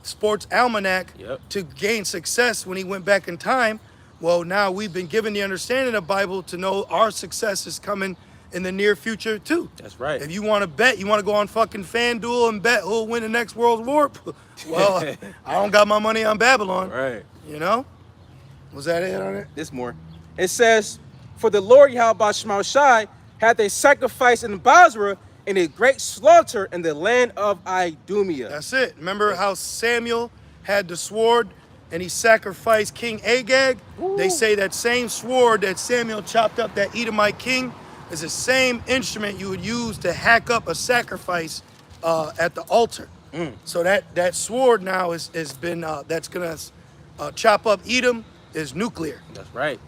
sports almanac to gain success when he went back in time. Well, now we've been given the understanding of the Bible to know our success is coming in the near future too. That's right. If you want to bet, you want to go on fucking FanDuel and bet who'll win the next World War. Well, I don't got my money on Babylon. Right. You know? Was that it on it? This more. It says, for the Lord Yahweh Shema Shai had they sacrifice in Basra in a great slaughter in the land of Idumea. That's it. Remember how Samuel had the sword and he sacrificed King Agag? Ooh. They say that same sword that Samuel chopped up that Edomite king is the same instrument you would use to hack up a sacrifice at the altar. So that sword now has been that's gonna chop up Edom is nuclear. That's right.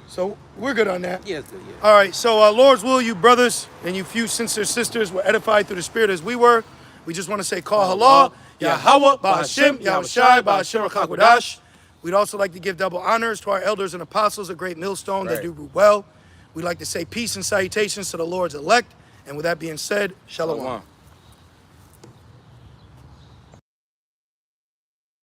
So we're good on that. Yes. All right. So Lord's will, you brothers and you few sincere sisters were edified through the Spirit as we were. We just want to say call Allah, Yahweh, Ba'ashem, Yahushai, Ba'ashem HaKadosh. We'd also like to give double honors to our elders and apostles, a great millstone that do well. We'd like to say peace and salutations to the Lord's elect. And with that being said, Shalom.